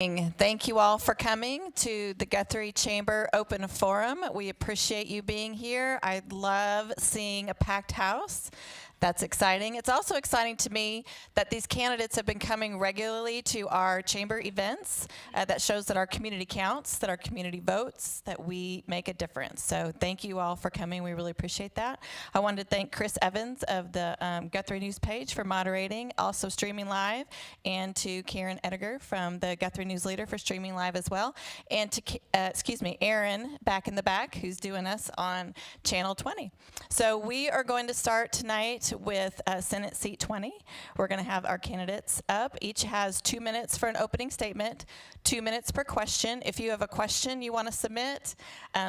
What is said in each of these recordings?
Thank you all for coming to the Guthrie Chamber Open Forum. We appreciate you being here. I love seeing a packed house. That's exciting. It's also exciting to me that these candidates have been coming regularly to our chamber events. That shows that our community counts, that our community votes, that we make a difference. So thank you all for coming. We really appreciate that. I wanted to thank Chris Evans of the Guthrie News page for moderating, also streaming live, and to Karen Ediger from the Guthrie News Leader for streaming live as well, and to, Aaron back in the back, who's doing us on Channel 20. So we are going to start tonight with Senate Seat 20. We're going to have our candidates up. Each has 2 minutes for an opening statement, 2 minutes per question. If you have a question you want to submit,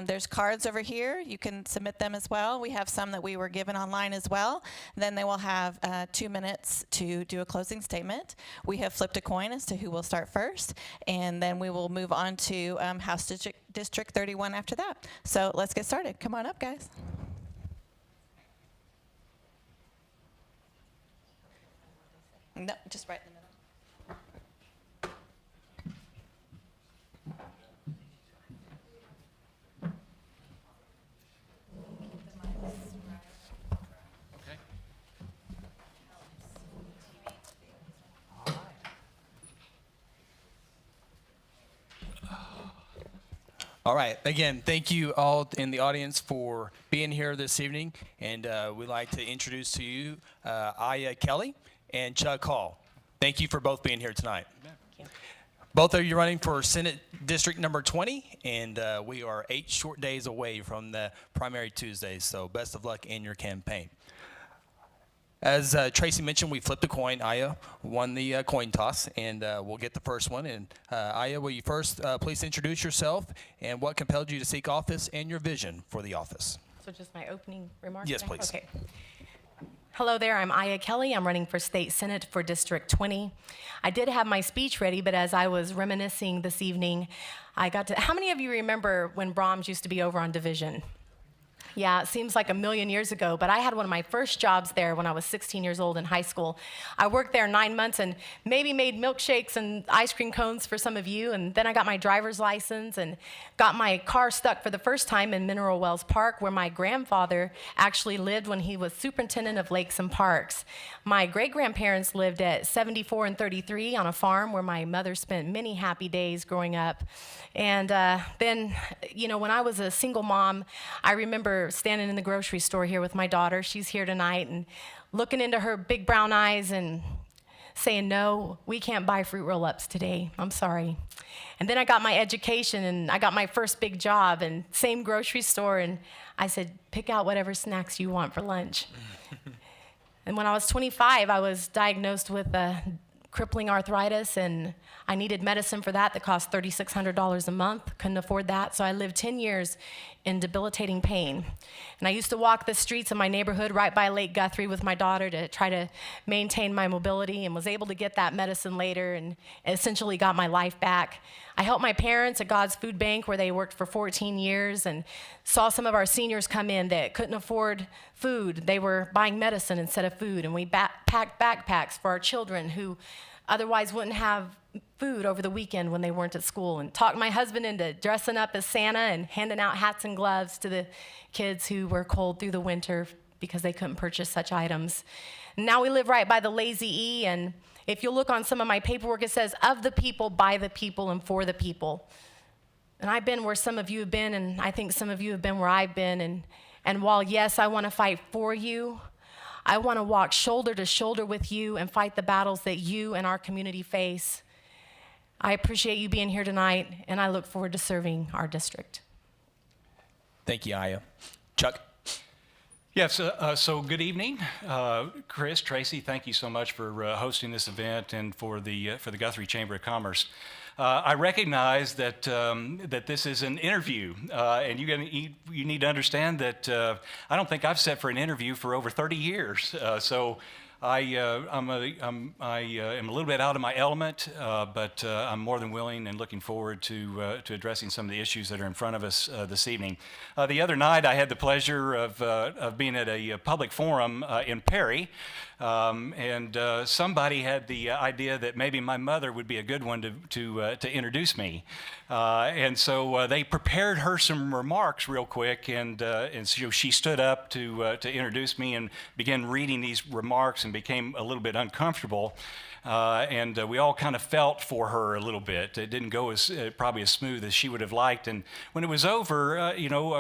there's cards over here. You can submit them as well. We have some that we were given online as well. Then they will have 2 minutes to do a closing statement. We have flipped a coin as to who will start first, and then we will move on to House District 31 after that. So let's get started. Come on up, guys. No, just right in the middle. Okay. All right. Again, thank you all in the audience for being here this evening, and we'd like to introduce to you Aya Kelly and Chuck Hall. Thank you for both being here tonight. Both of you running for Senate District number 20, and we are 8 short days away from the primary Tuesday, so best of luck in your campaign. As Tracy mentioned, we flipped a coin. Aya won the coin toss, and we'll get the first one. And Aya, will you first please introduce yourself and what compelled you to seek office and your vision for the office? So just my opening remarks? Yes, please. Okay. Hello there, I'm Aya Kelly. I'm running for State Senate for District 20. I did have my speech ready, but as I was reminiscing this evening, I got to, how many of you remember when Brahms used to be over on Division? Yeah, it seems like a million years ago, but I had one of my first jobs there when I was 16 years old in high school. I worked there 9 months and maybe made milkshakes and ice cream cones for some of you, and then I got my driver's license and got my car stuck for the first time in Mineral Wells Park, where my grandfather actually lived when he was superintendent of lakes and parks. My great-grandparents lived at 74 and 33 on a farm where my mother spent many happy days growing up. And then, you know, when I was a single mom, I remember standing in the grocery store here with my daughter. She's here tonight, and looking into her big brown eyes and saying, no, we can't buy fruit roll-ups today. I'm sorry. And then I got my education, and I got my first big job, and same grocery store, and I said, pick out whatever snacks you want for lunch. And when I was 25, I was diagnosed with crippling arthritis, and I needed medicine for that cost $3,600 a month. Couldn't afford that, so I lived 10 years in debilitating pain. And I used to walk the streets of my neighborhood right by Lake Guthrie with my daughter to try to maintain my mobility, and was able to get that medicine later and essentially got my life back. I helped my parents at God's Food Bank, where they worked for 14 years, and saw some of our seniors come in that couldn't afford food. They were buying medicine instead of food, and we packed backpacks for our children who otherwise wouldn't have food over the weekend when they weren't at school, and talked my husband into dressing up as Santa and handing out hats and gloves to the kids who were cold through the winter because they couldn't purchase such items. Now we live right by the Lazy E, and if you look on some of my paperwork, it says, of the people, by the people, and for the people. And I've been where some of you have been, and I think some of you have been where I've been, and while, yes, I want to fight for you, I want to walk shoulder to shoulder with you and fight the battles that you and our community face. I appreciate you being here tonight, and I look forward to serving our district. Thank you, Aya. Chuck? Yes, so good evening. Chris, Tracy, thank you so much for hosting this event and for the Guthrie Chamber of Commerce. I recognize that that this is an interview, and you need to understand that I don't think I've sat for an interview for over 30 years. So I am a little bit out of my element, but I'm more than willing and looking forward to addressing some of the issues that are in front of us this evening. The other night, I had the pleasure of being at a public forum in Perry, and somebody had the idea that maybe my mother would be a good one to introduce me, and so they prepared her some remarks real quick, and so she stood up to introduce me and began reading these remarks and became a little bit uncomfortable. And we all kind of felt for her a little bit. It didn't go as probably as smooth as she would have liked. And when it was over,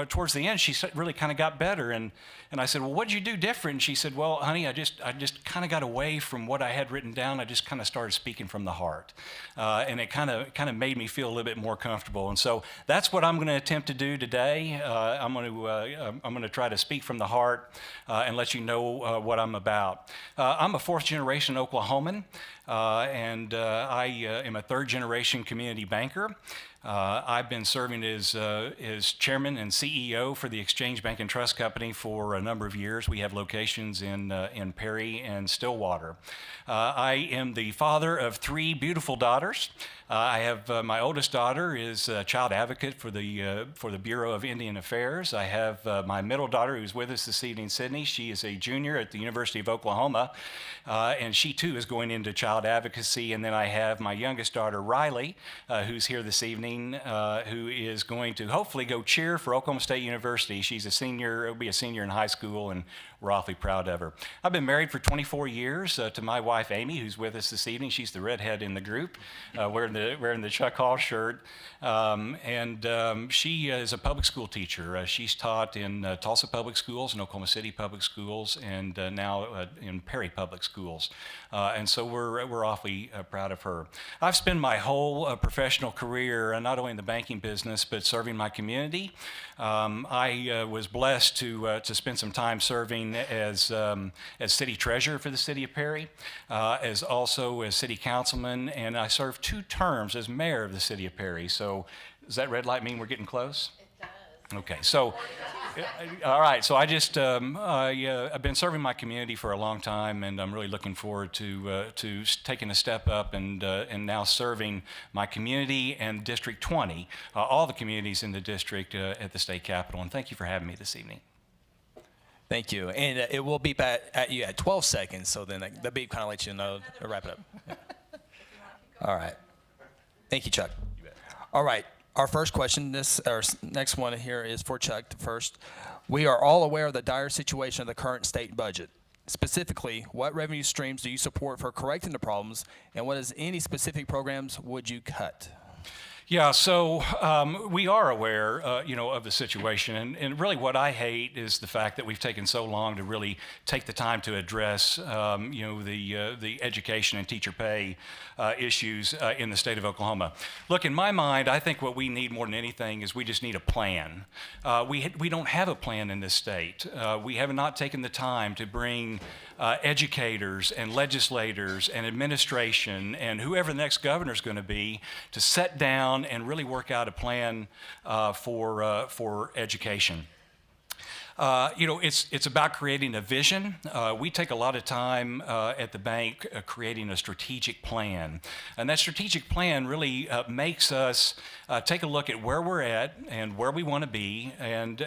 towards the end, she really kind of got better. And I said, well, what did you do different? And she said, well, honey, I just kind of got away from what I had written down. I just kind of started speaking from the heart, and it kind of made me feel a little bit more comfortable. And so that's what I'm going to attempt to do today. I'm going to try to speak from the heart and let you know what I'm about. I'm a fourth generation Oklahoman. And I am a third-generation community banker. I've been serving as chairman and CEO for the Exchange Bank and Trust Company for a number of years. We have locations in Perry and Stillwater. I am the father of 3 beautiful daughters. I have my oldest daughter is a child advocate for the Bureau of Indian Affairs. I have my middle daughter who's with us this evening, Sydney. She is a junior at the University of Oklahoma, and she too is going into child advocacy. And then I have my youngest daughter, Riley, who's here this evening, who is going to hopefully go cheer for Oklahoma State University. She's a senior, will be a senior in high school, and we're awfully proud of her. I've been married for 24 years to my wife, Amy, who's with us this evening. She's the redhead in the group, wearing the Chuck Hall shirt. She is a public school teacher. She's taught in Tulsa Public Schools and Oklahoma City Public Schools, and now in Perry Public Schools. And so we're awfully proud of her. I've spent my whole professional career, not only in the banking business, but serving my community. I was blessed to spend some time serving as city treasurer for the city of Perry, as also as city councilman, and I served 2 terms as mayor of the city of Perry. So does that red light mean we're getting close? It does. Okay, so all right. So I've been serving my community for a long time, and I'm really looking forward to taking a step up and now serving my community and District 20, all the communities in the district at the state capitol. And thank you for having me this evening. Thank you. And it will beep at you at 12 seconds, so then the beep kind of lets you know to wrap it up. Yeah. All right. Thank you, Chuck. You bet. All right. Our first question, our next one here is for Chuck first. We are all aware of the dire situation of the current state budget. Specifically, what revenue streams do you support for correcting the problems, and what is any specific programs would you cut? Yeah, so we are aware, of the situation, and really what I hate is the fact that we've taken so long to really take the time to address, the education and teacher pay issues in the state of Oklahoma. Look, in my mind, I think what we need more than anything is we just need a plan. We don't have a plan in this state. We have not taken the time to bring educators and legislators and administration and whoever the next governor is going to be to sit down and really work out a plan for education. It's about creating a vision. We take a lot of time at the bank creating a strategic plan. And that strategic plan really makes us take a look at where we're at and where we want to be and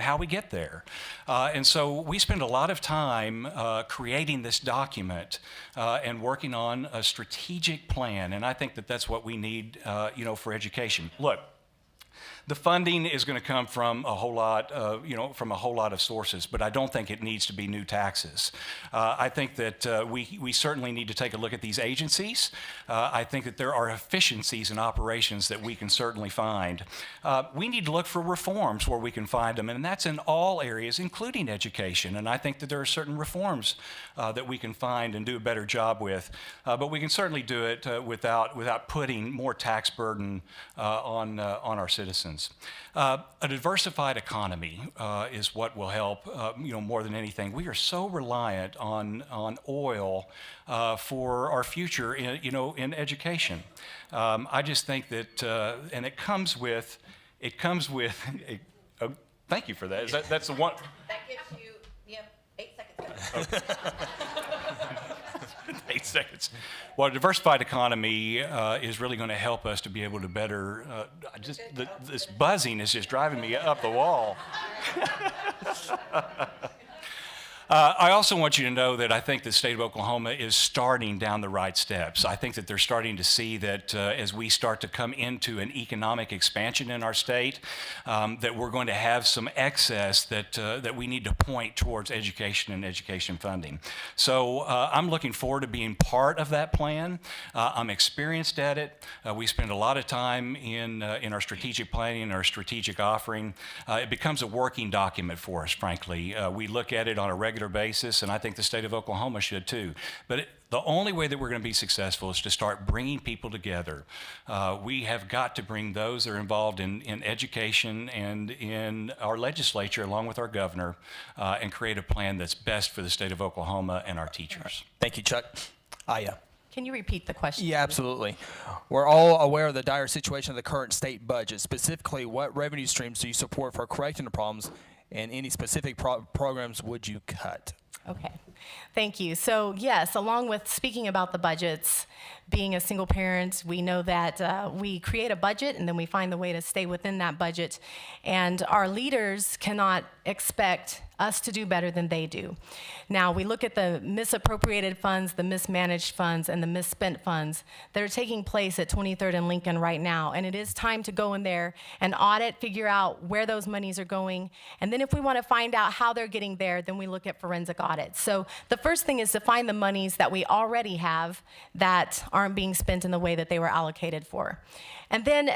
how we get there. And so we spend a lot of time creating this document and working on a strategic plan. And I think that that's what we need, for education. Look. The funding is going to come from a whole lot of sources, but I don't think it needs to be new taxes. I think that we certainly need to take a look at these agencies. I think that there are efficiencies in operations that we can certainly find. We need to look for reforms where we can find them, and that's in all areas, including education. And I think that there are certain reforms that we can find and do a better job with. But we can certainly do it without putting more tax burden on our citizens. A diversified economy is what will help, more than anything. We are so reliant on oil for our future, in education. I just think that, and it comes with. Thank you for that. That's the one. That gives you, 8 seconds. seconds. Well, a diversified economy is really going to help us to be able to better. This buzzing is just driving me up the wall. I also want you to know that I think the state of Oklahoma is starting down the right steps. I think that they're starting to see that as we start to come into an economic expansion in our state, that we're going to have some excess that we need to point towards education and education funding. So I'm looking forward to being part of that plan. I'm experienced at it. We spend a lot of time in our strategic planning, our strategic offering. It becomes a working document for us, frankly. We look at it on a regular basis, and I think the state of Oklahoma should too. But the only way that we're going to be successful is to start bringing people together. We have got to bring those that are involved in education and in our legislature, along with our governor, and create a plan that's best for the state of Oklahoma and our teachers. Thank you, Chuck. Aya. Can you repeat the question? Yeah, absolutely. We're all aware of the dire situation of the current state budget. Specifically, what revenue streams do you support for correcting the problems, and any specific programs would you cut? Okay, thank you. So yes, along with speaking about the budgets, being a single parent, we know that we create a budget and then we find the way to stay within that budget. And our leaders cannot expect us to do better than they do. Now, we look at the misappropriated funds, the mismanaged funds, and the misspent funds that are taking place at 23rd and Lincoln right now. And it is time to go in there and audit, figure out where those monies are going. And then if we want to find out how they're getting there, then we look at forensic audits. So the first thing is to find the monies that we already have that aren't being spent in the way that they were allocated for. And then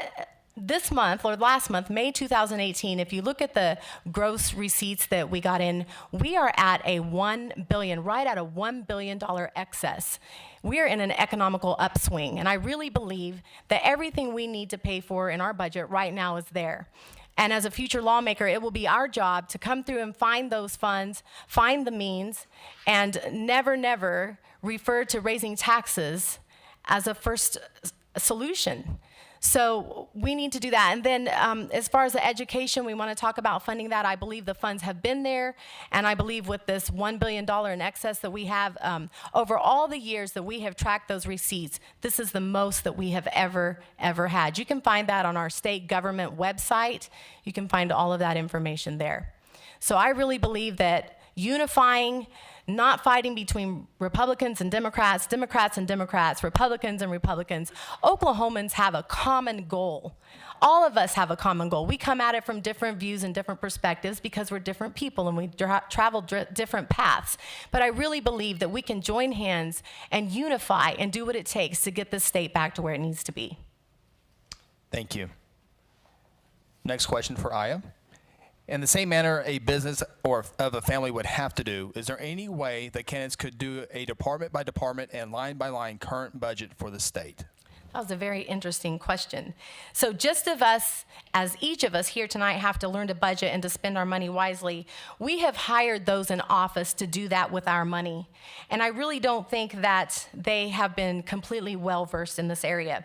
this month, or last month, May 2018, if you look at the gross receipts that we got in, we are at a $1 billion, right at a $1 billion excess. We are in an economical upswing, and I really believe that everything we need to pay for in our budget right now is there. And as a future lawmaker, it will be our job to come through and find those funds, find the means, and never, never refer to raising taxes as a first solution. So we need to do that. And then as far as the education, we want to talk about funding that. I believe the funds have been there. And I believe with this $1 billion in excess that we have, over all the years that we have tracked those receipts, this is the most that we have ever had. You can find that on our state government website. You can find all of that information there. So I really believe that unifying, not fighting between Republicans and Democrats, Democrats and Democrats, Republicans and Republicans. Oklahomans have a common goal. All of us have a common goal. We come at it from different views and different perspectives because we're different people and we travel different paths. But I really believe that we can join hands and unify and do what it takes to get this state back to where it needs to be. Thank you. Next question for Aya. In the same manner a business or of a family would have to do, is there any way that candidates could do a department by department and line by line current budget for the state? That was a very interesting question. So just as each of us here tonight have to learn to budget and to spend our money wisely, we have hired those in office to do that with our money. And I really don't think that they have been completely well-versed in this area.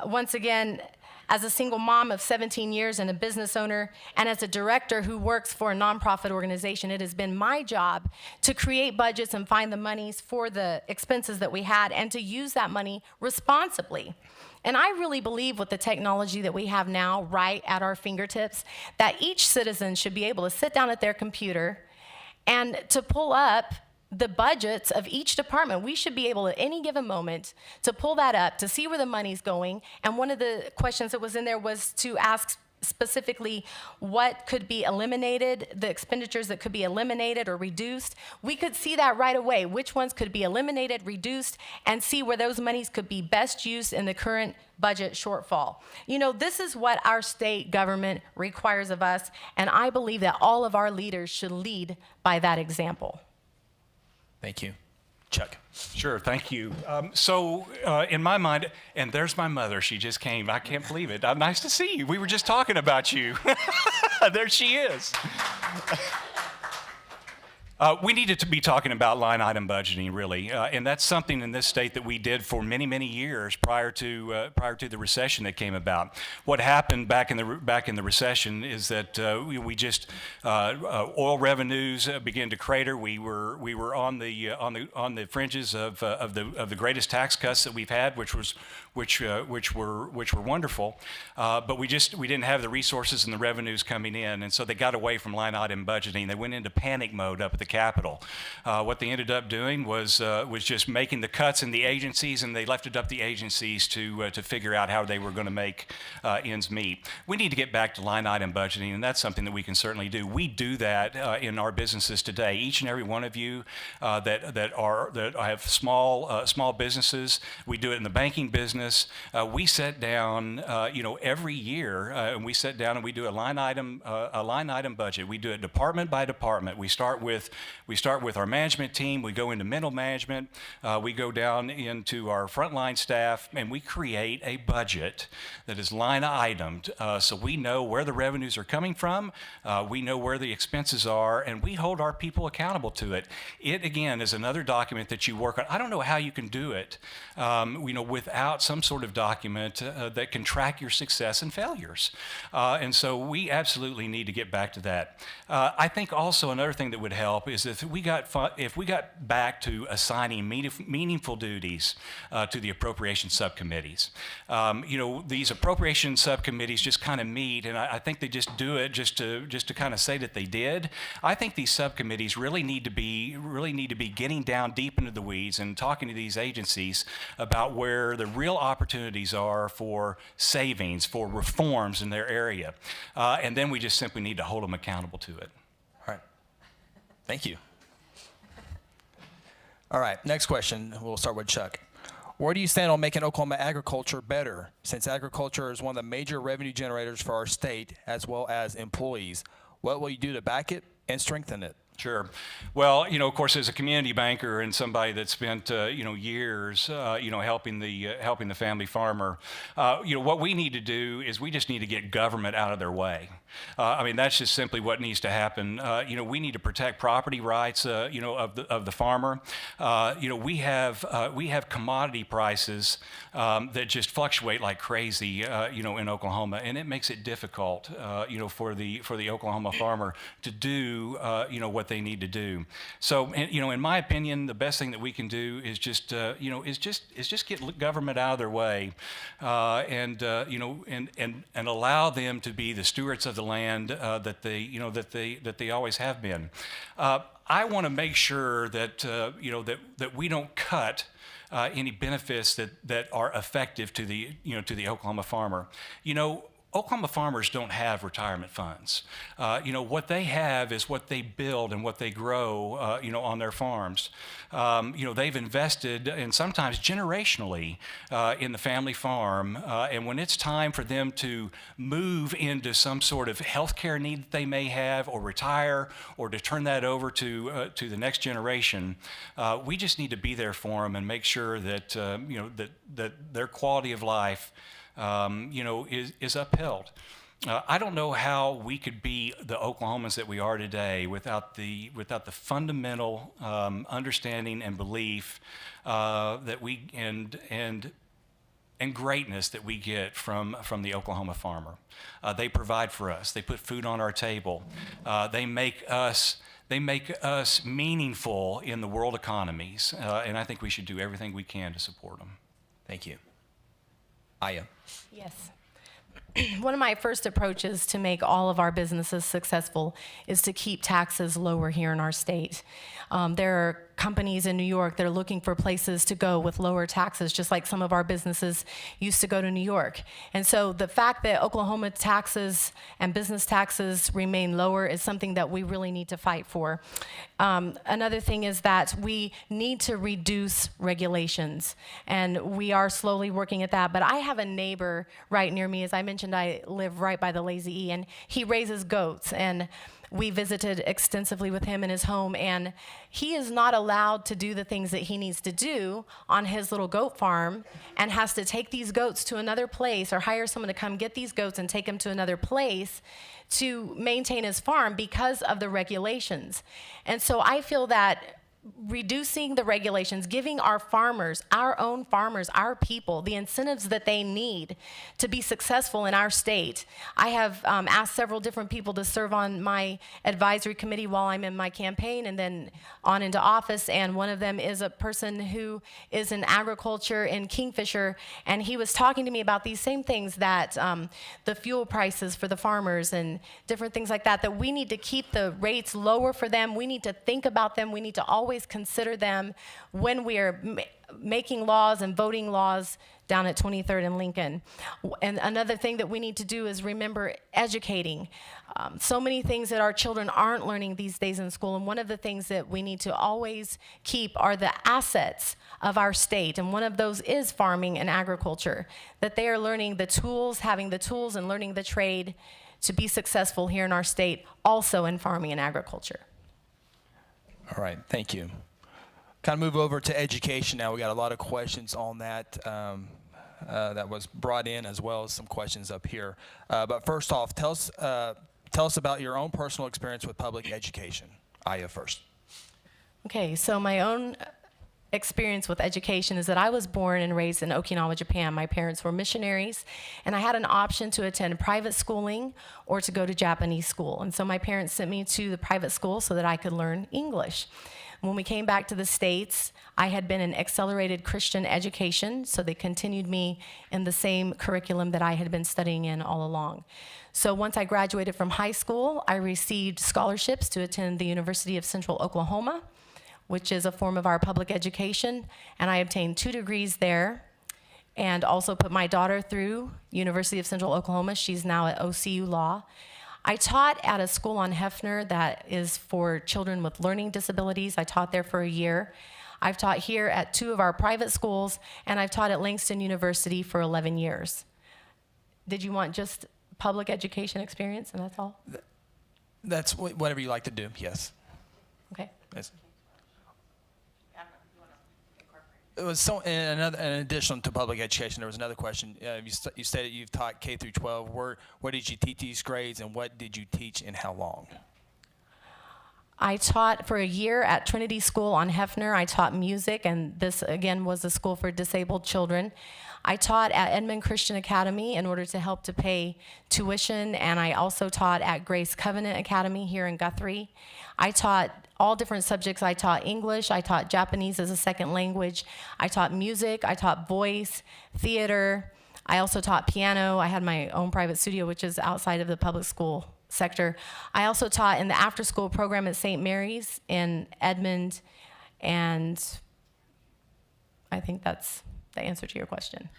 Once again, as a single mom of 17 years and a business owner, and as a director who works for a nonprofit organization, it has been my job to create budgets and find the monies for the expenses that we had and to use that money responsibly. And I really believe with the technology that we have now right at our fingertips, that each citizen should be able to sit down at their computer and to pull up the budgets of each department. We should be able at any given moment to pull that up, to see where the money's going. And one of the questions that was in there was to ask specifically what could be eliminated, the expenditures that could be eliminated or reduced. We could see that right away, which ones could be eliminated, reduced, and see where those monies could be best used in the current budget shortfall. You know, this is what our state government requires of us, and I believe that all of our leaders should lead by that example. Thank you. Chuck. Sure, thank you. In my mind, and there's my mother. She just came. I can't believe it. Nice to see you. We were just talking about you. There she is. We needed to be talking about line item budgeting, really, and that's something in this state that we did for many, many years prior to the recession that came about. What happened back in the recession is that we just oil revenues began to crater. We were on the fringes of the greatest tax cuts that we've had, which were wonderful, but we didn't have the resources and the revenues coming in, and so they got away from line item budgeting. They went into panic mode up at the Capitol. What they ended up doing was just making the cuts in the agencies, and they left it up to the agencies to figure out how they were going to make ends meet. We need to get back to line item budgeting, and that's something that we can certainly do. We do that in our businesses today. Each and every one of you that have small businesses, we do it in the banking business. We sit down, every year, and we sit down and we do a line item budget. We do it department by department. We start with our management team. We go into middle management. We go down into our frontline staff, and we create a budget that is line itemed, so we know where the revenues are coming from. We know where the expenses are, and we hold our people accountable to it. It again is another document that you work on. I don't know how you can do it, without some sort of document that can track your success and failures. And so we absolutely need to get back to that. I think also another thing that would help is if we got back to assigning meaningful duties to the appropriation subcommittees. These appropriation subcommittees just kind of meet, and I think they just do it just to kind of say that they did. I think these subcommittees really need to be getting down deep into the weeds and talking to these agencies about where the real opportunities are for savings, for reforms in their area, and then we just simply need to hold them accountable to it. All right. Thank you. All right, next question. We'll start with Chuck. Where do you stand on making Oklahoma agriculture better, since agriculture is one of the major revenue generators for our state as well as employees? What will you do to back it and strengthen it? Sure. Well, of course, as a community banker and somebody that spent, years, helping the family farmer, what we need to do is we just need to get government out of their way. That's just simply what needs to happen. We need to protect property rights, of the farmer. We have commodity prices that just fluctuate like crazy, in Oklahoma, and it makes it difficult, for the Oklahoma farmer to do, what they need to do. So, in my opinion, the best thing that we can do is just get government out of their way, and allow them to be the stewards of the land that they always have been. I want to make sure that that we don't cut any benefits that are effective to the Oklahoma farmer. Oklahoma farmers don't have retirement funds. What they have is what they build and what they grow, on their farms. They've invested, and sometimes generationally, in the family farm. And when it's time for them to move into some sort of health care need that they may have, or retire, or to turn that over to the next generation, we just need to be there for them and make sure that that their quality of life is upheld. I don't know how we could be the Oklahomans that we are today without the fundamental understanding and belief that we and greatness that we get from the Oklahoma farmer. They provide for us. They put food on our table. They make us meaningful in the world economies, and I think we should do everything we can to support them. Thank you. Aya. Yes. One of my first approaches to make all of our businesses successful is to keep taxes lower here in our state. There are companies in New York that are looking for places to go with lower taxes, just like some of our businesses used to go to New York. And so the fact that Oklahoma taxes and business taxes remain lower is something that we really need to fight for. Another thing is that we need to reduce regulations, and we are slowly working at that. But I have a neighbor right near me. As I mentioned, I live right by the Lazy E, and he raises goats. And we visited extensively with him in his home, and he is not allowed to do the things that he needs to do on his little goat farm, and has to take these goats to another place or hire someone to come get these goats and take them to another place to maintain his farm because of the regulations. And so I feel that reducing the regulations, giving our farmers, our own farmers, our people, the incentives that they need to be successful in our state. I have asked several different people to serve on my advisory committee while I'm in my campaign and then on into office, and one of them is a person who is in agriculture in Kingfisher, and he was talking to me about these same things, that the fuel prices for the farmers and different things like that, that we need to keep the rates lower for them. We need to think about them. We need to always consider them when we are making laws and voting laws down at 23rd and Lincoln. And another thing that we need to do is remember educating. So many things that our children aren't learning these days in school, and one of the things that we need to always keep are the assets of our state, and one of those is farming and agriculture, that they are learning the tools, having the tools and learning the trade to be successful here in our state, also in farming and agriculture. All right, thank you. Kind of move over to education now. We got a lot of questions on that that was brought in, as well as some questions up here. But first off, tell us about your own personal experience with public education. Aya first. Okay, so my own experience with education is that I was born and raised in Okinawa, Japan. My parents were missionaries, and I had an option to attend private schooling or to go to Japanese school. And so my parents sent me to the private school so that I could learn English. When we came back to the States, I had been in accelerated Christian education, so they continued me in the same curriculum that I had been studying in all along. So once I graduated from high school, I received scholarships to attend the University of Central Oklahoma, which is a form of our public education, and I obtained 2 degrees there, and also put my daughter through University of Central Oklahoma. She's now at OCU Law. I taught at a school on Hefner that is for children with learning disabilities. I taught there for a year. I've taught here at 2 of our private schools, and I've taught at Langston University for 11 years. Did you want just public education experience, and that's all? That's whatever you like to do, yes. Okay. Yes. It was so, in addition to public education, there was another question. You said that you've taught K through 12. Where did you teach these grades, and what did you teach and how long? I taught for a year at Trinity School on Hefner. I taught music, and this, again, was a school for disabled children. I taught at Edmond Christian Academy in order to help to pay tuition, and I also taught at Grace Covenant Academy here in Guthrie. I taught all different subjects. I taught English, I taught Japanese as a second language, I taught music, I taught voice, theater. I also taught piano. I had my own private studio, which is outside of the public school sector. I also taught in the after-school program at St. Mary's in Edmond, and I think that's the answer to your question.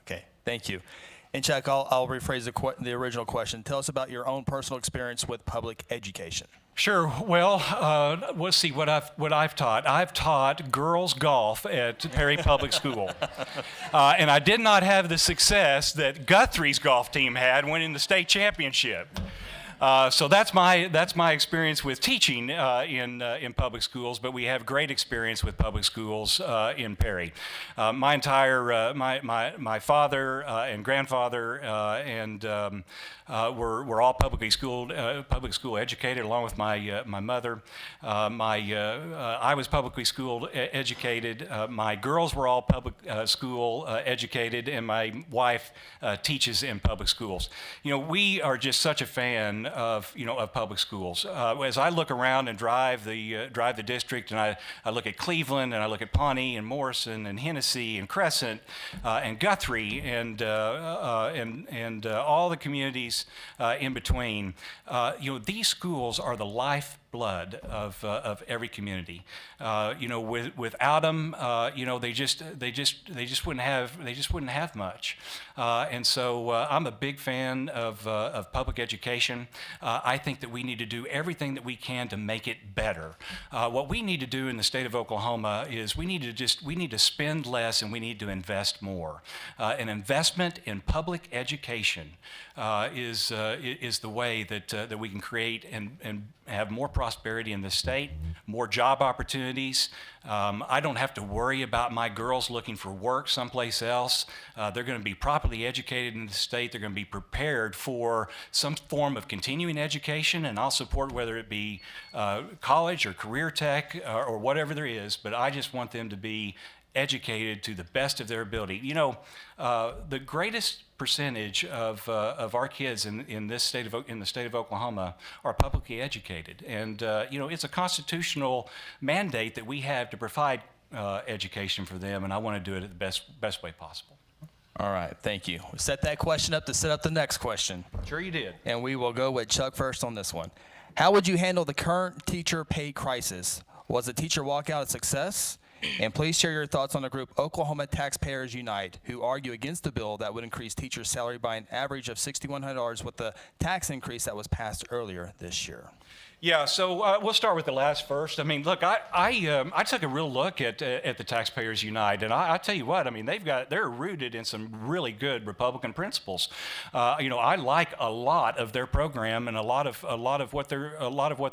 Okay, thank you. And Chuck, I'll rephrase the original question. Tell us about your own personal experience with public education. Sure. Well, let's see what I've taught. I've taught girls golf at Perry Public School, and I did not have the success that Guthrie's golf team had winning the state championship. So that's my experience with teaching in public schools, but we have great experience with public schools in Perry. My entire my father and grandfather were all public school educated, along with my mother. I was publicly school educated. My girls were all public school educated, and my wife teaches in public schools. You know, we are just such a fan of public schools. As I look around and drive the district, and I look at Cleveland, and I look at Pawnee and Morrison and Hennessy and Crescent and Guthrie and all the communities in between. These schools are the lifeblood lifeblood of every community. Without them, they just wouldn't have much. And so I'm a big fan of public education. I think that we need to do everything that we can to make it better. What we need to do in the state of Oklahoma is we need to spend less and we need to invest more. An investment in public education is the way that we can create and have more prosperity in the state, more job opportunities. I don't have to worry about my girls looking for work someplace else. They're going to be properly educated in the state. They're going to be prepared for some form of continuing education, and I'll support whether it be college or career tech or whatever there is, but I just want them to be educated to the best of their ability. The greatest percentage of our kids in the state of Oklahoma are publicly educated, and it's a constitutional mandate that we have to provide education for them, and I want to do it at the best way possible. All right, thank you. We set that question up to set up the next question. Sure you did. And we will go with Chuck first on this one. How would you handle the current teacher pay crisis? Was the teacher walkout a success? And please share your thoughts on the group Oklahoma Taxpayers Unite, who argue against the bill that would increase teachers' salary by an average of $6,100 with the tax increase that was passed earlier this year. Yeah, so we'll start with the last first. I mean, look, I took a real look at the Taxpayers Unite, and I tell you what, I mean, they're rooted in some really good Republican principles. I like a lot of their program and a lot of what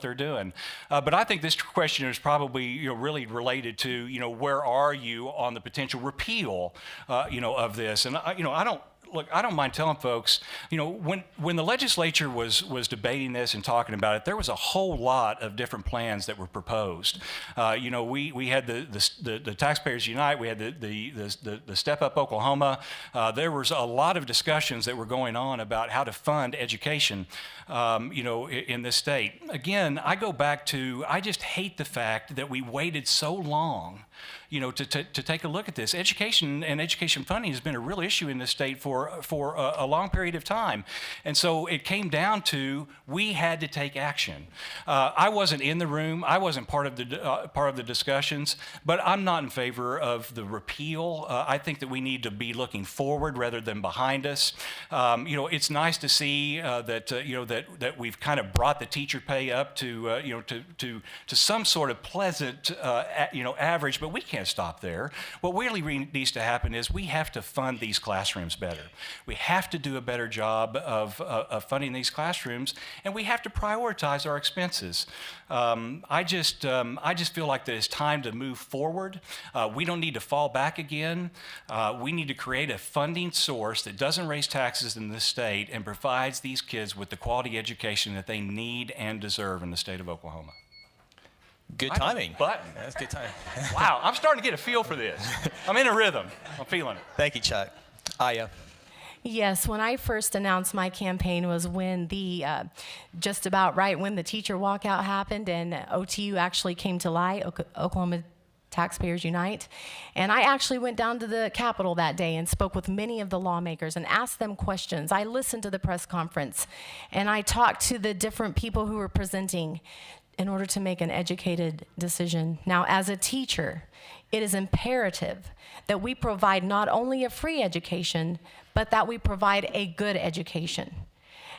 they're doing. But I think this question is probably really related to where are you on the potential repeal of this, and I don't mind telling folks, when the legislature was debating this and talking about it, there was a whole lot of different plans that were proposed. We had the Taxpayers Unite, we had the Step Up Oklahoma. There was a lot of discussions that were going on about how to fund education, in this state. Again, I go back to, I just hate the fact that we waited so long to take a look at this. Education and education funding has been a real issue in this state for a long period of time. And so it came down to, we had to take action. I wasn't in the room. I wasn't part of the discussions, but I'm not in favor of the repeal. I think that we need to be looking forward rather than behind us. It's nice to see that we've kind of brought the teacher pay up to some sort of pleasant average, but we can't stop there. What really needs to happen is we have to fund these classrooms better. We have to do a better job of funding these classrooms, and we have to prioritize our expenses. I just feel like that it's time to move forward. We don't need to fall back again. We need to create a funding source that doesn't raise taxes in this state and provides these kids with the quality education that they need and deserve in the state of Oklahoma. Good timing. Button. That's good timing. Wow, I'm starting to get a feel for this. I'm in a rhythm. I'm feeling it. Thank you, Chuck. Aya. Yes, when I first announced my campaign was when the, just about right when the teacher walkout happened and OTU actually came to light, Oklahoma Taxpayers Unite. And I actually went down to the Capitol that day and spoke with many of the lawmakers and asked them questions. I listened to the press conference and I talked to the different people who were presenting in order to make an educated decision. Now, as a teacher, it is imperative that we provide not only a free education, but that we provide a good education.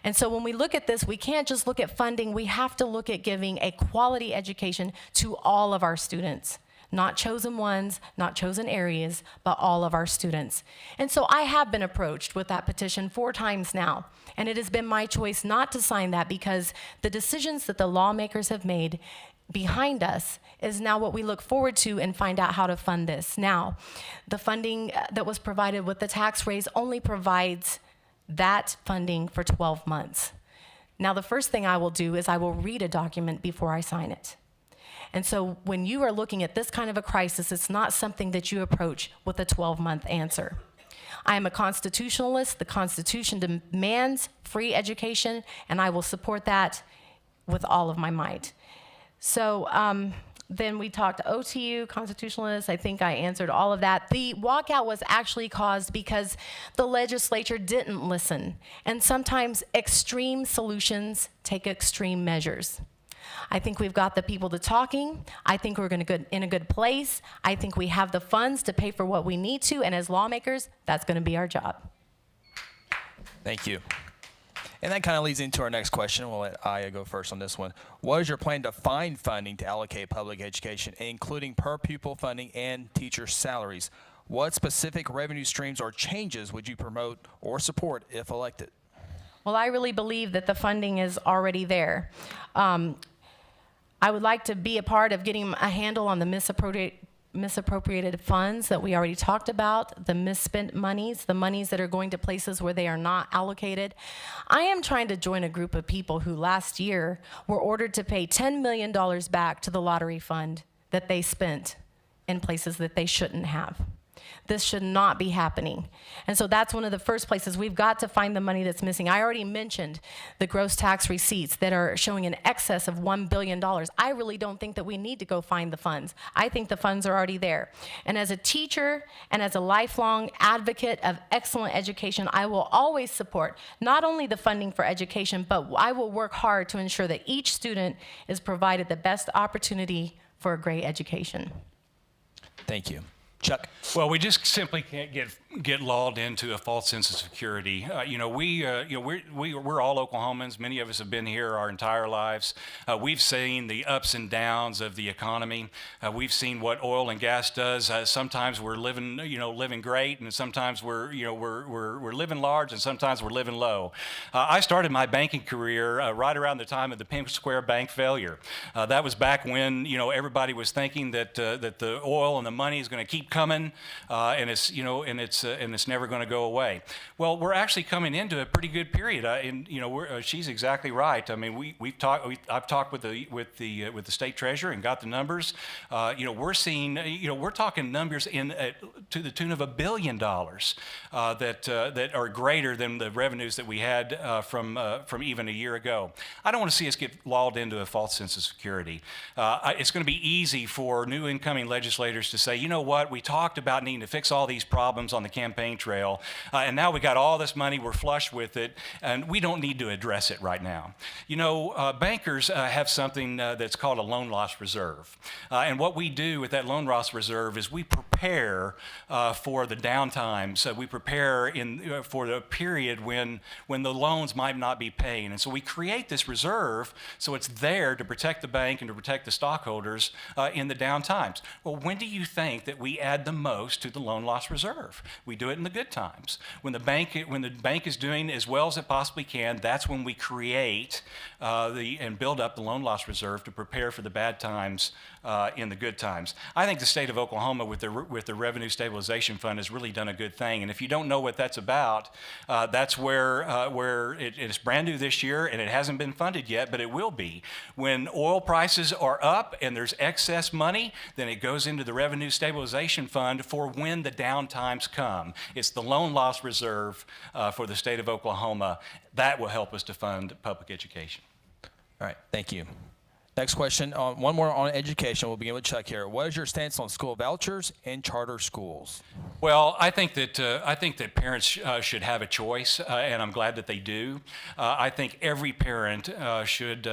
And so when we look at this, we can't just look at funding, we have to look at giving a quality education to all of our students. Not chosen ones, not chosen areas, but all of our students. And so I have been approached with that petition 4 times now, and it has been my choice not to sign that because the decisions that the lawmakers have made behind us is now what we look forward to and find out how to fund this. Now, the funding that was provided with the tax raise only provides that funding for 12 months. Now, the first thing I will do is I will read a document before I sign it. And so when you are looking at this kind of a crisis, it's not something that you approach with a 12-month answer. I am a constitutionalist. The Constitution demands free education, and I will support that with all of my might. So then we talked to OTU, constitutionalists. I think I answered all of that. The walkout was actually caused because the legislature didn't listen. And sometimes extreme solutions take extreme measures. I think we've got the people to talking. I think we're going to in a good place. I think we have the funds to pay for what we need to, and as lawmakers, that's going to be our job. Thank you. And that kind of leads into our next question. We'll let Aya go first on this one. What is your plan to find funding to allocate public education, including per pupil funding and teacher salaries? What specific revenue streams or changes would you promote or support if elected? Well, I really believe that the funding is already there. I would like to be a part of getting a handle on the misappropriated funds that we already talked about, the misspent monies, the monies that are going to places where they are not allocated. I am trying to join a group of people who last year were ordered to pay $10 million back to the lottery fund that they spent in places that they shouldn't have. This should not be happening. And so that's one of the first places we've got to find the money that's missing. I already mentioned the gross tax receipts that are showing an excess of $1 billion. I really don't think that we need to go find the funds. I think the funds are already there. And as a teacher and as a lifelong advocate of excellent education, I will always support not only the funding for education, but I will work hard to ensure that each student is provided the best opportunity for a great education. Thank you. Chuck? Well, we just simply can't get lulled into a false sense of security. We're all Oklahomans. Many of us have been here our entire lives. We've seen the ups and downs of the economy. We've seen what oil and gas does. Sometimes we're living great, and sometimes we're living large, and sometimes we're living low. I started my banking career right around the time of the Pink Square Bank failure. That was back when everybody was thinking that the oil and the money is going to keep coming, and it's never going to go away. Well, we're actually coming into a pretty good period, she's exactly right. I mean, I've talked with the state treasurer and got the numbers. We're talking numbers to the tune of $1 billion that are greater than the revenues that we had from even a year ago. I don't want to see us get lulled into a false sense of security. It's going to be easy for new incoming legislators to say, you know what, we talked about needing to fix all these problems on the campaign trail, and now we got all this money, we're flush with it, and we don't need to address it right now. Bankers have something that's called a loan loss reserve. And what we do with that loan loss reserve is we prepare for the downtimes. We prepare for the period when the loans might not be paying. And so we create this reserve so it's there to protect the bank and to protect the stockholders in the down times. Well, when do you think that we add the most to the loan loss reserve? We do it in the good times. When the bank is doing as well as it possibly can, that's when we create and build up the loan loss reserve to prepare for the bad times in the good times. I think the state of Oklahoma with the Revenue Stabilization Fund has really done a good thing. And if you don't know what that's about, that's where it's brand new this year and it hasn't been funded yet, but it will be. When oil prices are up and there's excess money, then it goes into the Revenue Stabilization Fund for when the down times come. It's the loan loss reserve for the state of Oklahoma. That will help us to fund public education. All right, thank you. Next question, one more on education. We'll begin with Chuck here. What is your stance on school vouchers and charter schools? Well, I think that parents should have a choice, and I'm glad that they do. I think every parent should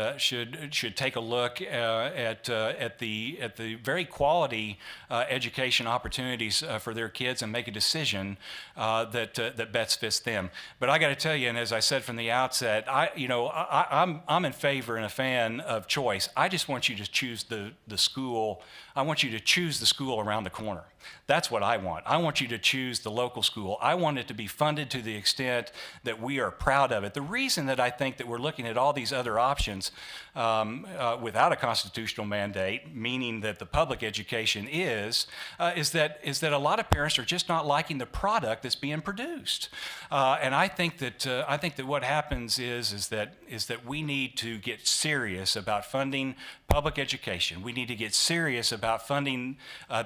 take a look at the very quality education opportunities for their kids and make a decision that best fits them. But I got to tell you, and as I said from the outset, I'm in favor and a fan of choice. I just want you to choose the school. I want you to choose the school around the corner. That's what I want. I want you to choose the local school. I want it to be funded to the extent that we are proud of it. The reason that I think that we're looking at all these other options without a constitutional mandate, meaning that the public education is that a lot of parents are just not liking the product that's being produced. And I think that what happens is that we need to get serious about funding public education. We need to get serious about about funding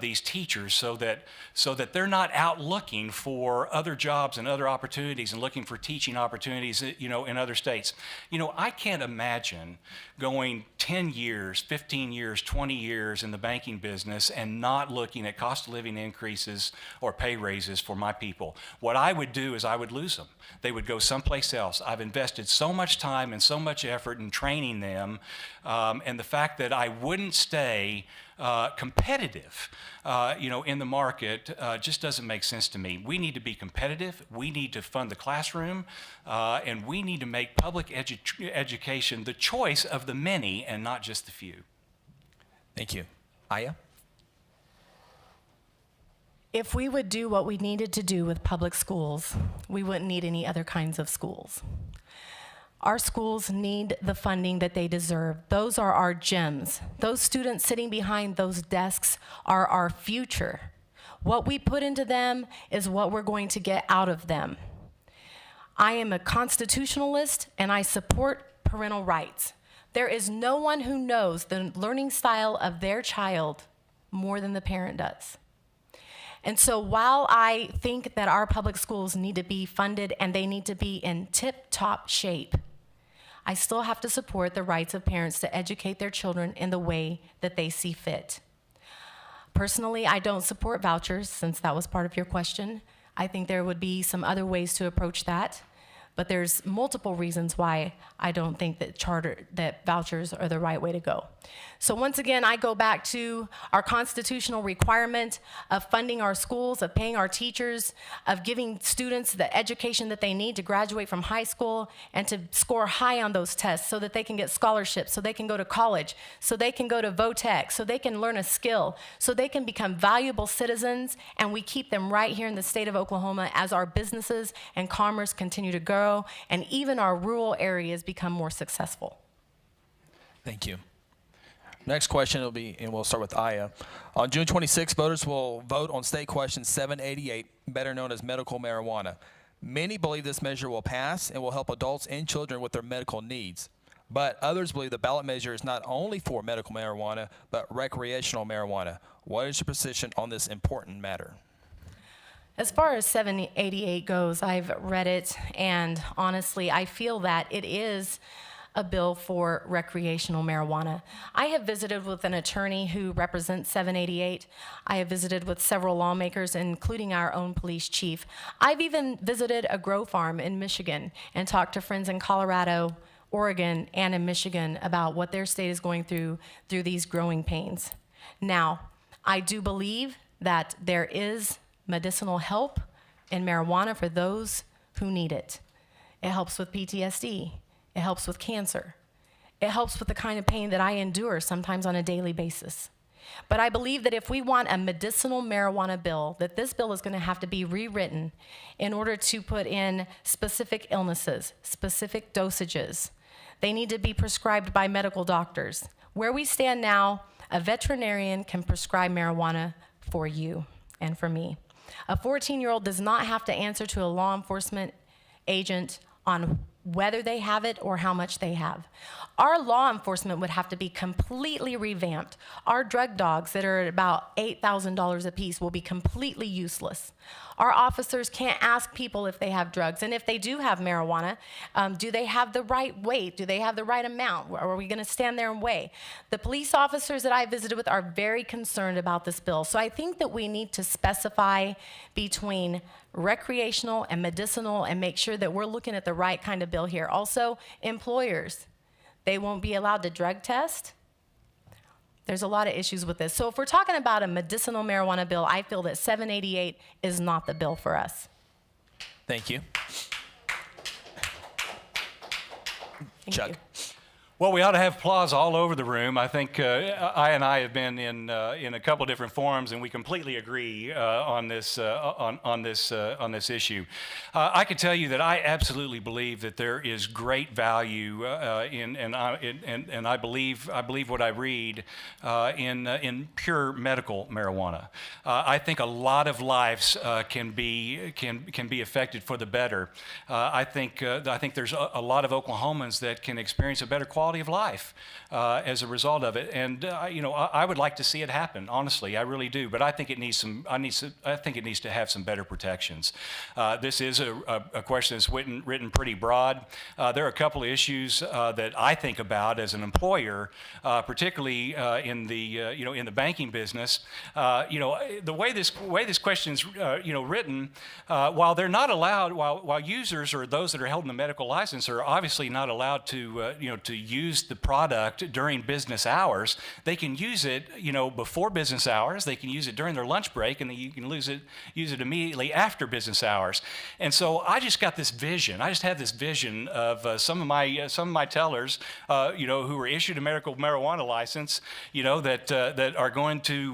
these teachers so that they're not out looking for other jobs and other opportunities and looking for teaching opportunities, in other states. I can't imagine going 10 years, 15 years, 20 years in the banking business and not looking at cost of living increases or pay raises for my people. What I would do is I would lose them. They would go someplace else. I've invested so much time and so much effort in training them, and the fact that I wouldn't stay competitive, in the market just doesn't make sense to me. We need to be competitive. We need to fund the classroom, and we need to make public education the choice of the many and not just the few. Thank you. Aya? If we would do what we needed to do with public schools, we wouldn't need any other kinds of schools. Our schools need the funding that they deserve. Those are our gems. Those students sitting behind those desks are our future. What we put into them is what we're going to get out of them. I am a constitutionalist and I support parental rights. There is no one who knows the learning style of their child more than the parent does. And so while I think that our public schools need to be funded and they need to be in tip-top shape, I still have to support the rights of parents to educate their children in the way that they see fit. Personally, I don't support vouchers, since that was part of your question. I think there would be some other ways to approach that, but there's multiple reasons why I don't think that vouchers are the right way to go. So once again, I go back to our constitutional requirement of funding our schools, of paying our teachers, of giving students the education that they need to graduate from high school and to score high on those tests so that they can get scholarships, so they can go to college, so they can go to VOTEC, so they can learn a skill, so they can become valuable citizens, and we keep them right here in the state of Oklahoma as our businesses and commerce continue to grow and even our rural areas become more successful. Thank you. Next question will be, and we'll start with Aya. On June 26, voters will vote on State Question 788, better known as medical marijuana. Many believe this measure will pass and will help adults and children with their medical needs. But others believe the ballot measure is not only for medical marijuana, but recreational marijuana. What is your position on this important matter? As far as 788 goes, I've read it, and honestly, I feel that it is a bill for recreational marijuana. I have visited with an attorney who represents 788. I have visited with several lawmakers, including our own police chief. I've even visited a grow farm in Michigan and talked to friends in Colorado, Oregon, and in Michigan about what their state is going through these growing pains. Now, I do believe that there is medicinal help in marijuana for those who need it. It helps with PTSD. It helps with cancer. It helps with the kind of pain that I endure sometimes on a daily basis. But I believe that if we want a medicinal marijuana bill, that this bill is going to have to be rewritten in order to put in specific illnesses, specific dosages. They need to be prescribed by medical doctors. Where we stand now, a veterinarian can prescribe marijuana for you and for me. A 14-year-old does not have to answer to a law enforcement agent on whether they have it or how much they have. Our law enforcement would have to be completely revamped. Our drug dogs that are at about $8,000 a piece will be completely useless. Our officers can't ask people if they have drugs, and if they do have marijuana, do they have the right weight? Do they have the right amount? Or are we gonna stand there and weigh? The police officers that I visited with are very concerned about this bill. So I think that we need to specify between recreational and medicinal and make sure that we're looking at the right kind of bill here. Also, employers, they won't be allowed to drug test. There's a lot of issues with this. So if we're talking about a medicinal marijuana bill, I feel that 788 is not the bill for us. Thank you. Thank Chuck. you. Well, we ought to have applause all over the room. I think I have been in a couple different forums, and we completely agree on this issue. I can tell you that I absolutely believe that there is great value and I believe what I read in pure medical marijuana. I think a lot of lives can be affected for the better. I think there's a lot of Oklahomans that can experience a better quality quality of life as a result of it. And I would like to see it happen. Honestly, I really do. But I think it needs I think it needs to have some better protections. This is a question that's written pretty broad. There are a couple of issues that I think about as an employer, particularly in the banking business. The way this question is written, while they're not allowed, while users or those that are held in a medical license are obviously not allowed to use the product during business hours, they can use it before business hours. They can use it during their lunch break, and then you can use it immediately after business hours. And so I just got this vision. I just had this vision of some of my tellers, who were issued a medical marijuana license, that are going to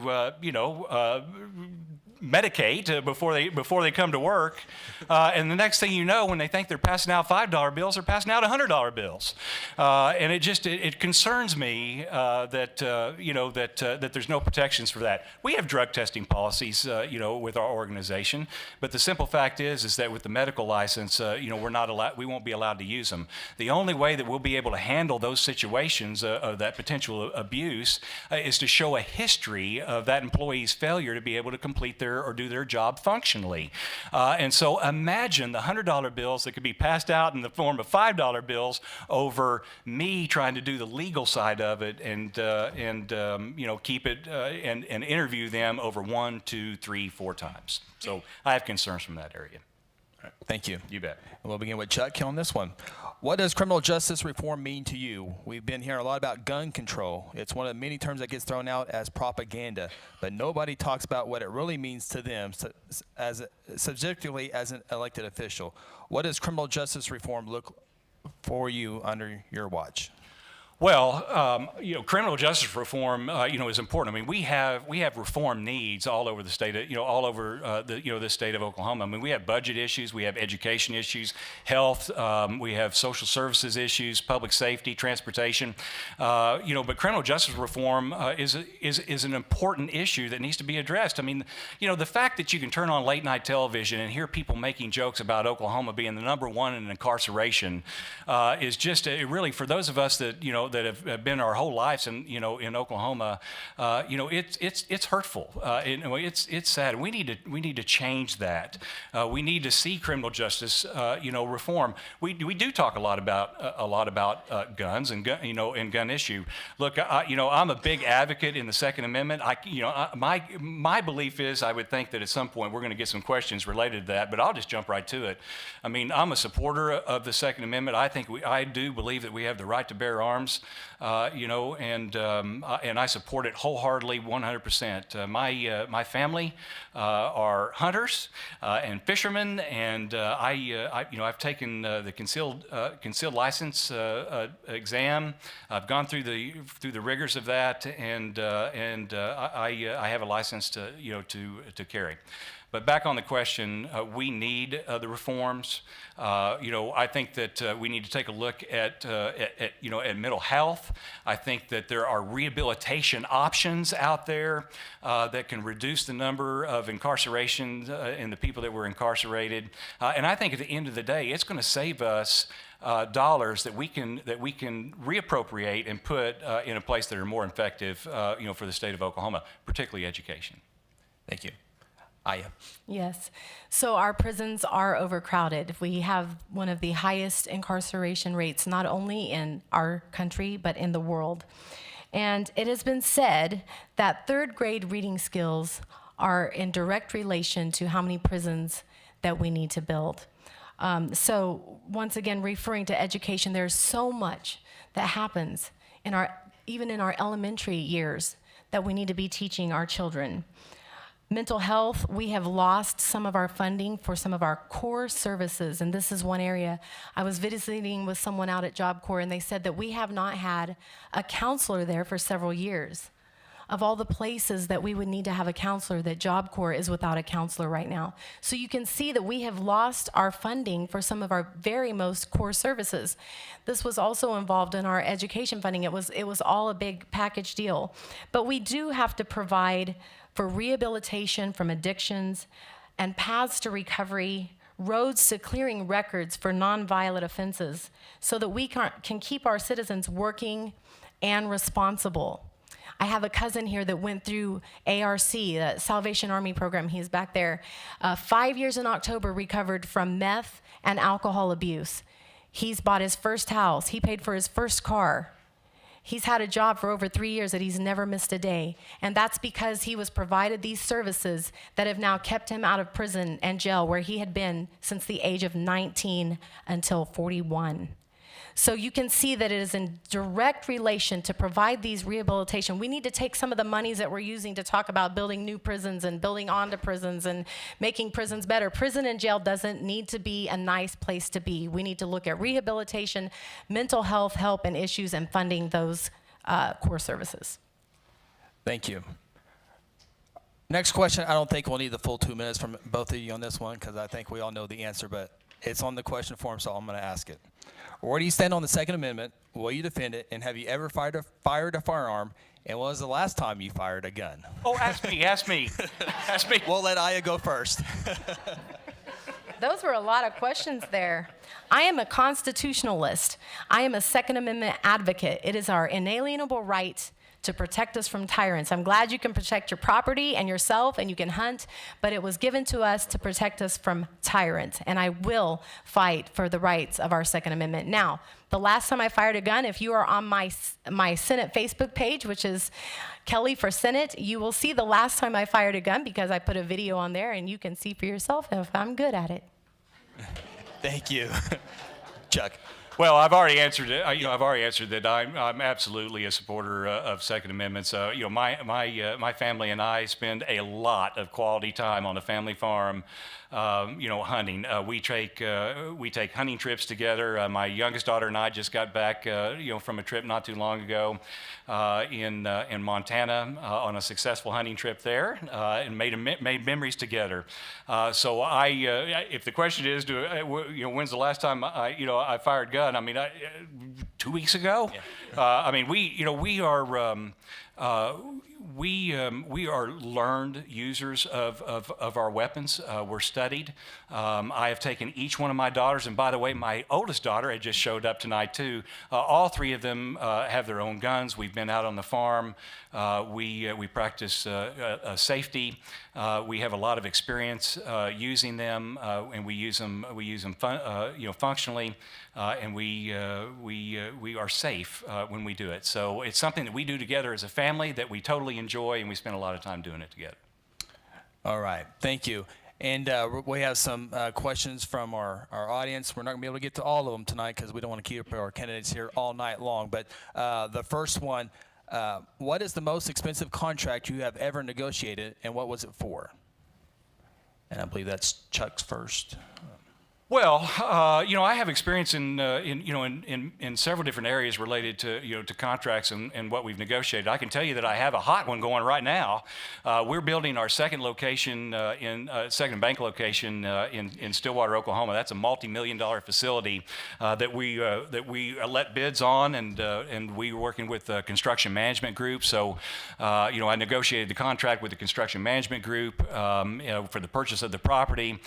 medicate before they come to work, and the next thing you know, when they think they're passing out $5 bills, they're passing out $100 bills, and it concerns me that there's no protections for that. We have drug testing policies, with our organization, but the simple fact is that with the medical license, we won't be allowed to use them. The only way that we'll be able to handle those situations of that potential abuse is to show a history of that employee's failure to be able to complete or do their job functionally. And so imagine the $100 bills that could be passed out in the form of $5 bills over me trying to do the legal side of it and keep it and interview them over 1, 2, 3, 4 times. So I have concerns from that area. Thank you. You bet. We'll begin with Chuck on this one. What does criminal justice reform mean to you? We've been hearing a lot about gun control. It's one of the many terms that gets thrown out as propaganda, but nobody talks about what it really means to them subjectively as an elected official. What does criminal justice reform look for you under your watch? Well, criminal justice reform, is important. I mean, we have reform needs all over the state of, the state of Oklahoma. I mean, we have budget issues, we have education issues, health, we have social services issues, public safety, transportation. But criminal justice reform is an important issue that needs to be addressed. I mean, the fact that you can turn on late night television and hear people making jokes about Oklahoma being the #1 in incarceration is just really, for those of us that that have been our whole lives in Oklahoma, it's hurtful. It's sad. We need to change that. We need to see criminal justice reform. We do talk a lot about guns and gun issue. Look, I'm a big advocate in the Second Amendment. My belief is I would think that at some point we're going to get some questions related to that, but I'll just jump right to it. I mean, I'm a supporter of the Second Amendment. I do believe that we have the right to bear arms. And I support it wholeheartedly, 100%. My family are hunters and fishermen, and I've taken the concealed license exam. I've gone through the rigors of that, and I have a license to carry. But back on the question, we need the reforms. I think that we need to take a look at mental health. I think that there are rehabilitation options out there that can reduce the number of incarcerations and the people that were incarcerated. And I think at the end of the day, it's going to save us dollars that we can reappropriate and put in a place that are more effective, for the state of Oklahoma, particularly education. Thank you. Aya. Yes. So our prisons are overcrowded. We have one of the highest incarceration rates, not only in our country, but in the world. And it has been said that third grade reading skills are in direct relation to how many prisons that we need to build. So once again, referring to education, there's so much that happens even in our elementary years that we need to be teaching our children. Mental health, we have lost some of our funding for some of our core services, and this is one area. I was visiting with someone out at Job Corps, and they said that we have not had a counselor there for several years. Of all the places that we would need to have a counselor, that Job Corps is without a counselor right now. So you can see that we have lost our funding for some of our very most core services. This was also involved in our education funding. It was all a big package deal. But we do have to provide for rehabilitation from addictions and paths to recovery, roads to clearing records for nonviolent offenses so that we can keep our citizens working and responsible. I have a cousin here that went through ARC, the Salvation Army program. He's back there. 5 years in October, recovered from meth and alcohol abuse. He's bought his first house. He paid for his first car. He's had a job for over 3 years that he's never missed a day. And that's because he was provided these services that have now kept him out of prison and jail, where he had been since the age of 19 until 41. So you can see that it is in direct relation to provide these rehabilitation. We need to take some of the monies that we're using to talk about building new prisons and building onto prisons and making prisons better. Prison and jail doesn't need to be a nice place to be. We need to look at rehabilitation, mental health help and issues, and funding those core services. Thank you. Next question. I don't think we'll need the full 2 minutes from both of you on this one because I think we all know the answer, but it's on the question form, so I'm going to ask it. Where do you stand on the Second Amendment? Will you defend it? And have you ever fired a firearm? And when was the last time you fired a gun? Oh, ask me. Ask me. We'll let Aya go first. Those were a lot of questions there. I am a constitutionalist. I am a Second Amendment advocate. It is our inalienable right to protect us from tyrants. I'm glad you can protect your property and yourself and you can hunt, but it was given to us to protect us from tyrants, and I will fight for the rights of our Second Amendment. Now, the last time I fired a gun, if you are on my Senate Facebook page, which is Kelly for Senate, you will see the last time I fired a gun because I put a video on there and you can see for yourself if I'm good at it. Thank you. Chuck. Well, I've already answered it. I've already answered that. I'm absolutely a supporter of Second Amendments. My family and I spend a lot of quality time on a family farm, hunting. We take hunting trips together. My youngest daughter and I just got back, from a trip not too long ago in Montana on a successful hunting trip there, and made memories together. So if the question is, when's the last time I fired a gun? 2 weeks ago. Yeah. We are learned users of our weapons. We're studied. I have taken each one of my daughters, and by the way, my oldest daughter had just showed up tonight too. All three of them have their own guns. We've been out on the farm. We practice safety. We have a lot of experience using them, and we use them functionally, and we are safe when we do it. So it's something that we do together as a family that we totally enjoy, and we spend a lot of time doing it together. All right, thank you. And we have some questions from our audience. We're not going to be able to get to all of them tonight because we don't want to keep our candidates here all night long. But the first one, what is the most expensive contract you have ever negotiated, and what was it for? And I believe that's Chuck's first. Well, I have experience in several different areas related to contracts and what we've negotiated. I can tell you that I have a hot one going right now. We're building our second location second bank location in Stillwater, Oklahoma. That's a multi-million-dollar facility that we let bids on, and we're working with a construction management group. So, I negotiated the contract with the construction management group for the purchase of the property,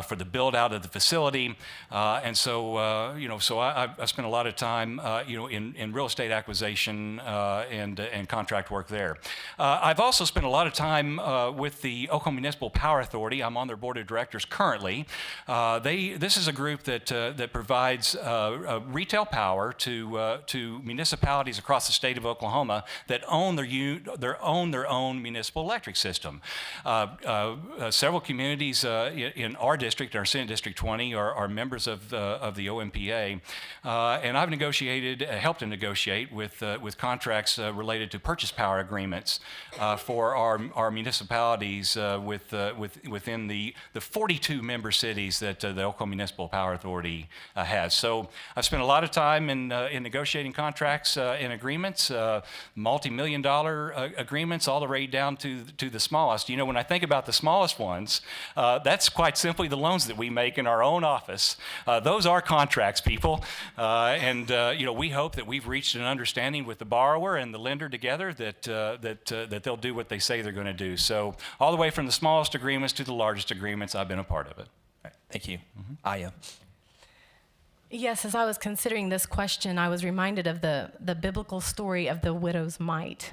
for the build out of the facility. And so I spent a lot of time, in real estate acquisition and contract work there. I've also spent a lot of time with the Oklahoma Municipal Power Authority. I'm on their board of directors currently. This is a group that provides retail power to municipalities across the state of Oklahoma that own their own municipal electric system. Several communities in our district, our Senate District 20, are members of the OMPA, and I've helped to negotiate with contracts related to purchase power agreements for our municipalities within the 42 member cities that the Oklahoma Municipal Power Authority has. So I've spent a lot of time in negotiating contracts and agreements, multi-million-dollar agreements, all the way down to the smallest. When I think about the smallest ones, that's quite simply the loans that we make in our own office. Those are contracts, people, and we hope that we've reached an understanding with the borrower and the lender together that they'll do what they say they're going to do. So all the way from the smallest agreements to the largest agreements, I've been a part of it. Thank you. Aya. Yes, as I was considering this question, I was reminded of the biblical story of the widow's mite.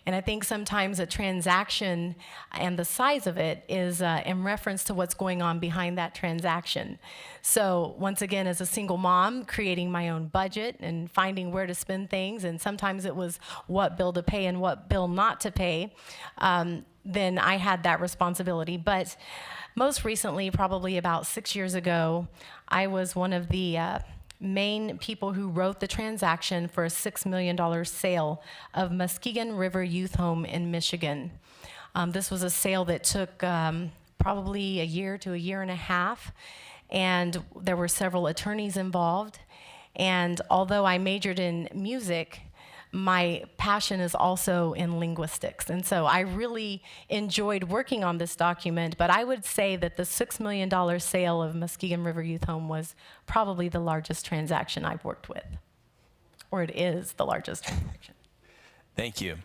And I think sometimes a transaction and the size of it is in reference to what's going on behind that transaction. So once again, as a single mom, creating my own budget and finding where to spend things, and sometimes it was what bill to pay and what bill not to pay, then I had that responsibility. But most recently, probably about 6 years ago, I was one of the main people who wrote the transaction for a $6 million sale of Muskegon River Youth Home in Michigan. This was a sale that took probably a year to a year and a half, and there were several attorneys involved. And although I majored in music, my passion is also in linguistics. And so I really enjoyed working on this document, but I would say that the $6 million sale of Muskegon River Youth Home was probably the largest transaction I've worked with, or it is the largest transaction. Thank you.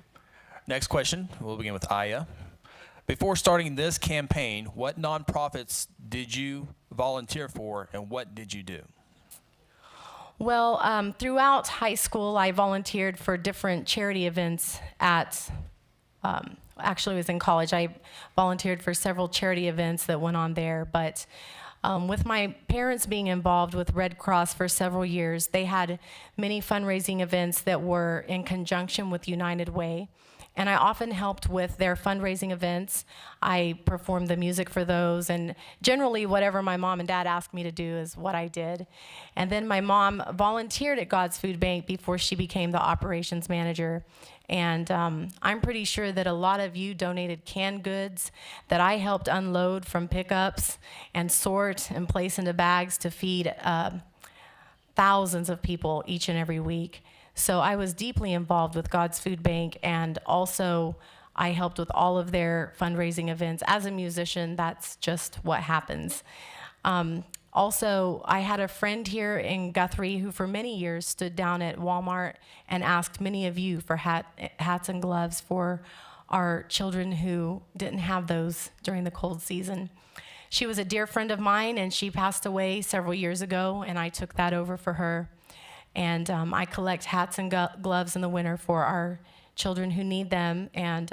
Next question, we'll begin with Aya. Before starting this campaign, what nonprofits did you volunteer for and what did you do? Well, throughout high school, I volunteered for different charity events at, actually it was in college. I volunteered for several charity events that went on there, but with my parents being involved with Red Cross for several years, they had many fundraising events that were in conjunction with United Way. And I often helped with their fundraising events. I performed the music for those, and generally whatever my mom and dad asked me to do is what I did. And then my mom volunteered at God's Food Bank before she became the operations manager. And I'm pretty sure that a lot of you donated canned goods that I helped unload from pickups and sort and place into bags to feed thousands of people each and every week. So I was deeply involved with God's Food Bank, and also I helped with all of their fundraising events. As a musician, that's just what happens. Also, I had a friend here in Guthrie who for many years stood down at Walmart and asked many of you for hats and gloves for our children who didn't have those during the cold season. She was a dear friend of mine, and she passed away several years ago, and I took that over for her. And I collect hats and gloves in the winter for our children who need them. And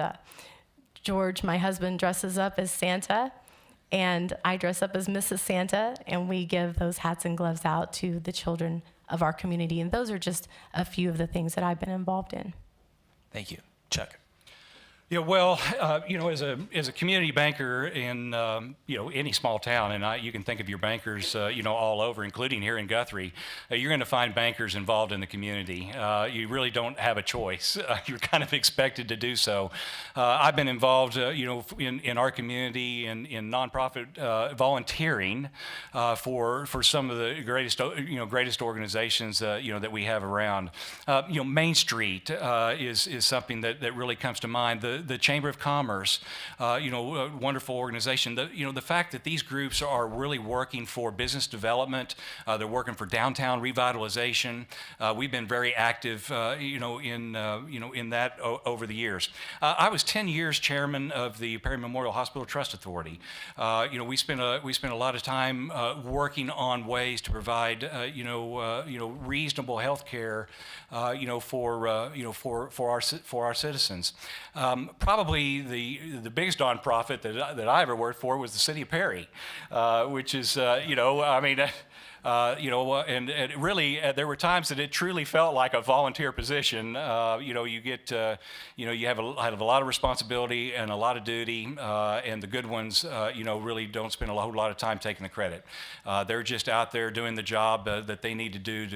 George, my husband, dresses up as Santa, and I dress up as Mrs. Santa, and we give those hats and gloves out to the children of our community. And those are just a few of the things that I've been involved in. Thank you. Chuck. Yeah, well, as a community banker in any small town, and you can think of your bankers all over, including here in Guthrie, you're going to find bankers involved in the community. You really don't have a choice. You're kind of expected to do so. I've been involved, in our community in nonprofit volunteering for some of the greatest organizations that we have around. Main Street is something that really comes to mind. The Chamber of Commerce, a wonderful organization. The fact that these groups are really working for business development, they're working for downtown revitalization. We've been very active, in that over the years. I was 10 years chairman of the Perry Memorial Hospital Trust Authority. We spent a lot of time working on ways to provide, reasonable health care, for our citizens. Probably the biggest nonprofit that I ever worked for was the City of Perry, which is, and it really, there were times that it truly felt like a volunteer position. You get, you have a lot of responsibility and a lot of duty, and the good ones, really don't spend a whole lot of time taking the credit. They're just out there doing the job that they need to do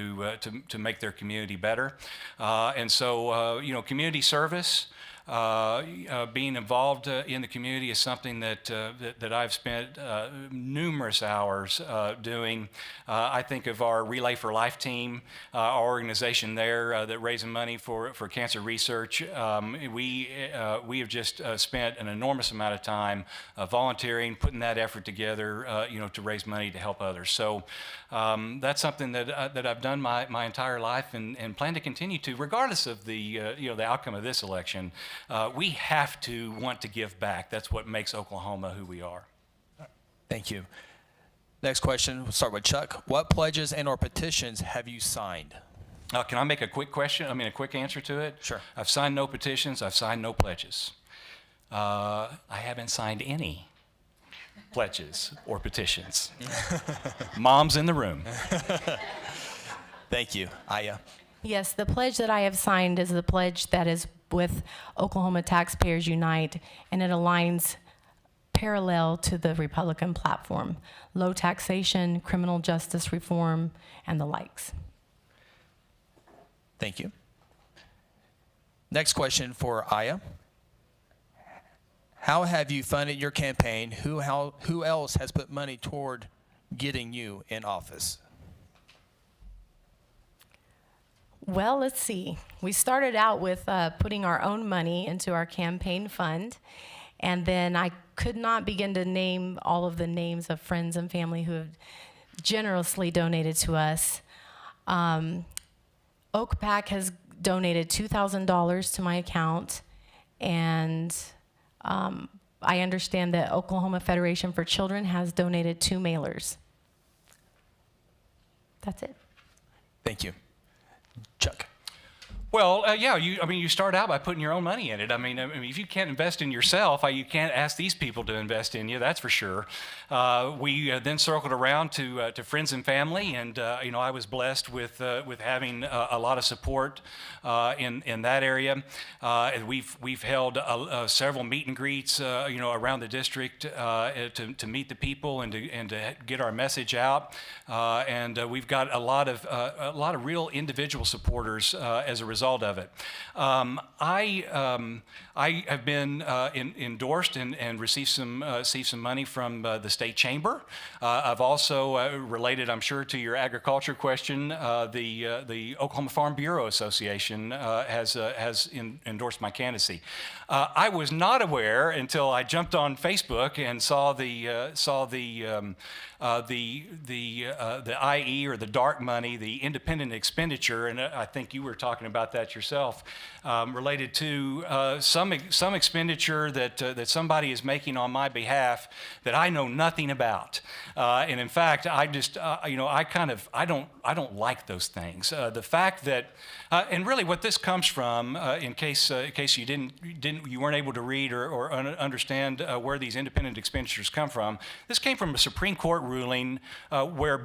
to make their community better. And so, community service. Being involved in the community is something that I've spent numerous hours doing. I think of our Relay for Life team, our organization there that raising money for cancer research. We have just spent an enormous amount of time volunteering, putting that effort together, to raise money to help others. So that's something that I've done my entire life and plan to continue to, regardless of the outcome of this election. We have to want to give back. That's what makes Oklahoma who we are. Thank you. Next question, we'll start with Chuck. What pledges and or petitions have you signed? Can I make a quick quick answer to it? Sure. I've signed no petitions. I've signed no pledges. I haven't signed any pledges or petitions. Mom's in the room. Thank you. Aya. Yes, the pledge that I have signed is the pledge that is with Oklahoma Taxpayers Unite, and it aligns parallel to the Republican platform: low taxation, criminal justice reform, and the likes. Thank you. Next question for Aya. How have you funded your campaign? Who else has put money toward getting you in office? Well, let's see. We started out with putting our own money into our campaign fund, and then I could not begin to name all of the names of friends and family who have generously donated to us. OakPac has donated $2,000 to my account, and I understand that Oklahoma Federation for Children has donated 2 mailers. That's it. Thank you. Chuck. Well, you start out by putting your own money in it. I mean, if you can't invest in yourself, you can't ask these people to invest in you. That's for sure. We then circled around to friends and family, and I was blessed with having a lot of support in that area. We've held several meet and greets, around the district to meet the people and to get our message out. And we've got a lot of real individual supporters as a result of it. I have been endorsed and received some money from the state chamber. I've also related, I'm sure, to your agriculture question. The Oklahoma Farm Bureau Association has endorsed my candidacy. I was not aware until I jumped on Facebook and saw the IE, or the dark money, the independent expenditure, and I think you were talking about that yourself, related to some expenditure that somebody is making on my behalf that I know nothing about. And in fact, I don't like those things. The fact that, and really what this comes from, in case you weren't able to read or understand where these independent expenditures come from, this came from a Supreme Court ruling where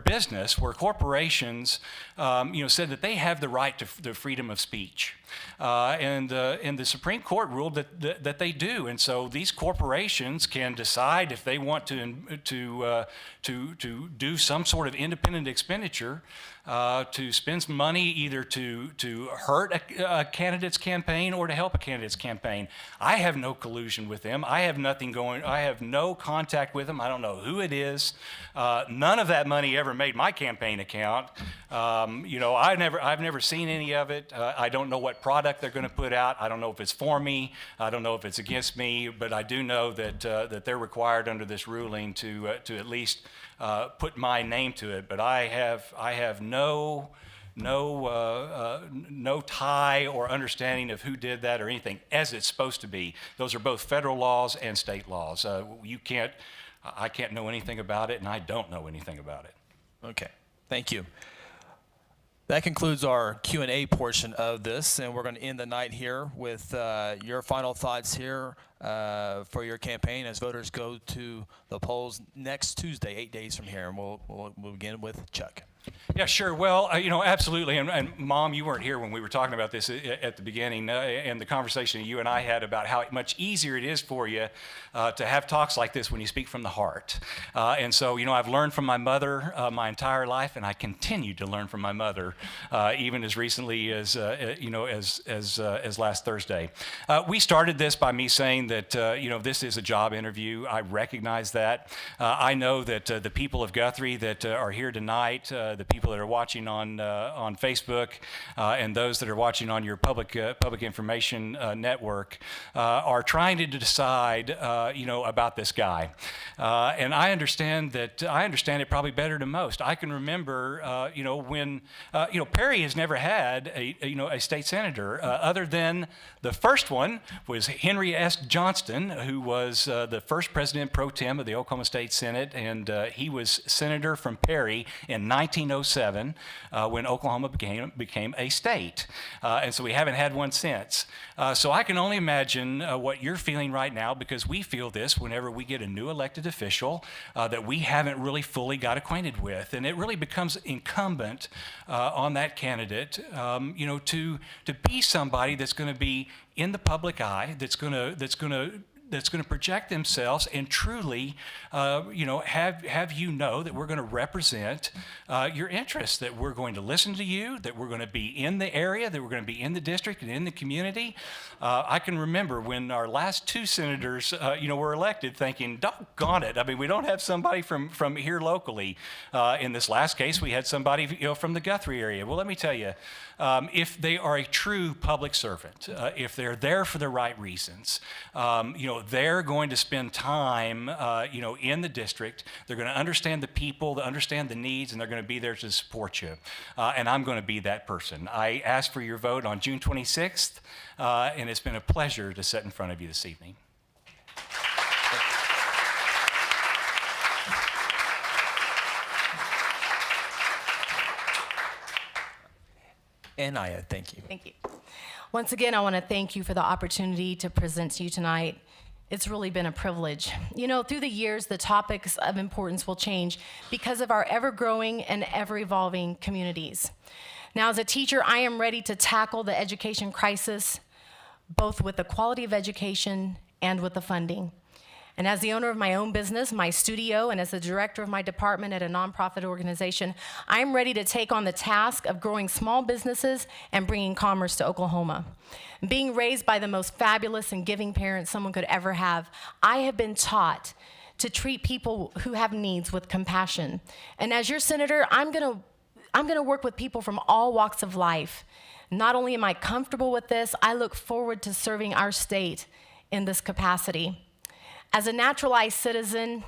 corporations, said that they have the right to the freedom of speech. And the Supreme Court ruled that they do, and so these corporations can decide if they want to do some sort of independent expenditure, to spend some money either to hurt a candidate's campaign or to help a candidate's campaign. I have no collusion with them. I have nothing going. I have no contact with them. I don't know who it is. None of that money ever made my campaign account. I've never seen any of it. I don't know what product they're going to put out. I don't know if it's for me. I don't know if it's against me. But I do know that they're required under this ruling to at least put my name to it. But I have no tie or understanding of who did that or anything, as it's supposed to be. Those are both federal laws and state laws. I can't know anything about it, and I don't know anything about it. Okay, thank you. That concludes our Q&A portion of this, and we're going to end the night here with your final thoughts here for your campaign as voters go to the polls next Tuesday, 8 days from here. And we'll begin with Chuck. Yeah, sure. Well, absolutely. And Mom, you weren't here when we were talking about this at the beginning, and the conversation you and I had about how much easier it is for you to have talks like this when you speak from the heart. And so, I've learned from my mother my entire life, and I continue to learn from my mother, even as recently as last Thursday. We started this by me saying that this is a job interview. I recognize that. I know that the people of Guthrie that are here tonight, the people that are watching on Facebook, and those that are watching on your public information network are trying to decide, about this guy. And I understand it probably better than most. I can remember, when Perry has never had a state senator other than the first one was Henry S. Johnston, who was the first president pro tem of the Oklahoma State Senate, and he was senator from Perry in 1907 when Oklahoma became a state. And so we haven't had one since. So I can only imagine what you're feeling right now, because we feel this whenever we get a new elected official that we haven't really fully got acquainted with. And it really becomes incumbent on that candidate, to be somebody that's going to be in the public eye, that's going to project themselves and truly, have that we're going to represent your interests, that we're going to listen to you, that we're going to be in the area, that we're going to be in the district and in the community. I can remember when our last two senators, were elected, thinking, doggone it, I mean, we don't have somebody from here locally. In this last case, we had somebody, from the Guthrie area. Well, let me tell you, if they are a true public servant, if they're there for the right reasons, they're going to spend time, in the district. They're going to understand the people, understand the needs, and they're going to be there to support you. And I'm going to be that person. I asked for your vote on June 26th, and it's been a pleasure to sit in front of you this evening. And Aya, thank you. Thank you. Once again, I want to thank you for the opportunity to present to you tonight. It's really been a privilege. Through the years, the topics of importance will change because of our ever-growing and ever-evolving communities. Now, as a teacher, I am ready to tackle the education crisis, both with the quality of education and with the funding. And as the owner of my own business, my studio, and as the director of my department at a nonprofit organization, I'm ready to take on the task of growing small businesses and bringing commerce to Oklahoma. Being raised by the most fabulous and giving parents someone could ever have, I have been taught to treat people who have needs with compassion. And as your senator, I'm gonna work with people from all walks of life. Not only am I comfortable with this, I look forward to serving our state in this capacity. As a naturalized citizen,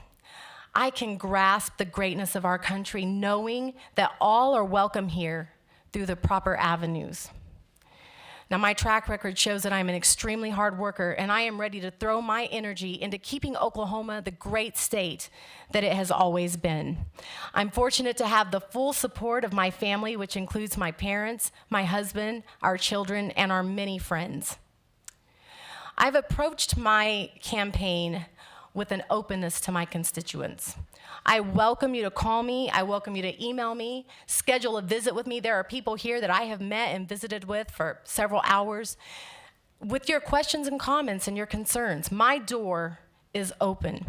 I can grasp the greatness of our country, knowing that all are welcome here through the proper avenues. Now, my track record shows that I'm an extremely hard worker, and I am ready to throw my energy into keeping Oklahoma the great state that it has always been. I'm fortunate to have the full support of my family, which includes my parents, my husband, our children, and our many friends. I've approached my campaign with an openness to my constituents. I welcome you to call me. I welcome you to email me, schedule a visit with me. There are people here that I have met and visited with for several hours with your questions and comments and your concerns. My door is open.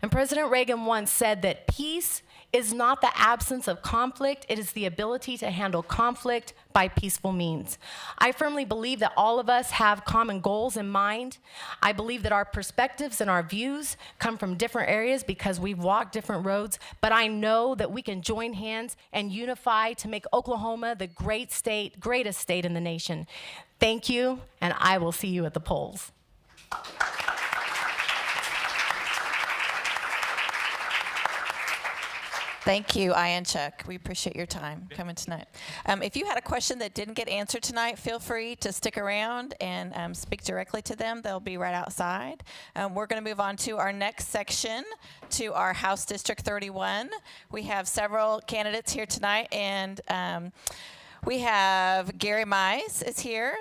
And President Reagan once said that peace is not the absence of conflict, it is the ability to handle conflict by peaceful means. I firmly believe that all of us have common goals in mind. I believe that our perspectives and our views come from different areas because we've walked different roads, but I know that we can join hands and unify to make Oklahoma the greatest state in the nation. Thank you, and I will see you at the polls. Thank you, Aya and Chuck. We appreciate your time coming tonight. If you had a question that didn't get answered tonight, feel free to stick around and speak directly to them. They'll be right outside. We're going to move on to our next section, to our House District 31. We have several candidates here tonight, and we have Gary Mize is here.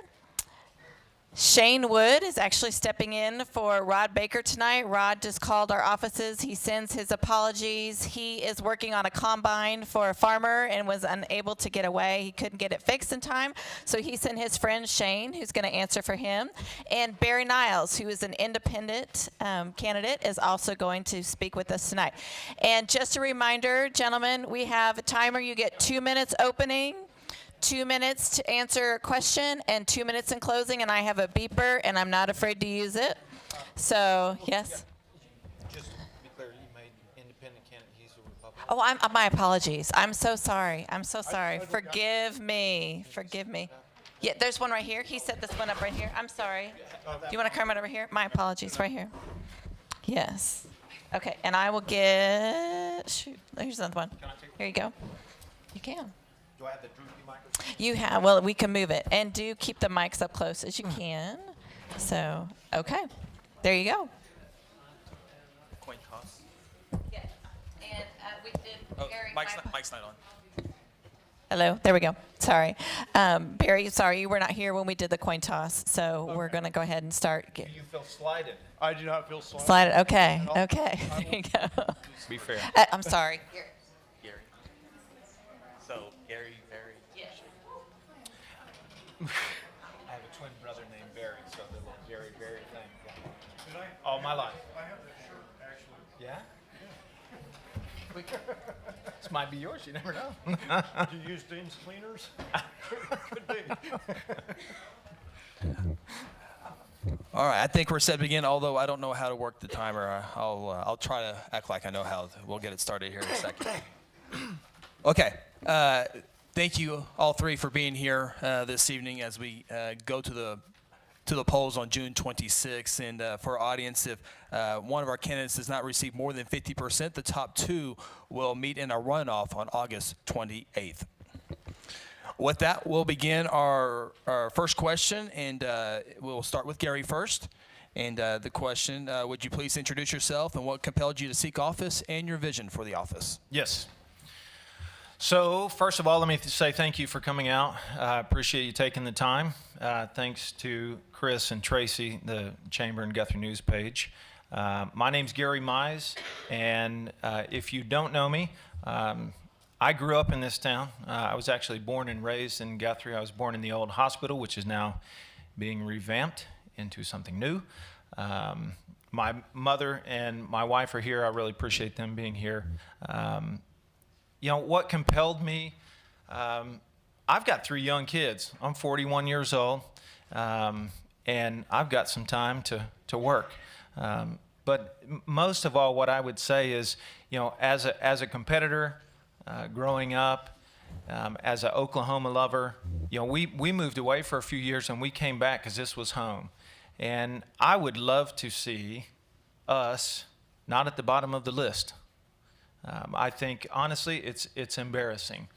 Shane Wood is actually stepping in for Rod Baker tonight. Rod just called our offices. He sends his apologies. He is working on a combine for a farmer and was unable to get away. He couldn't get it fixed in time, so he sent his friend Shane, who's going to answer for him. And Barry Niles, who is an independent candidate, is also going to speak with us tonight. And just a reminder, gentlemen, we have a timer. You get 2 minutes opening, 2 minutes to answer a question, and 2 minutes in closing, and I have a beeper, and I'm not afraid to use it. So, yes? Just to be clear, you made independent candidate, he's a Republican? Oh, my apologies. I'm so sorry. I'm so sorry. Forgive me. Forgive me. Yeah, there's one right here. He set this one up right here. I'm sorry. Do you want to come right over here? My apologies. Right here. Yes. Okay, and I will get. Shoot. Here's another one. Here you go. You can. Do I have the droopy microphone? You have. Well, we can move it, and do keep the mics up close as you can. So, okay. There you go. Coin toss. Yeah. And we did. Mike's not on. Hello. There we go. Sorry. Barry, sorry, you were not here when we did the coin toss, so we're going to go ahead and start. Do you feel slighted? I do not feel slighted. Slide it. Okay. Okay. There you go. Be fair. I'm sorry. Gary. So, Gary, Barry. I have a twin brother named Barry, so the little Gary Barry thing. Yeah. All my life. I have that shirt, actually. Yeah? This might be yours. You never know. Do you use Dean's cleaners? Could be. All right, I think we're set to begin. Although I don't know how to work the timer, I'll try to act like I know how. We'll get it started here in a second. Okay. Thank you all three for being here this evening as we go to the polls on June 26th. And for our audience, if one of our candidates does not receive more than 50%, the top two will meet in a runoff on August 28th. With that, we'll begin our first question, and we'll start with Gary first. And the question, would you please introduce yourself and what compelled you to seek office and your vision for the office? Yes. So, first of all, let me say thank you for coming out. I appreciate you taking the time. Thanks to Chris and Tracy, the Chamber and Guthrie News page. My name's Gary Mize, and if you don't know me, I grew up in this town. I was actually born and raised in Guthrie. I was born in the old hospital, which is now being revamped into something new. My mother and my wife are here. I really appreciate them being here. You know, what compelled me, I've got 3 young kids. I'm 41 years old, and I've got some time to work. But most of all, what I would say is, you know, as a competitor, growing up, as an Oklahoma lover, you know, we moved away for a few years and we came back because this was home. And I would love to see us not at the bottom of the list. I think, honestly, it's embarrassing.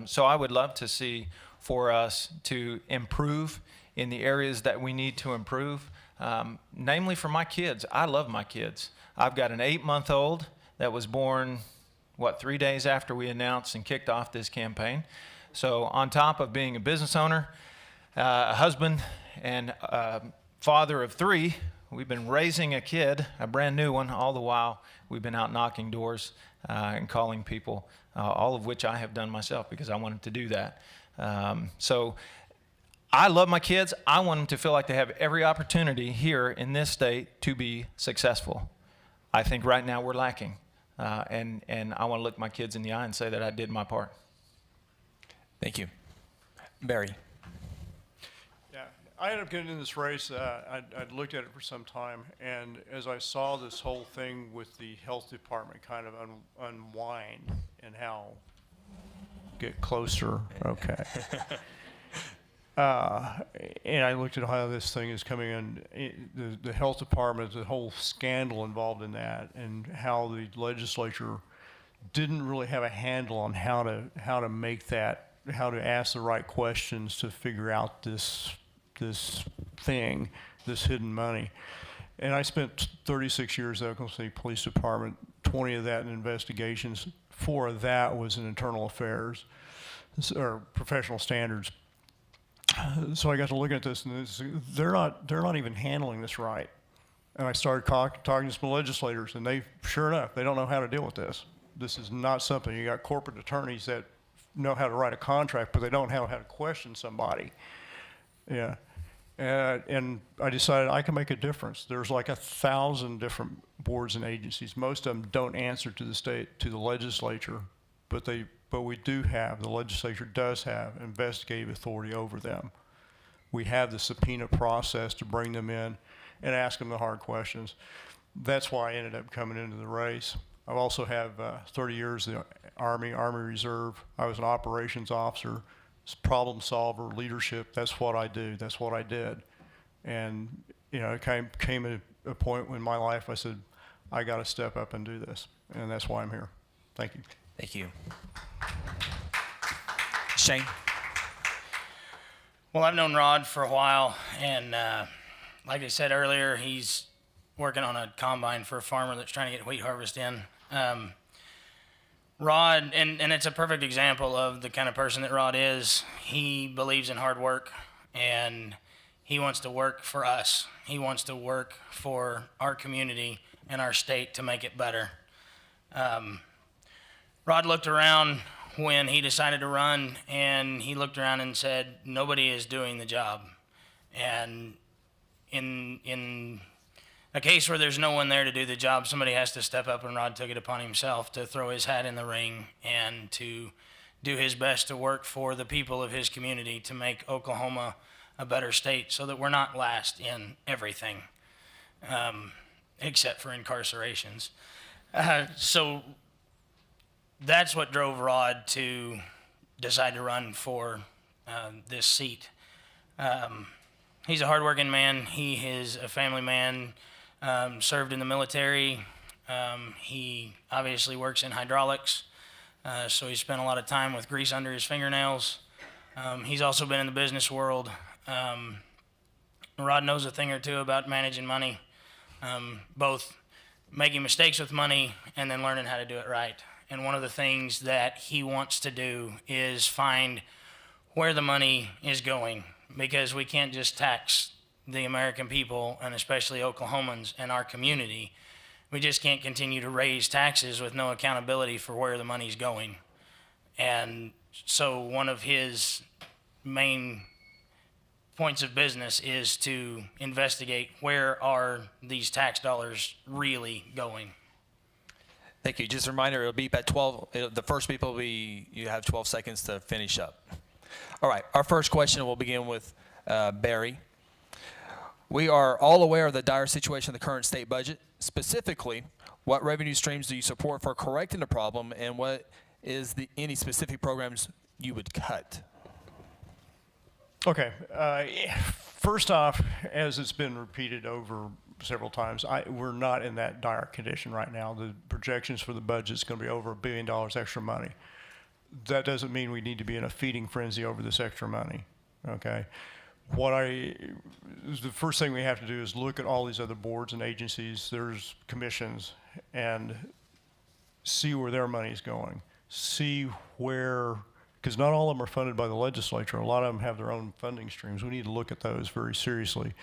So I would love to see for us to improve in the areas that we need to improve, namely for my kids. I love my kids. I've got an 8-month-old that was born, 3 days after we announced and kicked off this campaign. So on top of being a business owner, a husband, and father of 3, we've been raising a kid, a brand new one, all the while we've been out knocking doors and calling people, all of which I have done myself because I wanted to do that. So I love my kids. I want them to feel like they have every opportunity here in this state to be successful. I think right now we're lacking. And I want to look my kids in the eye and say that I did my part. Thank you. Barry. Yeah, I ended up getting in this race. I'd looked at it for some time, and as I saw this whole thing with the health department kind of unwind and how get closer, okay. And I looked at how this thing is coming in, the health department, the whole scandal involved in that, and how the legislature didn't really have a handle on how to make that, how to ask the right questions to figure out this thing, this hidden money. And I spent 36 years at Oklahoma City Police Department, 20 of that in investigations. 4 of that was in internal affairs or professional standards. So I got to look at this, and they're not even handling this right. And I started talking to some legislators, and sure enough, they don't know how to deal with this. This is not something. You got corporate attorneys that know how to write a contract, but they don't know how to question somebody. Yeah. And I decided I can make a difference. There's like 1,000 different boards and agencies. Most of them don't answer to the legislature, but we do have, the legislature does have investigative authority over them. We have the subpoena process to bring them in and ask them the hard questions. That's why I ended up coming into the race. I also have 30 years in the Army Reserve. I was an operations officer, problem solver, leadership. That's what I do. That's what I did. And, you know, it came a point in my life I said, I got to step up and do this. And that's why I'm here. Thank you. Thank you. Shane? Well, I've known Rod for a while, and like I said earlier, he's working on a combine for a farmer that's trying to get wheat harvest in. Rod, and it's a perfect example of the kind of person that Rod is. He believes in hard work, and he wants to work for us. He wants to work for our community and our state to make it better. Rod looked around when he decided to run, and he looked around and said, nobody is doing the job. And in a case where there's no one there to do the job, somebody has to step up, and Rod took it upon himself to throw his hat in the ring and to do his best to work for the people of his community to make Oklahoma a better state so that we're not last in everything, except for incarcerations. So that's what drove Rod to decide to run for this seat. He's a hardworking man. He is a family man, served in the military. He obviously works in hydraulics, so he spent a lot of time with grease under his fingernails. He's also been in the business world. Rod knows a thing or two about managing money, both making mistakes with money and then learning how to do it right. And one of the things that he wants to do is find where the money is going, because we can't just tax the American people, and especially Oklahomans and our community. We just can't continue to raise taxes with no accountability for where the money's going. And so one of his main points of business is to investigate where are these tax dollars really going. Thank you. Just a reminder, it'll beep at 12. The first beep will be, you have 12 seconds to finish up. All right, our first question will begin with Barry. We are all aware of the dire situation of the current state budget. Specifically, what revenue streams do you support for correcting the problem, and what is any specific programs you would cut? Okay. First off, as it's been repeated over several times, we're not in that dire condition right now. The projections for the budget is going to be over $1 billion extra money. That doesn't mean we need to be in a feeding frenzy over this extra money. Okay. The first thing we have to do is look at all these other boards and agencies, there's commissions, and see where their money's going. See where, because not all of them are funded by the legislature. A lot of them have their own funding streams. We need to look at those very seriously,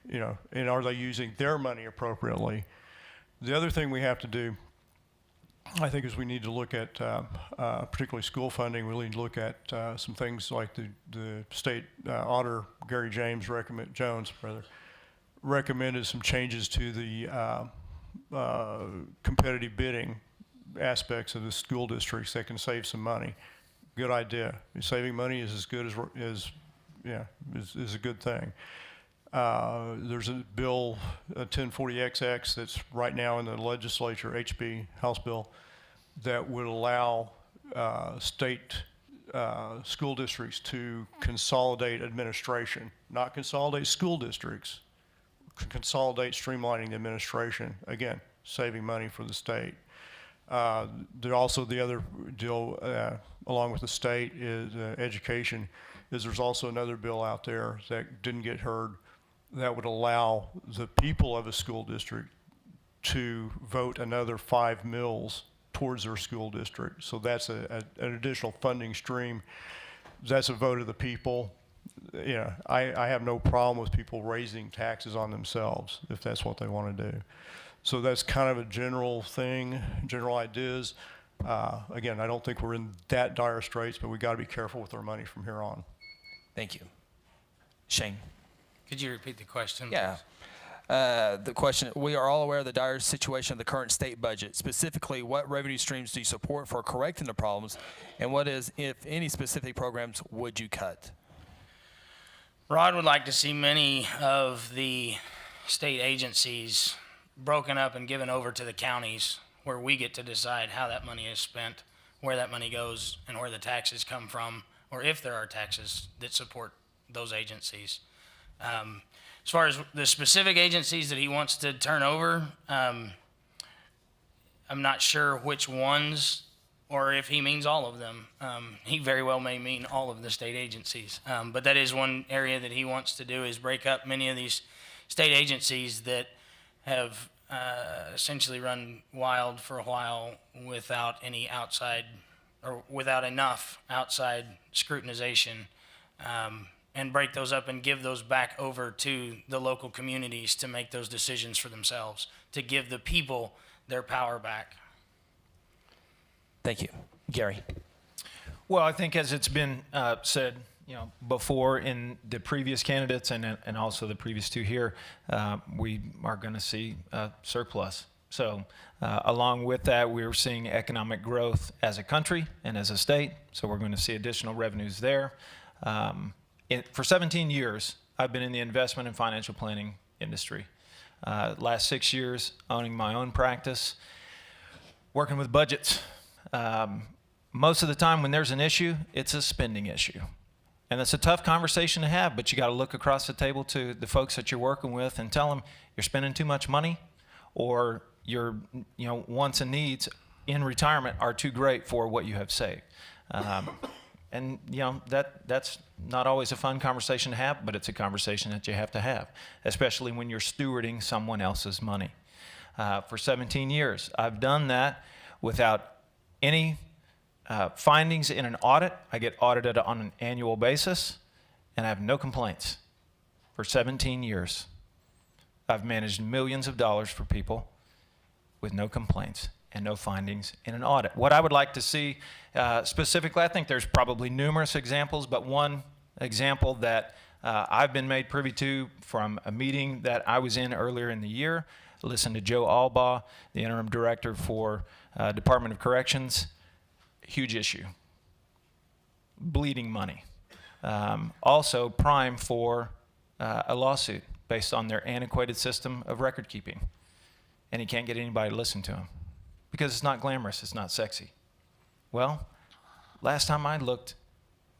you know, and are they using their money appropriately? The other thing we have to do, I think, is we need to look at, particularly school funding. We need to look at some things like the state auditor, Gary Jones, recommended some changes to the competitive bidding aspects of the school districts that can save some money. Good idea. Saving money is as good as is a good thing. There's a bill, 1040XX, that's right now in the legislature, HB, House bill, that would allow state school districts to consolidate administration, not consolidate school districts, consolidate, streamlining the administration. Again, saving money for the state. Also, the other deal, along with the state, is education. There's also another bill out there that didn't get heard that would allow the people of a school district to vote another 5 mills towards their school district. So that's an additional funding stream. That's a vote of the people. You know, I have no problem with people raising taxes on themselves if that's what they want to do. So that's kind of a general thing, general ideas. Again, I don't think we're in that dire straits, but we got to be careful with our money from here on. Thank you. Shane? Could you repeat the question? Yeah. The question, we are all aware of the dire situation of the current state budget. Specifically, what revenue streams do you support for correcting the problems, and what is, if any, specific programs would you cut? Rod would like to see many of the state agencies broken up and given over to the counties, where we get to decide how that money is spent, where that money goes, and where the taxes come from, or if there are taxes that support those agencies. As far as the specific agencies that he wants to turn over, I'm not sure which ones or if he means all of them. He very well may mean all of the state agencies. But that is one area that he wants to do, is break up many of these state agencies that have essentially run wild for a while without any outside, or without enough outside scrutinization, and break those up and give those back over to the local communities to make those decisions for themselves, to give the people their power back. Thank you. Gary. Well, I think as it's been said, before in the previous candidates and also the previous two here, we are going to see a surplus. So along with that, we're seeing economic growth as a country and as a state. So we're going to see additional revenues there. For 17 years, I've been in the investment and financial planning industry. Last 6 years, owning my own practice, working with budgets. Most of the time when there's an issue, it's a spending issue. And it's a tough conversation to have, but you got to look across the table to the folks that you're working with and tell them you're spending too much money, or your wants and needs in retirement are too great for what you have saved. And that's not always a fun conversation to have, but it's a conversation that you have to have, especially when you're stewarding someone else's money. For 17 years, I've done that without any findings in an audit. I get audited on an annual basis, and I have no complaints. For 17 years, I've managed millions of dollars for people with no complaints and no findings in an audit. What I would like to see specifically, I think there's probably numerous examples, but one example that I've been made privy to from a meeting that I was in earlier in the year, listened to Joe Albaugh, the interim director for Department of Corrections. Huge issue. Bleeding money. Also prime for a lawsuit based on their antiquated system of record keeping. And he can't get anybody to listen to him because it's not glamorous, it's not sexy. Well, last time I looked,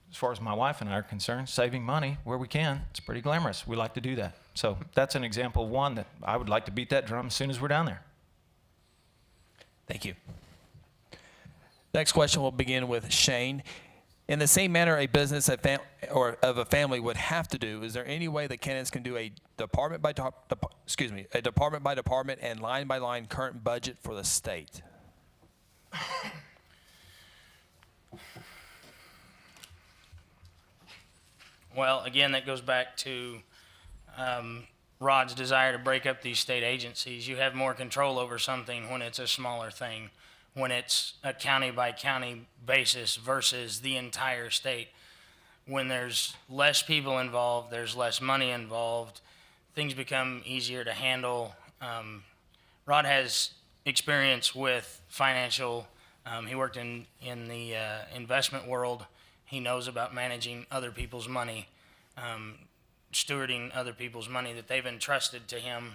as far as my wife and I are concerned, saving money where we can, it's pretty glamorous. We like to do that. So that's an example of one that I would like to beat that drum as soon as we're down there. Thank you. Next question will begin with Shane. In the same manner a business of a family would have to do, is there any way the candidates can do a department by department and line by line current budget for the state? Well, again, that goes back to Rod's desire to break up these state agencies. You have more control over something when it's a smaller thing, when it's a county by county basis versus the entire state. When there's less people involved, there's less money involved, things become easier to handle. Rod has experience with financial, he worked in the investment world. He knows about managing other people's money, stewarding other people's money that they've entrusted to him.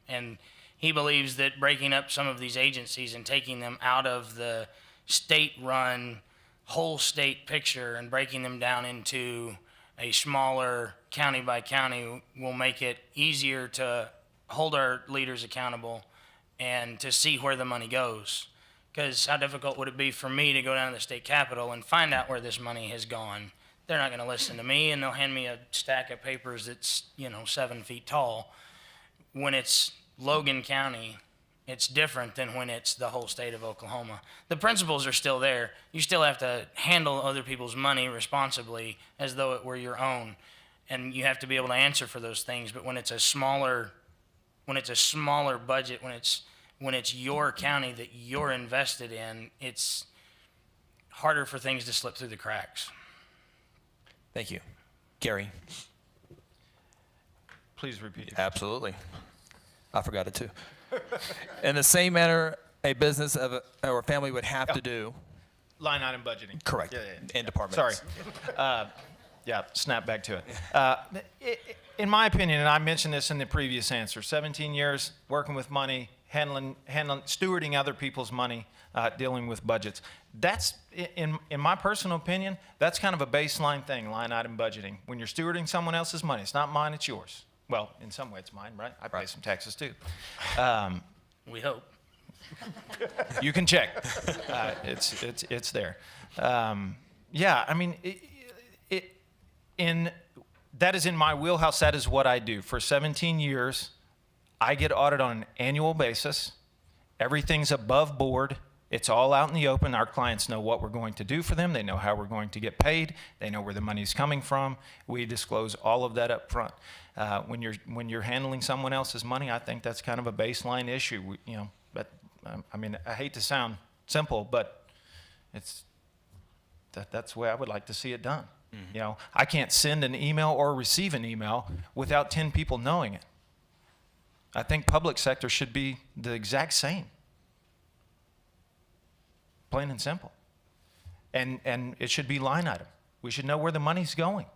And he believes that breaking up some of these agencies and taking them out of the state-run whole state picture and breaking them down into a smaller county by county will make it easier to hold our leaders accountable and to see where the money goes. Because how difficult would it be for me to go down to the state capitol and find out where this money has gone? They're not going to listen to me, and they'll hand me a stack of papers that's 7 feet tall. When it's Logan County, it's different than when it's the whole state of Oklahoma. The principles are still there. You still have to handle other people's money responsibly as though it were your own, and you have to be able to answer for those things. But when it's a smaller budget, when it's your county that you're invested in, it's harder for things to slip through the cracks. Thank you. Gary. Please repeat it. Absolutely. I forgot it too. In the same manner a business or a family would have to do. Line item budgeting. Correct. Yeah. And departments. Sorry. Snap back to it. In my opinion, and I mentioned this in the previous answer, 17 years working with money, stewarding other people's money, dealing with budgets. That's, in my personal opinion, that's kind of a baseline thing, line item budgeting. When you're stewarding someone else's money, it's not mine, it's yours. Well, in some way it's mine, right? I pay some taxes too. We hope. You can check. It's there. Yeah, I mean, that is in my wheelhouse. That is what I do. For 17 years, I get audited on an annual basis. Everything's above board. It's all out in the open. Our clients know what we're going to do for them. They know how we're going to get paid. They know where the money's coming from. We disclose all of that up front. When you're handling someone else's money, I think that's kind of a baseline issue. But I mean, I hate to sound simple, but that's the way I would like to see it done. Mm-hmm. I can't send an email or receive an email without 10 people knowing it. I think public sector should be the exact same. Plain and simple. And it should be line item. We should know where the money's going.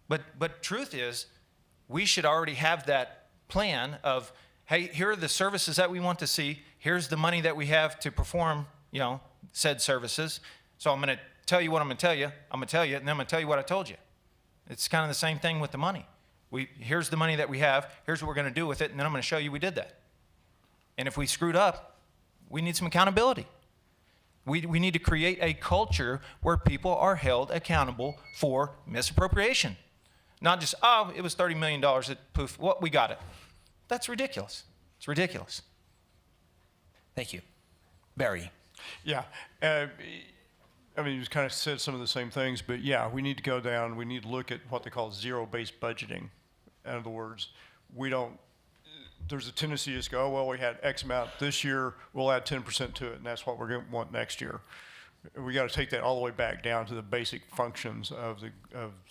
But truth is, we should already have that plan of, hey, here are the services that we want to see. Here's the money that we have to perform, said services. So I'm going to tell you what I'm going to tell you. I'm going to tell you, and then I'm going to tell you what I told you. It's kind of the same thing with the money. Here's the money that we have. Here's what we're going to do with it, and then I'm going to show you we did that. And if we screwed up, we need some accountability. We need to create a culture where people are held accountable for misappropriation. Not just, oh, it was $30 million, poof, we got it. That's ridiculous. It's ridiculous. Thank you. Barry. Yeah. I mean, you kind of said some of the same things, but yeah, we need to go down. We need to look at what they call zero-based budgeting. In other words, there's a tendency to just go, oh, well, we had X amount this year, we'll add 10% to it, and that's what we're going to want next year. We got to take that all the way back down to the basic functions of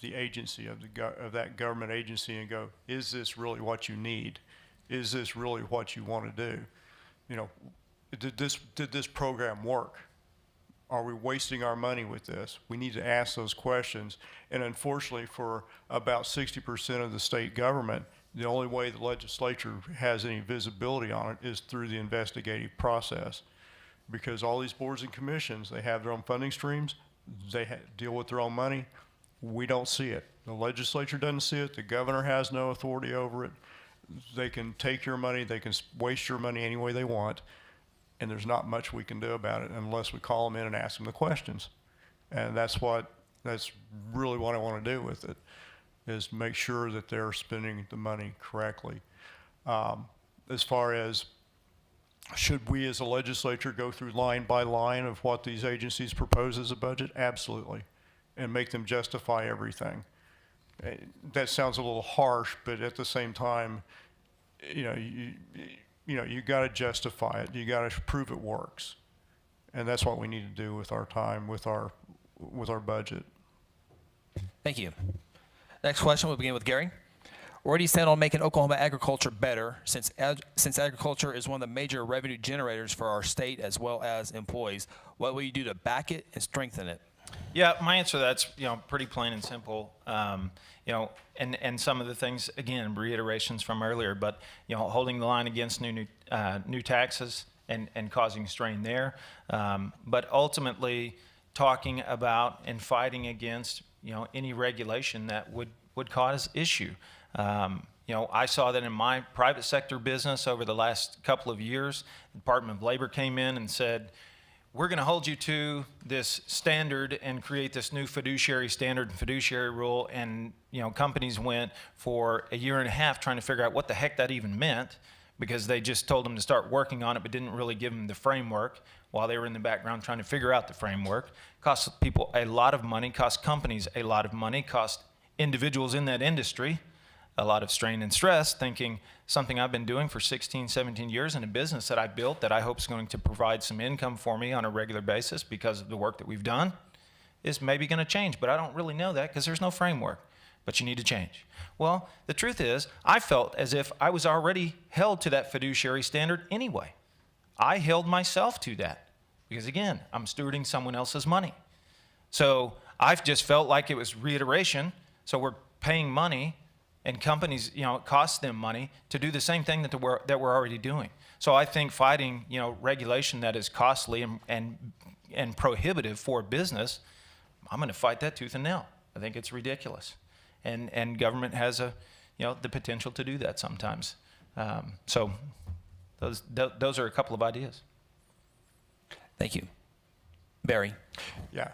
the agency, of that government agency, and go, is this really what you need? Is this really what you want to do? Did this program work? Are we wasting our money with this? We need to ask those questions. And unfortunately, for about 60% of the state government, the only way the legislature has any visibility on it is through the investigative process. Because all these boards and commissions, they have their own funding streams, they deal with their own money. We don't see it. The legislature doesn't see it. The governor has no authority over it. They can take your money, they can waste your money any way they want, and there's not much we can do about it unless we call them in and ask them the questions. And that's really what I want to do with it, is make sure that they're spending the money correctly. As far as should we as a legislature go through line by line of what these agencies propose as a budget? Absolutely. And make them justify everything. That sounds a little harsh, but at the same time, you got to justify it. You got to prove it works. And that's what we need to do with our time, with our budget. Thank you. Next question, we'll begin with Gary. Where do you stand on making Oklahoma agriculture better, since agriculture is one of the major revenue generators for our state as well as employees? What will you do to back it and strengthen it? Yeah, my answer to that's pretty plain and simple. And some of the things, again, reiterations from earlier, but holding the line against new taxes and causing strain there, but ultimately talking about and fighting against any regulation that would cause issue. I saw that in my private sector business over the last couple of years. The Department of Labor came in and said, we're going to hold you to this standard and create this new fiduciary standard and fiduciary rule. And companies went for a year and a half trying to figure out what the heck that even meant, because they just told them to start working on it but didn't really give them the framework while they were in the background trying to figure out the framework. Cost people a lot of money, cost companies a lot of money, cost individuals in that industry a lot of strain and stress, thinking something I've been doing for 16, 17 years in a business that I built that I hope is going to provide some income for me on a regular basis because of the work that we've done is maybe going to change. But I don't really know that because there's no framework. But you need to change. Well, the truth is, I felt as if I was already held to that fiduciary standard anyway. I held myself to that because, again, I'm stewarding someone else's money. So I've just felt like it was reiteration. So we're paying money And companies, it costs them money to do the same thing that we're already doing. So I think fighting, regulation that is costly and prohibitive for business, I'm going to fight that tooth and nail. I think it's ridiculous, and government has the potential to do that sometimes. So those are a couple of ideas. Thank you. Barry. Yeah.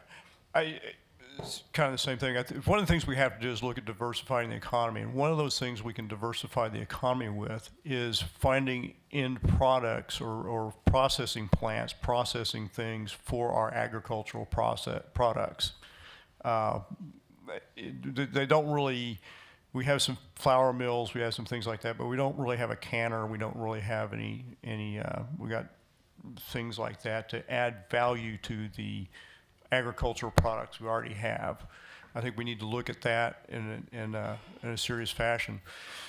It's kind of the same thing. One of the things we have to do is look at diversifying the economy. And one of those things we can diversify the economy with is finding end products or processing plants, processing things for our agricultural products. They don't really, we have some flour mills, we have some things like that, but we don't really have a canner. We don't really have any we got things like that to add value to the agricultural products we already have. I think we need to look at that in a serious fashion.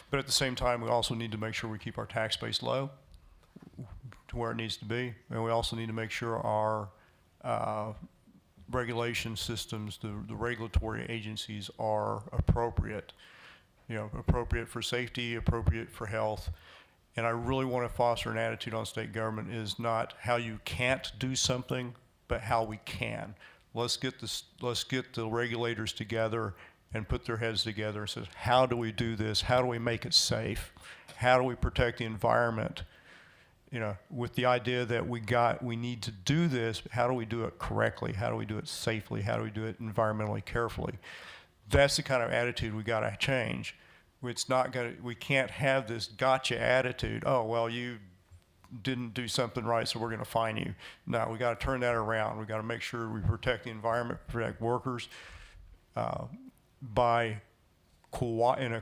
But at the same time, we also need to make sure we keep our tax base low to where it needs to be. And we also need to make sure our regulation systems, the regulatory agencies are appropriate. Appropriate for safety, appropriate for health. And I really want to foster an attitude on state government is not how you can't do something, but how we can. Let's get the regulators together and put their heads together and say, how do we do this? How do we make it safe? How do we protect the environment? With the idea that we need to do this, but how do we do it correctly? How do we do it safely? How do we do it environmentally carefully? That's the kind of attitude we got to change. We can't have this gotcha attitude. Oh, well, you didn't do something right, so we're going to fine you. No, we got to turn that around. We got to make sure we protect the environment, protect workers in a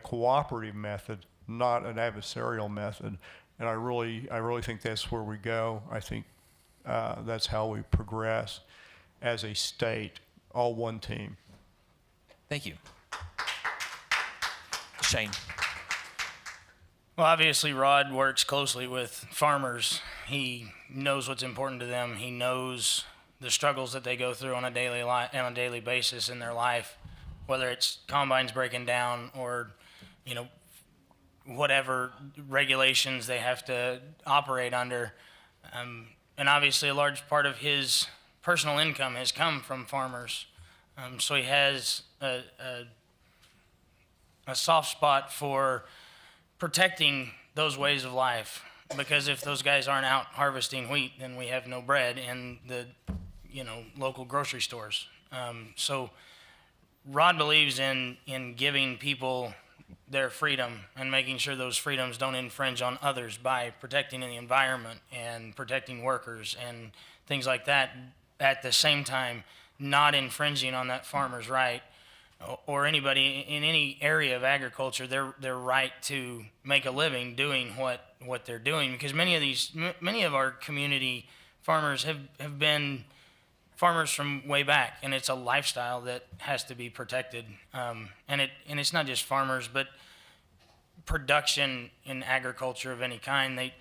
cooperative method, not an adversarial method. And I really think that's where we go. I think that's how we progress as a state, all one team. Thank you. Shane. Well, obviously, Rod works closely with farmers. He knows what's important to them. He knows the struggles that they go through on a daily basis in their life, whether it's combines breaking down or, whatever regulations they have to operate under. And obviously, a large part of his personal income has come from farmers. So he has a soft spot for protecting those ways of life, because if those guys aren't out harvesting wheat, then we have no bread in the local grocery stores. So Rod believes in giving people their freedom and making sure those freedoms don't infringe on others by protecting the environment and protecting workers and things like that, at the same time not infringing on that farmer's right or anybody in any area of agriculture, their right to make a living doing what they're doing. Because many of our community farmers have been farmers from way back, and it's a lifestyle that has to be protected. And it's not just farmers, but production in agriculture of any kind.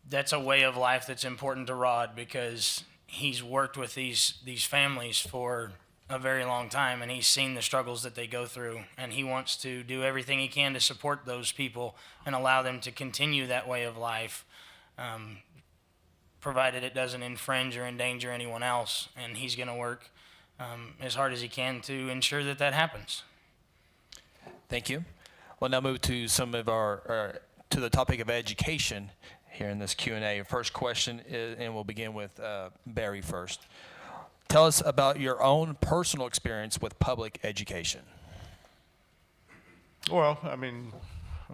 That's a way of life that's important to Rod, because he's worked with these families for a very long time, and he's seen the struggles that they go through, and he wants to do everything he can to support those people and allow them to continue that way of life, provided it doesn't infringe or endanger anyone else. And he's going to work as hard as he can to ensure that that happens. Thank you. We'll now move to some of to the topic of education here in this Q&A. First question is, and we'll begin with Barry first. Tell us about your own personal experience with public education. Well, I mean,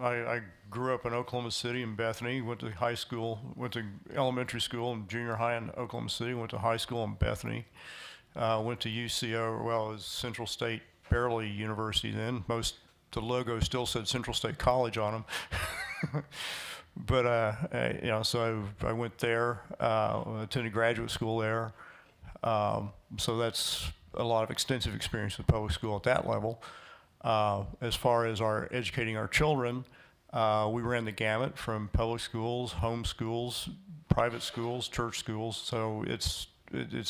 I grew up in Oklahoma City and Bethany, went to high school, went to elementary school and junior high in Oklahoma City, went to high school in Bethany, went to UCO, well, it was Central State Fairleigh University then. The logo still said Central State College on them. But, so I went there, attended graduate school there. So that's a lot of extensive experience with public school at that level. As far as educating our children, we ran the gamut from public schools, home schools, private schools, church schools. So it's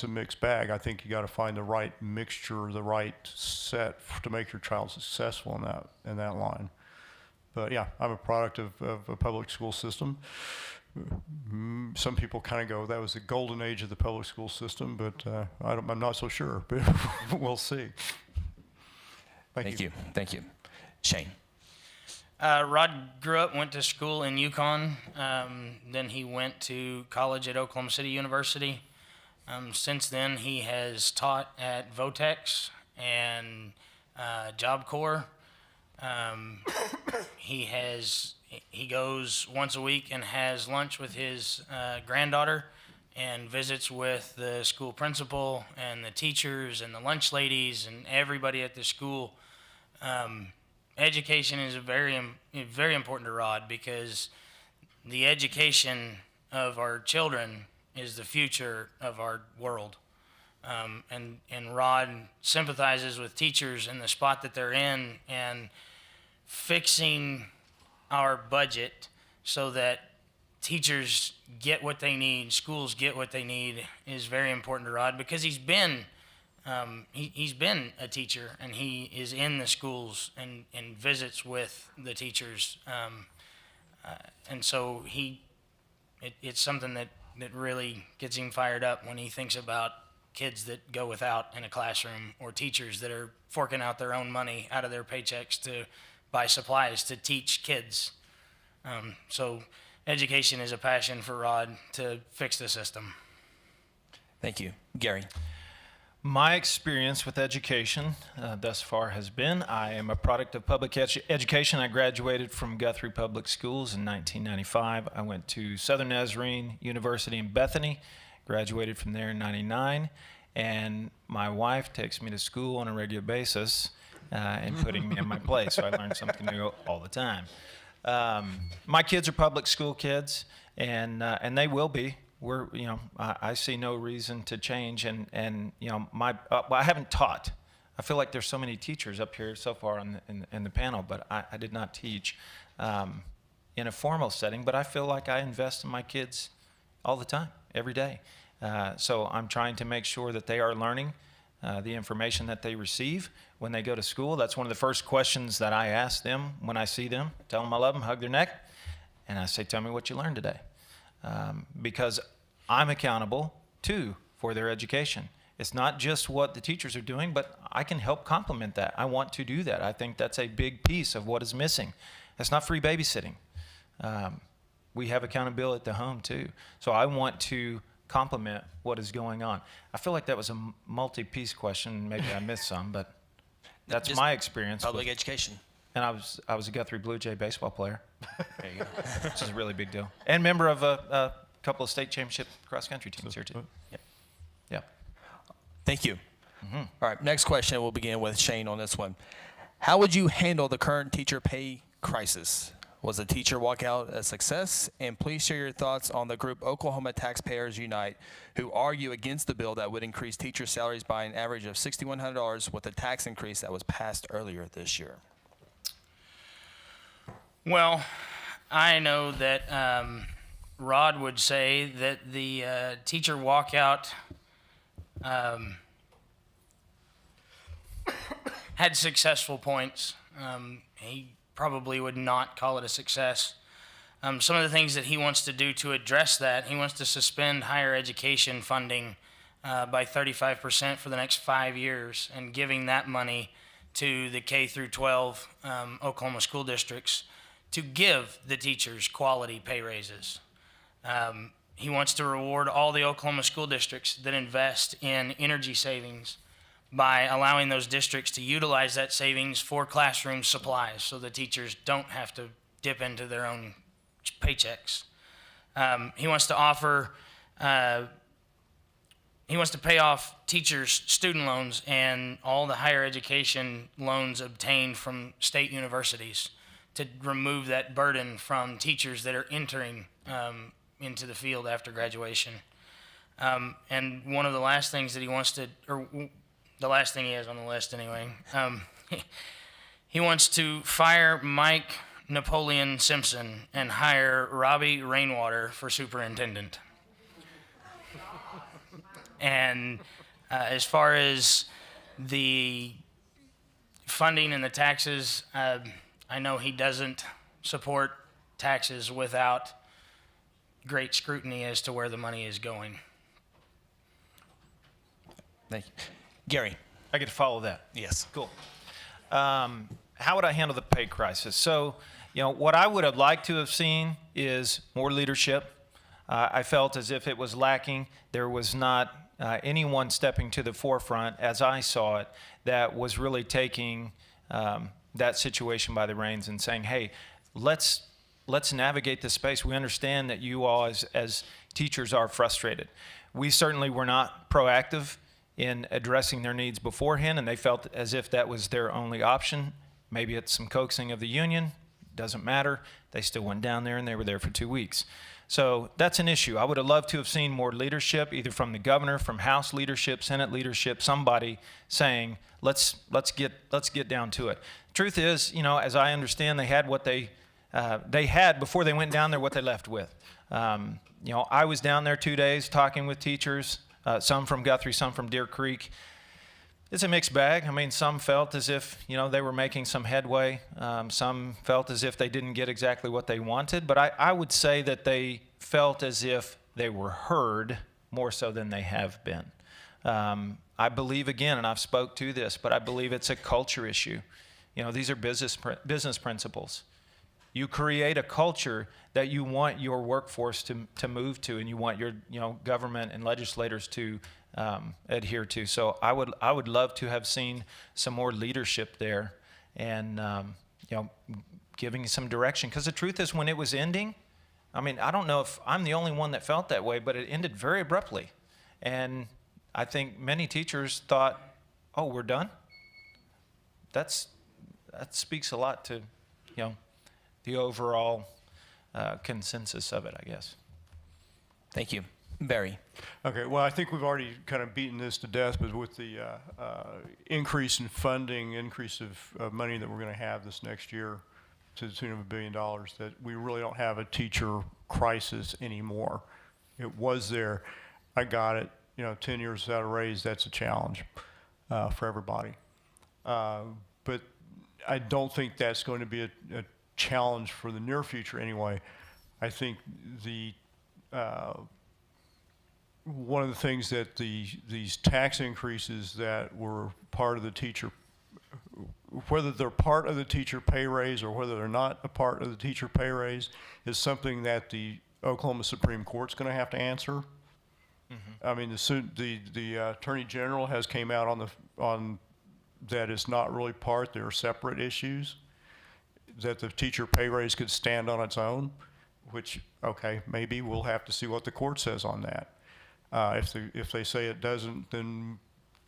a mixed bag. I think you got to find the right mixture, the right set to make your child successful in that line. But yeah, I'm a product of a public school system. Some people kind of go, that was the golden age of the public school system, but I'm not so sure, but we'll see. Thank you. Thank you. Shane. Rod grew up, went to school in Yukon. Then he went to college at Oklahoma City University. Since then, he has taught at Votex and Job Corps. He goes once a week and has lunch with his granddaughter and visits with the school principal and the teachers and the lunch ladies and everybody at the school. Education is very important to Rod because the education of our children is the future of our world. And Rod sympathizes with teachers in the spot that they're in, and fixing our budget so that teachers get what they need, schools get what they need is very important to Rod because he's been a teacher and he is in the schools and visits with the teachers. And so it's something that really gets him fired up when he thinks about kids that go without in a classroom or teachers that are forking out their own money out of their paychecks to buy supplies to teach kids. So education is a passion for Rod to fix the system. Thank you. Gary. My experience with education thus far has been I am a product of public education. I graduated from Guthrie Public Schools in 1995. I went to Southern Nazarene University in Bethany, graduated from there in 99, and my wife takes me to school on a regular basis and putting me in my place, so I learn something new all the time. My kids are public school kids, and they will be. I see no reason to change, and I haven't taught. I feel like there's so many teachers up here so far in the panel, but I did not teach in a formal setting, but I feel like I invest in my kids all the time, every day. So I'm trying to make sure that they are learning the information that they receive when they go to school. That's one of the first questions that I ask them when I see them. Tell them I love them, hug their neck, and I say, tell me what you learned today. Because I'm accountable, too, for their education. It's not just what the teachers are doing, but I can help complement that. I want to do that. I think that's a big piece of what is missing. It's not free babysitting. We have accountability at the home, too. So I want to complement what is going on. I feel like that was a multi-piece question. Maybe I missed some, but that's Just my experience. Public education. And I was a Guthrie Blue Jay baseball player. There you go. Which is a really big deal. And member of a couple of state championship cross-country teams here, too. Yeah. Thank you. All right, next question. We'll begin with Shane on this one. How would you handle the current teacher pay crisis? Was the teacher walkout a success? And please share your thoughts on the group Oklahoma Taxpayers Unite, who argue against the bill that would increase teacher salaries by an average of $6,100 with a tax increase that was passed earlier this year. Well, I know that Rod would say that the teacher walkout had successful points. He probably would not call it a success. Some of the things that he wants to do to address that, he wants to suspend higher education funding by 35% for the next 5 years and giving that money to the K through 12 Oklahoma school districts to give the teachers quality pay raises. He wants to reward all the Oklahoma school districts that invest in energy savings by allowing those districts to utilize that savings for classroom supplies so the teachers don't have to dip into their own paychecks. He wants to offer, he wants to pay off teachers' student loans and all the higher education loans obtained from state universities to remove that burden from teachers that are entering into the field after graduation. And one of the last things that he wants to, or the last thing he has on the list anyway, he wants to fire Mike Napoleon Simpson and hire Robbie Rainwater for superintendent. And as far as the funding and the taxes, I know he doesn't support taxes without great scrutiny as to where the money is going. Thank you. Gary. I get to follow that. Yes. Cool. How would I handle the pay crisis? So, what I would have liked to have seen is more leadership. I felt as if it was lacking. There was not anyone stepping to the forefront, as I saw it, that was really taking that situation by the reins and saying, hey, let's navigate this space. We understand that you all as teachers are frustrated. We certainly were not proactive in addressing their needs beforehand, and they felt as if that was their only option. Maybe it's some coaxing of the union, doesn't matter. They still went down there and they were there for 2 weeks. So that's an issue. I would have loved to have seen more leadership, either from the governor, from House leadership, Senate leadership, somebody saying, let's get down to it. Truth is, as I understand, they had what they had before they went down there, what they left with. I was down there 2 days talking with teachers, some from Guthrie, some from Deer Creek. It's a mixed bag. I mean, some felt as if, they were making some headway. Some felt as if they didn't get exactly what they wanted. But I would say that they felt as if they were heard more so than they have been. I believe, again, and I've spoke to this, but I believe it's a culture issue. These are business principles. You create a culture that you want your workforce to move to, and you want your government and legislators to adhere to. So I would love to have seen some more leadership there, and giving some direction. Because the truth is, when it was ending, I mean, I don't know if I'm the only one that felt that way, but it ended very abruptly, and I think many teachers thought, "Oh, we're done." That speaks a lot to the overall consensus of it, I guess. Thank you. Barry. Okay, well, I think we've already kind of beaten this to death, but with the increase in funding, increase of money that we're going to have this next year to the tune of $1 billion, that we really don't have a teacher crisis anymore. It was there. I got it. 10 years without a raise, that's a challenge for everybody. But I don't think that's going to be a challenge for the near future anyway. I think one of the things that these tax increases that were part of the teacher, whether they're part of the teacher pay raise or whether they're not a part of the teacher pay raise, is something that the Oklahoma Supreme Court's going to have to answer. Mm-hmm. I mean, the Attorney General has came out on that it's not really part; they're separate issues. That the teacher pay raise could stand on its own, which, okay, maybe we'll have to see what the court says on that. If they say it doesn't, then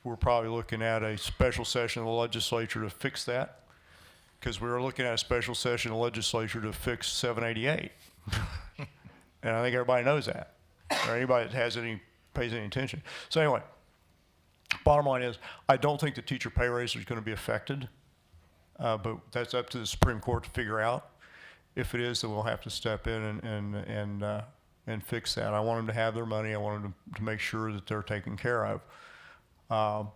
we're probably looking at a special session of the legislature to fix that, because we were looking at a special session of the legislature to fix 788. And I think everybody knows that, or anybody that pays any attention. So anyway, bottom line is, I don't think the teacher pay raise is going to be affected. But that's up to the Supreme Court to figure out. If it is, then we'll have to step in and fix that. I want them to have their money. I want them to make sure that they're taken care of.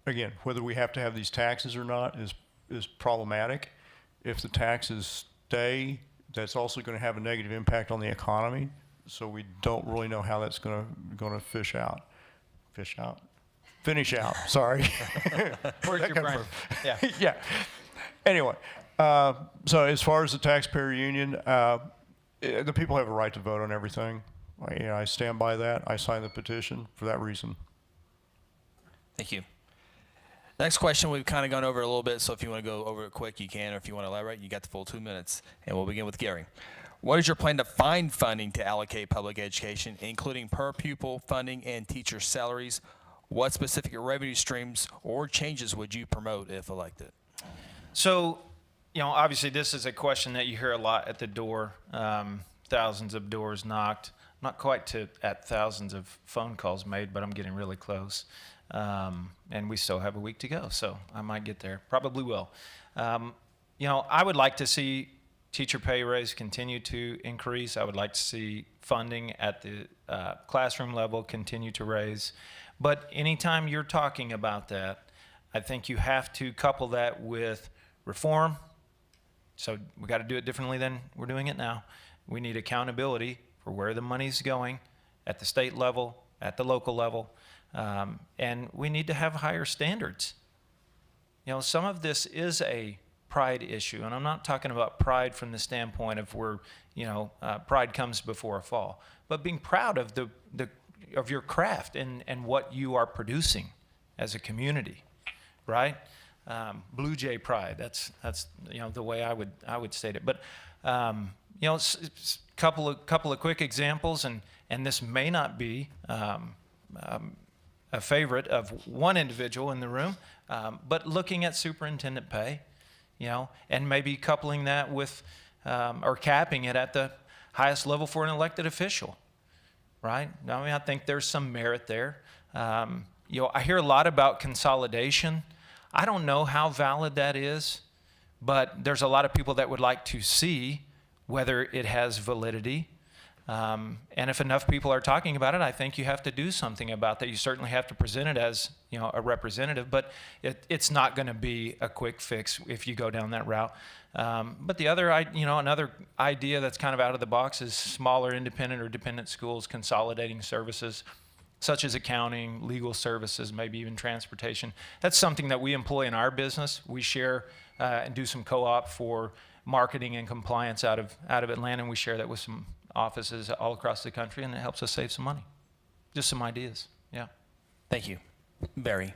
Again, whether we have to have these taxes or not is problematic. If the taxes stay, that's also going to have a negative impact on the economy. So we don't really know how that's going to finish out. Sorry. Where's your brain? Yeah. Yeah. Anyway, so as far as the taxpayer union, the people have a right to vote on everything. I stand by that. I signed the petition for that reason. Thank you. Next question, we've kind of gone over it a little bit, so if you want to go over it quick, you can, or if you want to elaborate, you got the full 2 minutes. And we'll begin with Gary. What is your plan to find funding to allocate public education, including per pupil funding and teacher salaries? What specific revenue streams or changes would you promote if elected? So, obviously this is a question that you hear a lot at the door. Thousands of doors knocked. Not quite at thousands of phone calls made, but I'm getting really close. And we still have a week to go, so I might get there. Probably will. I would like to see teacher pay raise continue to increase. I would like to see funding at the classroom level continue to raise. But anytime you're talking about that, I think you have to couple that with reform So we got to do it differently than we're doing it now. We need accountability for where the money's going at the state level, at the local level, and we need to have higher standards. You know, some of this is a pride issue, and I'm not talking about pride from the standpoint of where, you know, pride comes before a fall, but being proud of of your craft and what you are producing as a community, right? Blue Jay pride. That's you know, the way I would state it. But you know, couple of quick examples, and this may not be a favorite of one individual in the room, but looking at superintendent pay, you know, and maybe coupling that with or capping it at the highest level for an elected official, right? I mean, I think there's some merit there. You know, I hear a lot about consolidation. I don't know how valid that is, but there's a lot of people that would like to see whether it has validity. And if enough people are talking about it, I think you have to do something about that. You certainly have to present it as, you know, a representative, but it's not going to be a quick fix if you go down that route. But the other, you know, another idea that's kind of out of the box is smaller independent or dependent schools consolidating services, such as accounting, legal services, maybe even transportation. That's something that we employ in our business. We share and do some co-op for marketing and compliance out of Atlanta, and we share that with some offices all across the country, and it helps us save some money. Just some ideas, yeah. Thank you. Barry.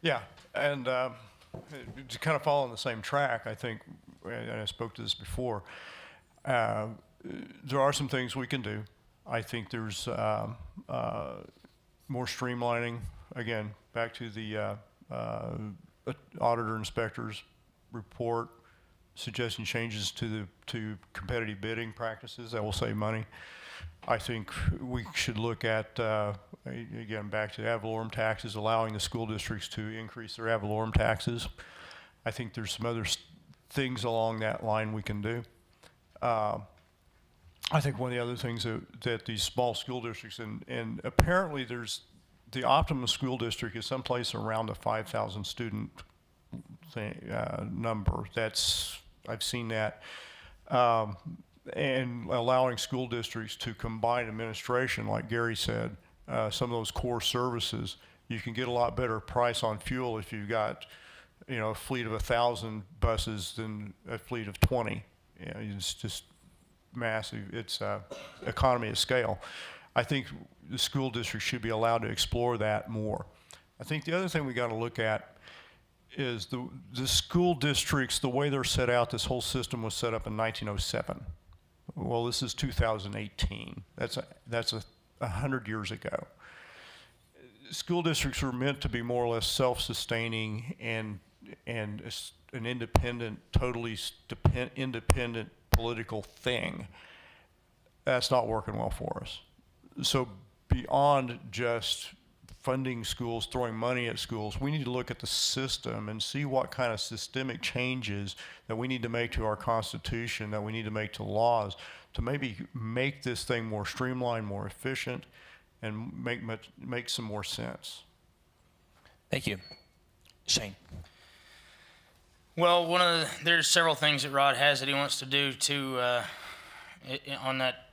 Yeah, and to kind of follow on the same track, I think, and I spoke to this before, there are some things we can do. I think there's more streamlining. Again, back to the auditor inspector's report, suggesting changes to competitive bidding practices that will save money. I think we should look at, again, back to ad valorem taxes, allowing the school districts to increase their ad valorem taxes. I think there's some other things along that line we can do. I think one of the other things that these small school districts, and apparently there's the optimum school district is someplace around the 5,000 student number. I've seen that. And allowing school districts to combine administration, like Gary said, some of those core services, you can get a lot better price on fuel if you've got, you know, a fleet of 1,000 buses than a fleet of 20. You know, it's just massive. It's economy of scale. I think the school district should be allowed to explore that more. I think the other thing we got to look at is the school districts, the way they're set out, this whole system was set up in 1907. Well, this is 2018. That's 100 years ago. School districts were meant to be more or less self-sustaining and an independent, totally independent political thing. That's not working well for us. So beyond just funding schools, throwing money at schools, we need to look at the system and see what kind of systemic changes that we need to make to our Constitution, that we need to make to laws, to maybe make this thing more streamlined, more efficient, and make some more sense. Thank you. Shane. Well, there's several things that Rod has that he wants to do on that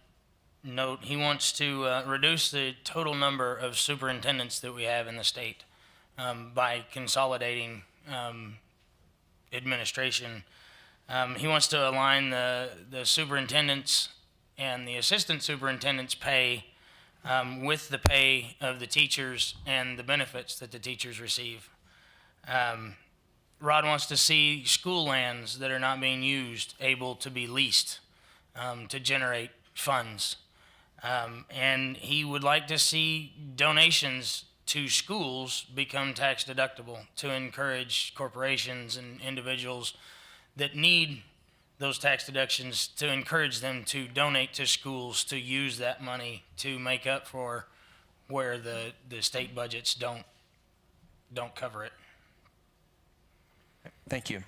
note. He wants to reduce the total number of superintendents that we have in the state by consolidating administration. He wants to align the superintendents and the assistant superintendents' pay with the pay of the teachers and the benefits that the teachers receive. Rod wants to see school lands that are not being used able to be leased to generate funds. And he would like to see donations to schools become tax deductible to encourage corporations and individuals that need those tax deductions, to encourage them to donate to schools, to use that money to make up for where the state budgets don't cover it. Thank you.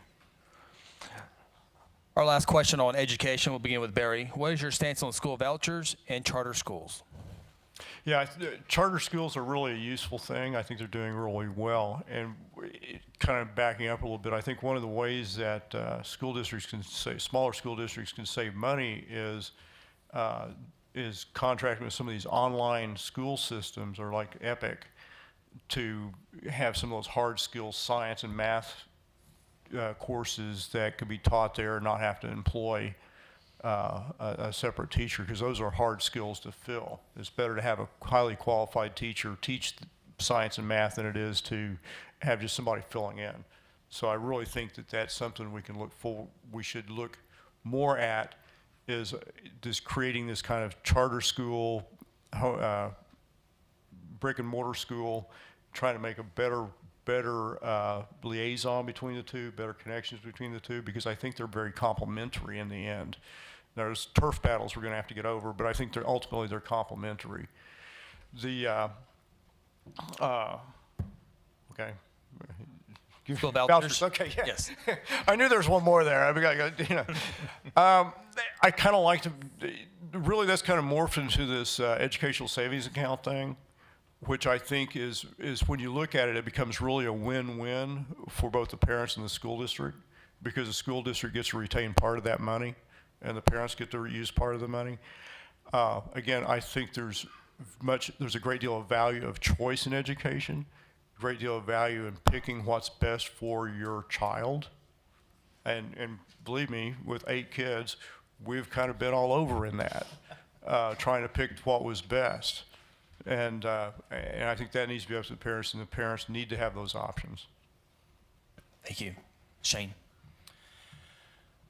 Our last question on education, we'll begin with Barry. What is your stance on school vouchers and charter schools? Yeah, charter schools are really a useful thing. I think they're doing really well. And kind of backing up a little bit, I think one of the ways that smaller school districts can save money is contracting with some of these online school systems, or like Epic, to have some of those hard skills, science and math courses that could be taught there and not have to employ a separate teacher, because those are hard skills to fill. It's better to have a highly qualified teacher teach science and math than it is to have just somebody filling in. So I really think that that's something we should look more at, is just creating this kind of charter school, brick and mortar school, trying to make a better liaison between the two, better connections between the two, because I think they're very complementary in the end. There's turf battles we're going to have to get over, but I think ultimately they're complementary. Okay. School vouchers. Okay, yeah. Yes. I knew there was one more there. I kind of like to, really that's kind of morphed into this educational savings account thing, which I think is when you look at it, it becomes really a win-win for both the parents and the school district, because the school district gets to retain part of that money and the parents get to use part of the money. Again, I think there's a great deal of value of choice in education, a great deal of value in picking what's best for your child. And believe me, with 8 kids, we've kind of been all over in that, trying to pick what was best. And I think that needs to be up to the parents, and the parents need to have those options. Thank you. Shane.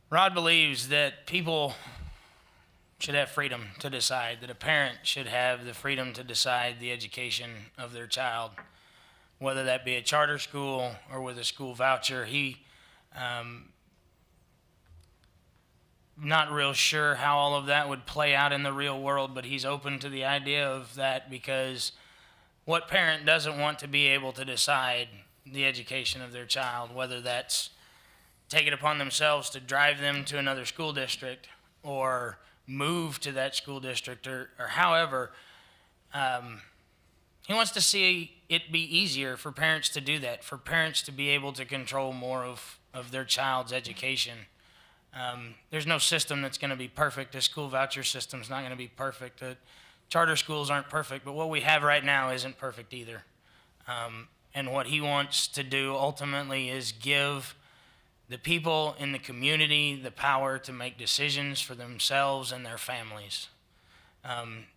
Rod believes that people should have freedom to decide, that a parent should have the freedom to decide the education of their child, whether that be a charter school or with a school voucher. He not real sure how all of that would play out in the real world, but he's open to the idea of that, because what parent doesn't want to be able to decide the education of their child, whether that's take it upon themselves to drive them to another school district or move to that school district, or however. He wants to see it be easier for parents to do that, for parents to be able to control more of their child's education. There's no system that's going to be perfect. A school voucher system is not going to be perfect. Charter schools aren't perfect, but what we have right now isn't perfect either. And what he wants to do ultimately is give the people in the community the power to make decisions for themselves and their families.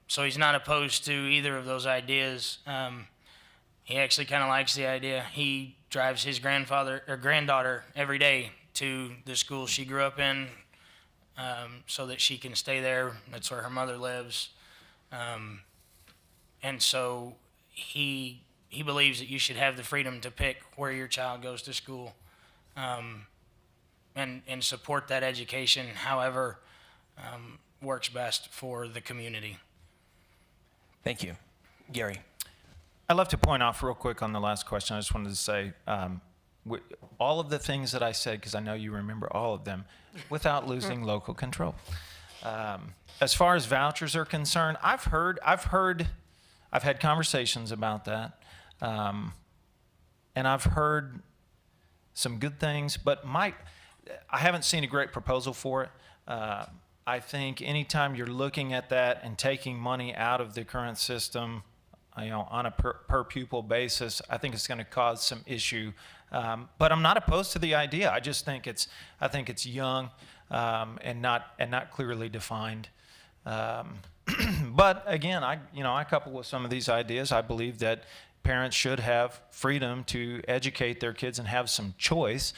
So he's not opposed to either of those ideas. He actually kind of likes the idea. He drives his granddaughter every day to the school she grew up in, so that she can stay there. That's where her mother lives. And so he believes that you should have the freedom to pick where your child goes to school, and support that education however works best for the community. Thank you. Gary. I'd love to point off real quick on the last question. I just wanted to say, all of the things that I said, because I know you remember all of them, without losing local control. As far as vouchers are concerned, I've had conversations about that, and I've heard some good things, but I haven't seen a great proposal for it. I think anytime you're looking at that and taking money out of the current system, on a per pupil basis, I think it's going to cause some issue. But I'm not opposed to the idea. I just think it's young and not clearly defined. But again, I couple with some of these ideas. I believe that parents should have freedom to educate their kids and have some choice.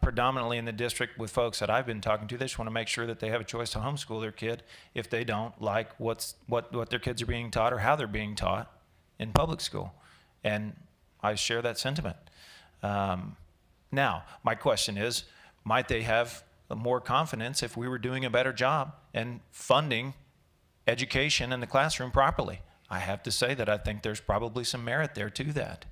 Predominantly in the district with folks that I've been talking to, they just want to make sure that they have a choice to homeschool their kid if they don't like what their kids are being taught or how they're being taught in public school. And I share that sentiment. Now, my question is, might they have more confidence if we were doing a better job and funding education in the classroom properly? I have to say that I think there's probably some merit there to that.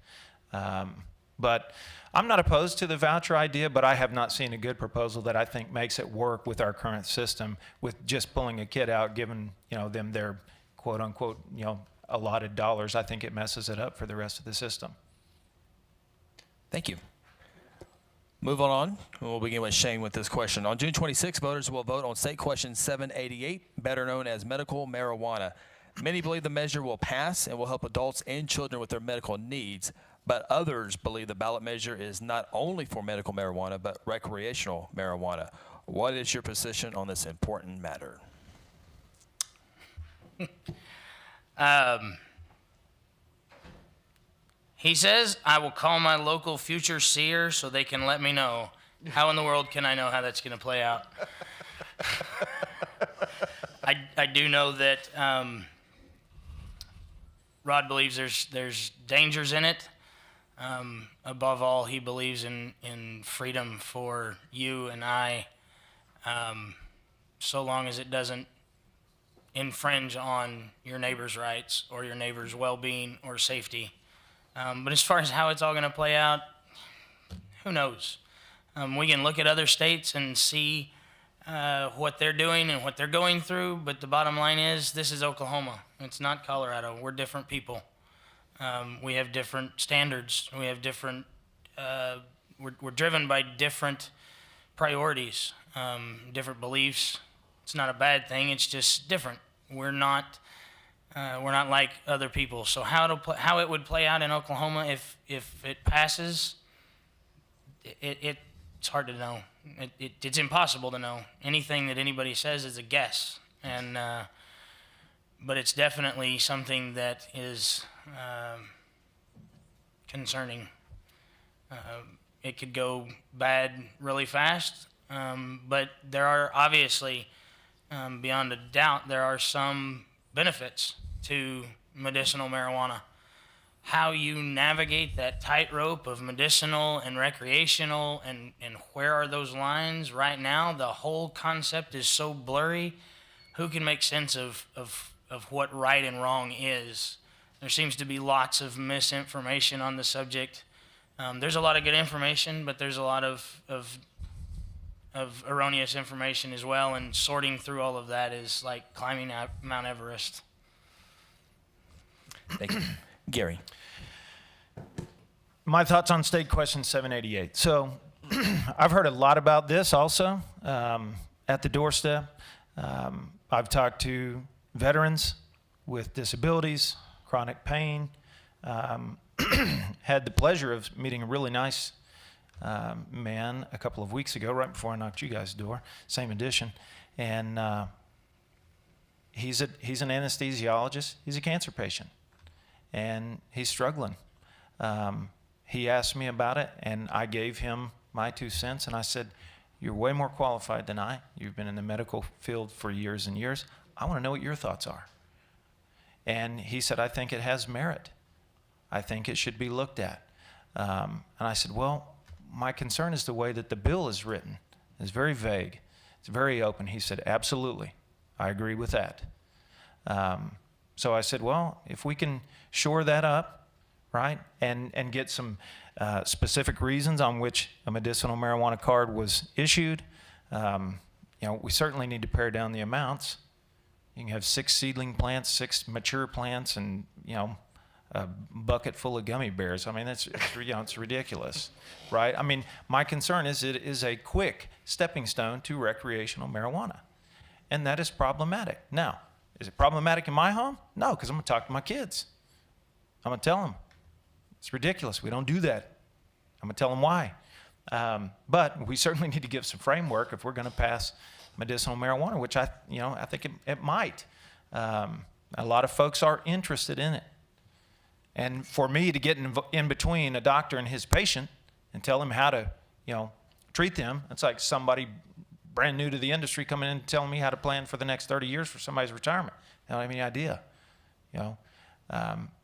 But I'm not opposed to the voucher idea, but I have not seen a good proposal that I think makes it work with our current system, with just pulling a kid out, giving them their quote unquote allotted dollars, I think it messes it up for the rest of the system. Thank you. Moving on, we'll begin with Shane with this question. On June 26, voters will vote on State Question 788, better known as medical marijuana. Many believe the measure will pass and will help adults and children with their medical needs, but others believe the ballot measure is not only for medical marijuana, but recreational marijuana. What is your position on this important matter? He says, I will call my local future seer so they can let me know. How in the world can I know how that's going to play out? I do know that Rod believes there's dangers in it. Above all, he believes in freedom for you and I, so long as it doesn't infringe on your neighbor's rights or your neighbor's well-being or safety. But as far as how it's all going to play out, who knows? We can look at other states and see what they're doing and what they're going through, but the bottom line is this is Oklahoma. It's not Colorado. We're different people. We have different standards. We have different, we're driven by different priorities, different beliefs. It's not a bad thing. It's just different. We're not like other people. So how it would play out in Oklahoma if it passes, it's hard to know. It's impossible to know. Anything that anybody says is a guess, but it's definitely something that is concerning. It could go bad really fast, but there are obviously, beyond a doubt, there are some benefits to medicinal marijuana. How you navigate that tightrope of medicinal and recreational and where are those lines right now, the whole concept is so blurry. Who can make sense of what right and wrong is? There seems to be lots of misinformation on the subject. There's a lot of good information, but there's a lot of erroneous information as well, and sorting through all of that is like climbing Mount Everest. Thank you. Gary. My thoughts on State Question 788. So I've heard a lot about this also at the doorstep. I've talked to veterans with disabilities, chronic pain. Had the pleasure of meeting a really nice man a couple of weeks ago, right before I knocked you guys' door, same edition. And he's an anesthesiologist. He's a cancer patient. And he's struggling. He asked me about it, and I gave him my 2 cents, and I said, you're way more qualified than I. You've been in the medical field for years and years. I want to know what your thoughts are. And he said, I think it has merit. I think it should be looked at. And I said, well, my concern is the way that the bill is written. It's very vague. It's very open. He said, absolutely. I agree with that. So I said, well, if we can shore that up, right, and get some specific reasons on which a medicinal marijuana card was issued, we certainly need to pare down the amounts. You can have 6 seedling plants, 6 mature plants, and a bucket full of gummy bears. I mean, it's ridiculous, right? I mean, my concern is it is a quick stepping stone to recreational marijuana, and that is problematic. Now, is it problematic in my home? No, because I'm going to talk to my kids. I'm going to tell them it's ridiculous. We don't do that. I'm going to tell them why. But we certainly need to give some framework if we're going to pass medicinal marijuana, which I think it might. A lot of folks are interested in it. And for me to get in between a doctor and his patient and tell him how to, treat them, it's like somebody brand new to the industry coming in and telling me how to plan for the next 30 years for somebody's retirement. I don't have any idea,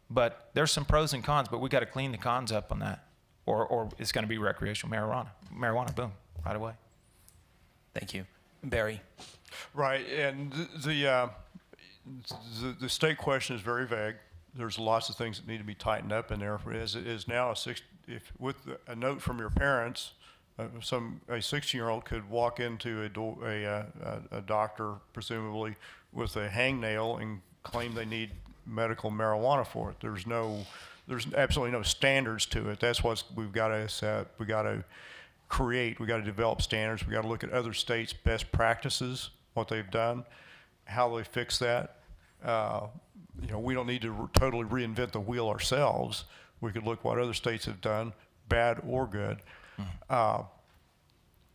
But there's some pros and cons, but we got to clean the cons up on that, or it's going to be recreational marijuana, boom, right away. Thank you. Barry. Right, and the state question is very vague. There's lots of things that need to be tightened up in there. As it is now, with a note from your parents, a 16-year-old could walk into a doctor, presumably with a hangnail, and claim they need medical marijuana for it. There's absolutely no standards to it. That's what we've got to set. We got to create. We got to develop standards. We got to look at other states' best practices, what they've done, how they fix that. We don't need to totally reinvent the wheel ourselves. We could look what other states have done, bad or good.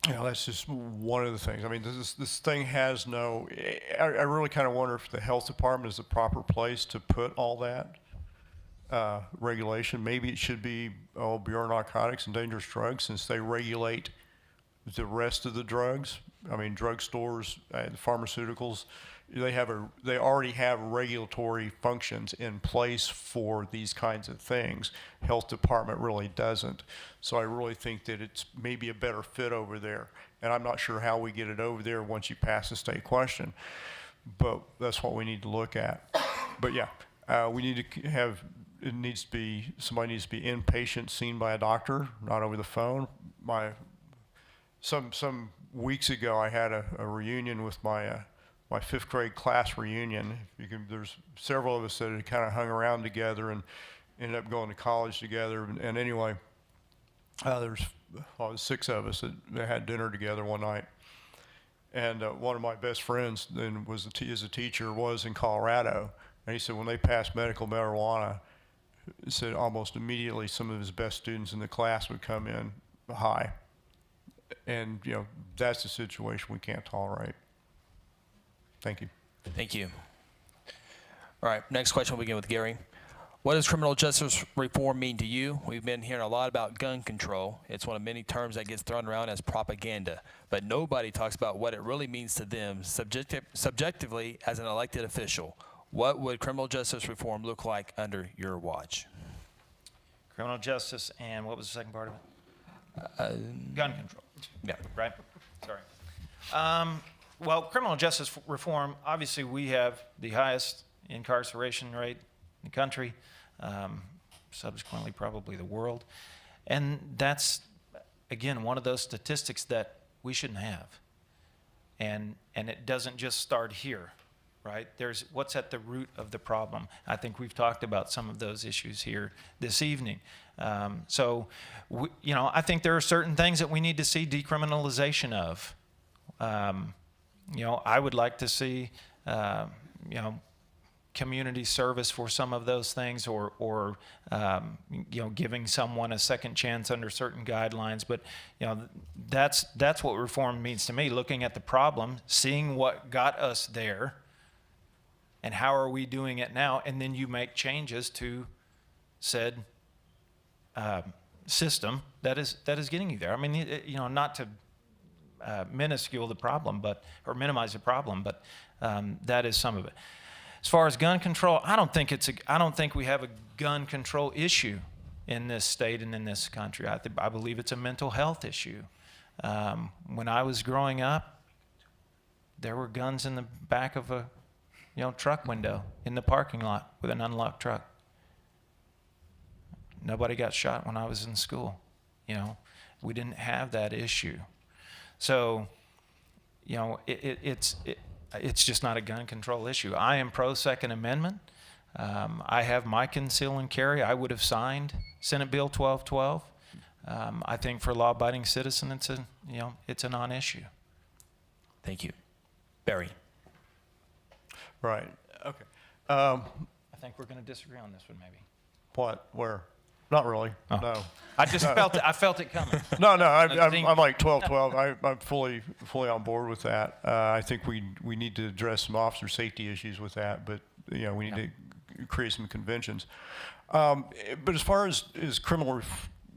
That's just one of the things. I mean, this thing has no. I really kind of wonder if the health department is the proper place to put all that regulation. Maybe it should be Bureau of Narcotics and Dangerous Drugs, since they regulate the rest of the drugs. I mean, drugstores, pharmaceuticals, they already have regulatory functions in place for these kinds of things. Health department really doesn't. So I really think that it's maybe a better fit over there. And I'm not sure how we get it over there once you pass the state question, but that's what we need to look at. But yeah, we need to have, somebody needs to be inpatient, seen by a doctor, not over the phone. Some weeks ago, I had a reunion with my fifth grade class reunion. There's several of us that had kind of hung around together and ended up going to college together. And anyway, there's 6 of us that had dinner together one night. And one of my best friends then is a teacher, was in Colorado. And he said when they passed medical marijuana, he said almost immediately some of his best students in the class would come in high. And, that's a situation we can't tolerate. Thank you. Thank you. All right, next question we'll begin with Gary. What does criminal justice reform mean to you? We've been hearing a lot about gun control. It's one of many terms that gets thrown around as propaganda, but nobody talks about what it really means to them subjectively as an elected official. What would criminal justice reform look like under your watch? Criminal justice, and what was the second part of it? Gun control. Yeah. Right? Sorry. Well, criminal justice reform, obviously we have the highest incarceration rate in the country, subsequently probably the world. And that's, again, one of those statistics that we shouldn't have. And it doesn't just start here, right? There's what's at the root of the problem. I think we've talked about some of those issues here this evening. I think there are certain things that we need to see decriminalization of. I would like to see, community service for some of those things, or giving someone a second chance under certain guidelines. But, that's what reform means to me, looking at the problem, seeing what got us there, and how are we doing it now, and then you make changes to said system that is getting you there. I mean, not to minuscule the problem, or minimize the problem, but that is some of it. As far as gun control, I don't think we have a gun control issue in this state and in this country. I believe it's a mental health issue. When I was growing up, there were guns in the back of a truck window in the parking lot with an unlocked truck. Nobody got shot when I was in school. We didn't have that issue. So, it's just not a gun control issue. I am pro Second Amendment. I have my conceal and carry. I would have signed Senate Bill 1212. I think for a law-abiding citizen, it's a non-issue. Thank you. Barry. Right. Okay. I think we're going to disagree on this one, maybe. What? Where? Not really. Oh. No. I just felt it coming. No. I'm like 12. I'm fully on board with that. I think we need to address some officer safety issues with that, but we need to create some conventions. But as far as criminal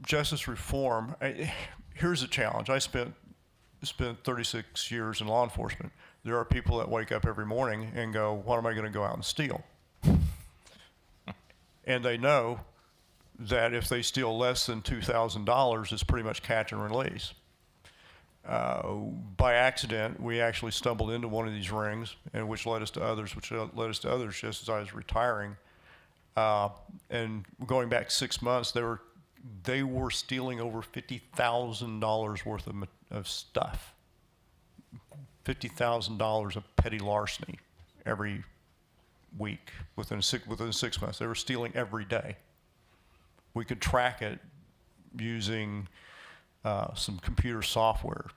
justice reform, here's a challenge. I spent 36 years in law enforcement. There are people that wake up every morning and go, "What am I going to go out and steal?" And they know that if they steal less than $2,000, it's pretty much catch and release. By accident, we actually stumbled into one of these rings, and which led us to others just as I was retiring. And going back 6 months, they were stealing over $50,000 worth of stuff. $50,000 of petty larceny every week, within 6 months. They were stealing every day. We could track it using some computer software.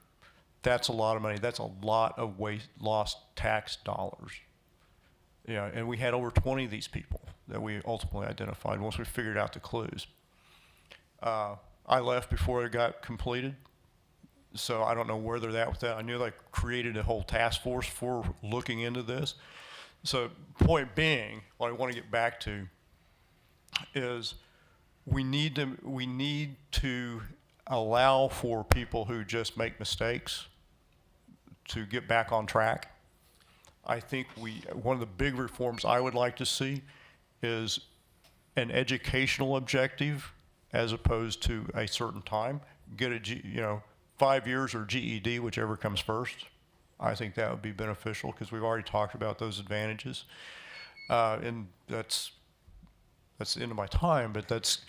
That's a lot of money. That's a lot of lost tax dollars. Yeah, and we had over 20 of these people that we ultimately identified once we figured out the clues. I left before it got completed, so I don't know where they're at with that. I knew they created a whole task force for looking into this. So point being, what I want to get back to is we need to allow for people who just make mistakes to get back on track. I think one of the big reforms I would like to see is an educational objective as opposed to a certain time. Get a 5 years or GED, whichever comes first. I think that would be beneficial because we've already talked about those advantages. And that's the end of my time, but that's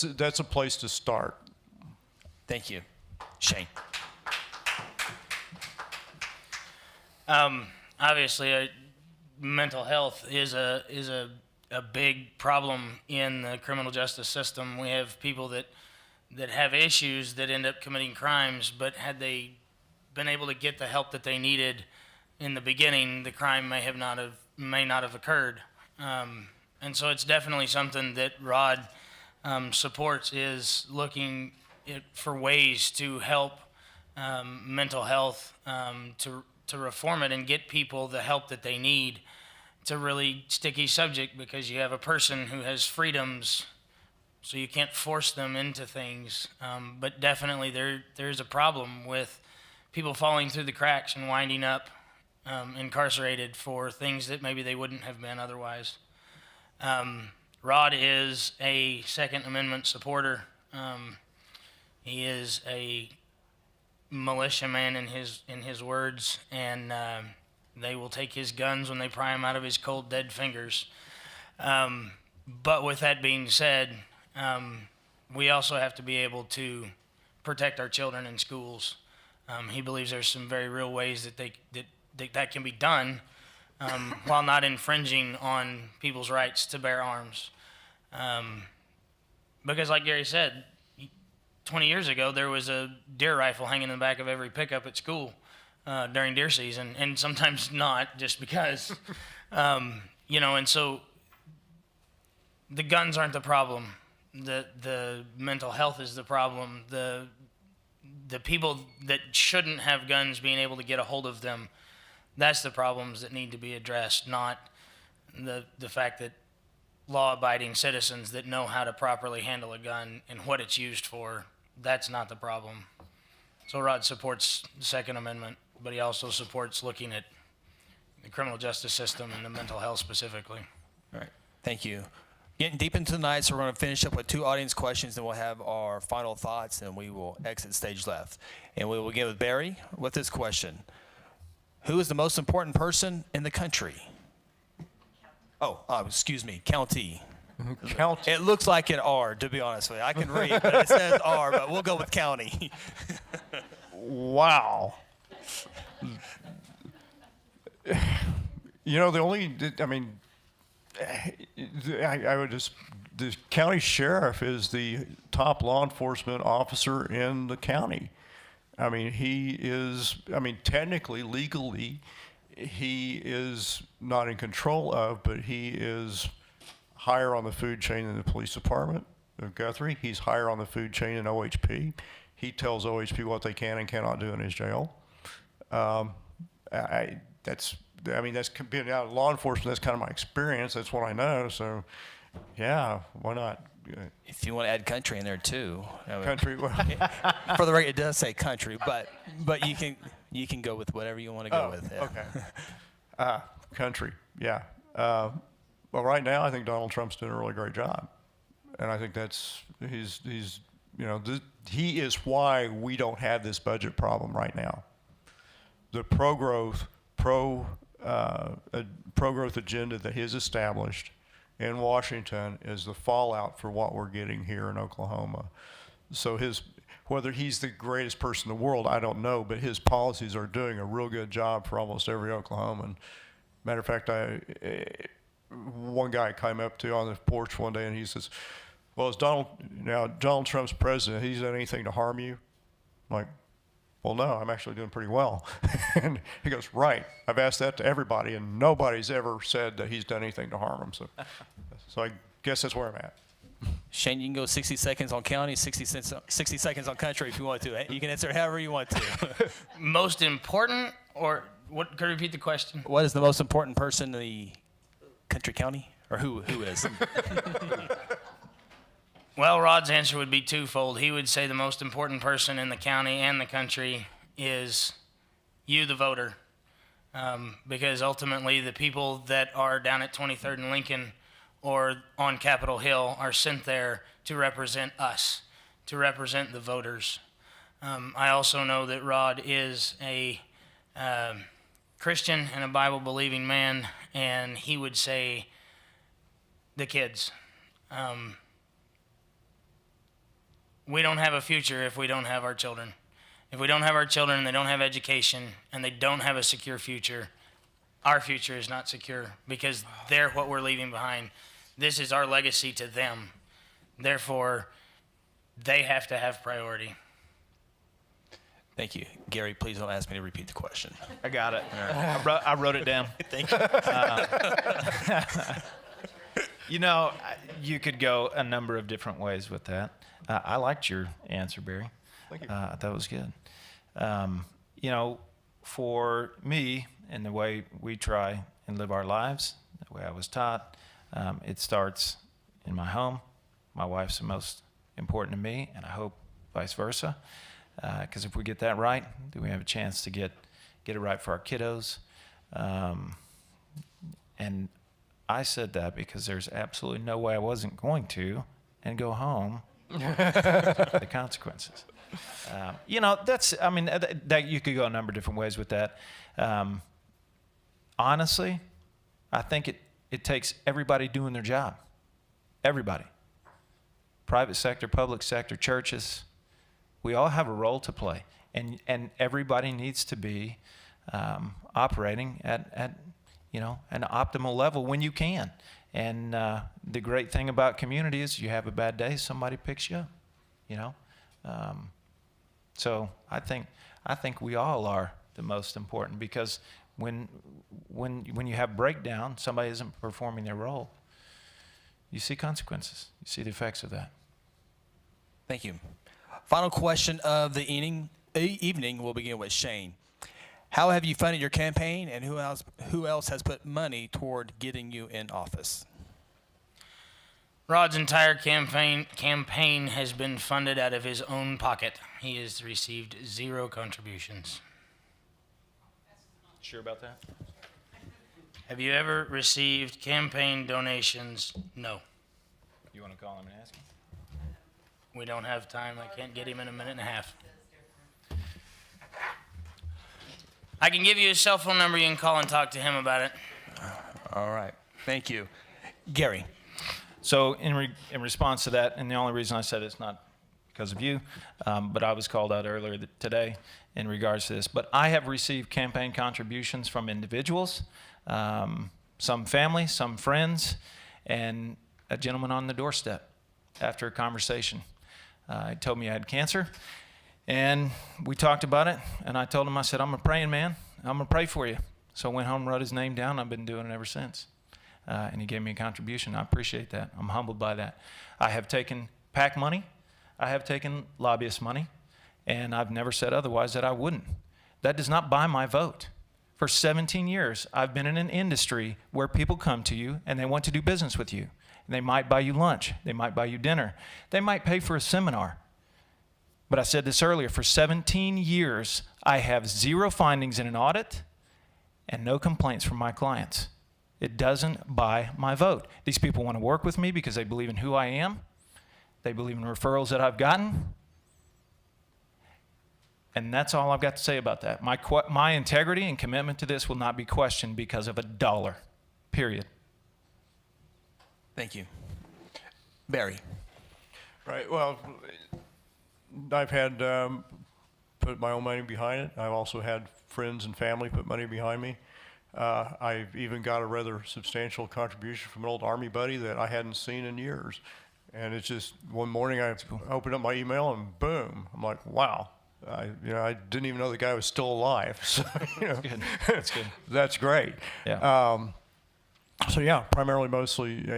a place to start. Thank you. Shane. Obviously, mental health is a big problem in the criminal justice system. We have people that have issues that end up committing crimes, but had they been able to get the help that they needed in the beginning, the crime may not have occurred. And so it's definitely something that Rod supports, is looking for ways to help mental health, to reform it and get people the help that they need. It's a really sticky subject because you have a person who has freedoms, so you can't force them into things. But definitely there's a problem with people falling through the cracks and winding up incarcerated for things that maybe they wouldn't have been otherwise. Rod is a Second Amendment supporter. He is a militiaman in his words, and they will take his guns when they pry him out of his cold, dead fingers. But with that being said, we also have to be able to protect our children in schools. He believes there's some very real ways that can be done while not infringing on people's rights to bear arms. Because like Gary said, 20 years ago, there was a deer rifle hanging in the back of every pickup at school during deer season, and sometimes not, just because. And so the guns aren't the problem. The mental health is the problem. The people that shouldn't have guns being able to get a hold of them, that's the problems that need to be addressed, not the fact that law-abiding citizens that know how to properly handle a gun and what it's used for, that's not the problem. So Rod supports the Second Amendment, but he also supports looking at the criminal justice system and the mental health specifically. All right. Thank you. Getting deep into the night, so we're going to finish up with 2 audience questions, and we'll have our final thoughts, and we will exit stage left. And we will begin with Barry with this question. Who is the most important person in the country? Excuse me, county. County. It looks like an R, to be honest with you. I can read, but it says R, but we'll go with county. Wow. The county sheriff is the top law enforcement officer in the county. Technically, legally, he is not in control of, but he is higher on the food chain than the police department of Guthrie. He's higher on the food chain than OHP. He tells OHP what they can and cannot do in his jail. That's being out of law enforcement. That's kind of my experience. That's what I know. So, yeah, why not? If you want to add country in there too. Country. For the record, it does say country, but you can go with whatever you want to go with. Yeah. Okay. Country. Yeah. Well, right now I think Donald Trump's doing a really great job, and I think he is why we don't have this budget problem right now. The pro-growth agenda that he's established in Washington is the fallout for what we're getting here in Oklahoma. So whether he's the greatest person in the world, I don't know, but his policies are doing a real good job for almost every Oklahoman. Matter of fact, one guy came up to on the porch one day and he says, "Well, is Donald Trump's president? He's done anything to harm you?" I'm like, "Well, no, I'm actually doing pretty well." And he goes, "Right. I've asked that to everybody, and nobody's ever said that he's done anything to harm him." So I guess that's where I'm at. Shane, you can go 60 seconds on county, 60 seconds on country if you want to. You can answer however you want to. Most important, or what? Could you repeat the question? What is the most important person in the country county? Or who is? Well, Rod's answer would be twofold. He would say the most important person in the county and the country is you, the voter. Because ultimately the people that are down at 23rd and Lincoln or on Capitol Hill are sent there to represent us, to represent the voters. I also know that Rod is a Christian and a Bible-believing man, and he would say the kids. We don't have a future if we don't have our children. If we don't have our children and they don't have education and they don't have a secure future, our future is not secure because they're what we're leaving behind. This is our legacy to them. Therefore, they have to have priority. Thank you. Gary, please don't ask me to repeat the question. I got it. I wrote it down. Thank you. You know, you could go a number of different ways with that. I liked your answer, Barry. Thank you. I thought it was good. You know, for me and the way we try and live our lives, the way I was taught, it starts in my home. My wife's the most important to me, and I hope vice versa. Because if we get that right, then we have a chance to get it right for our kiddos. And I said that because there's absolutely no way I wasn't going to and go home the consequences. You know, that you could go a number of different ways with that. Honestly, I think it takes everybody doing their job. Everybody. Private sector, public sector, churches. We all have a role to play. And everybody needs to be operating at you know, an optimal level when you can. And the great thing about community is you have a bad day, somebody picks you up, you know. So I think we all are the most important because when you have breakdown, somebody isn't performing their role, you see consequences. You see the effects of that. Thank you. Final question of the evening will begin with Shane. How have you funded your campaign, and who else has put money toward getting you in office? Rod's entire campaign has been funded out of his own pocket. He has received 0 contributions. Sure about that? Have you ever received campaign donations? No. You want to call him and ask him? We don't have time. I can't get him in a minute and a half. I can give you his cell phone number. You can call and talk to him about it. All right. Thank you. Gary. So in response to that, and the only reason I said it's not because of you, but I was called out earlier today in regards to this. But I have received campaign contributions from individuals, some family, some friends, and a gentleman on the doorstep after a conversation. He told me I had cancer, and we talked about it, and I told him, I said, I'm a praying man. I'm going to pray for you. So I went home and wrote his name down. I've been doing it ever since. And he gave me a contribution. I appreciate that. I'm humbled by that. I have taken PAC money. I have taken lobbyist money. And I've never said otherwise that I wouldn't. That does not buy my vote. For 17 years, I've been in an industry where people come to you and they want to do business with you. They might buy you lunch. They might buy you dinner. They might pay for a seminar. But I said this earlier, for 17 years, I have 0 findings in an audit and no complaints from my clients. It doesn't buy my vote. These people want to work with me because they believe in who I am. They believe in referrals that I've gotten. And that's all I've got to say about that. My integrity and commitment to this will not be questioned because of $1, period. Thank you. Barry. Right. Well, I've had put my own money behind it. I've also had friends and family put money behind me. I even got a rather substantial contribution from an old Army buddy that I hadn't seen in years. And it's just one morning I opened up my email and boom, I'm like, wow. I didn't even know the guy was still alive. So, Good. That's good. that's great. Yeah. So yeah, primarily, mostly,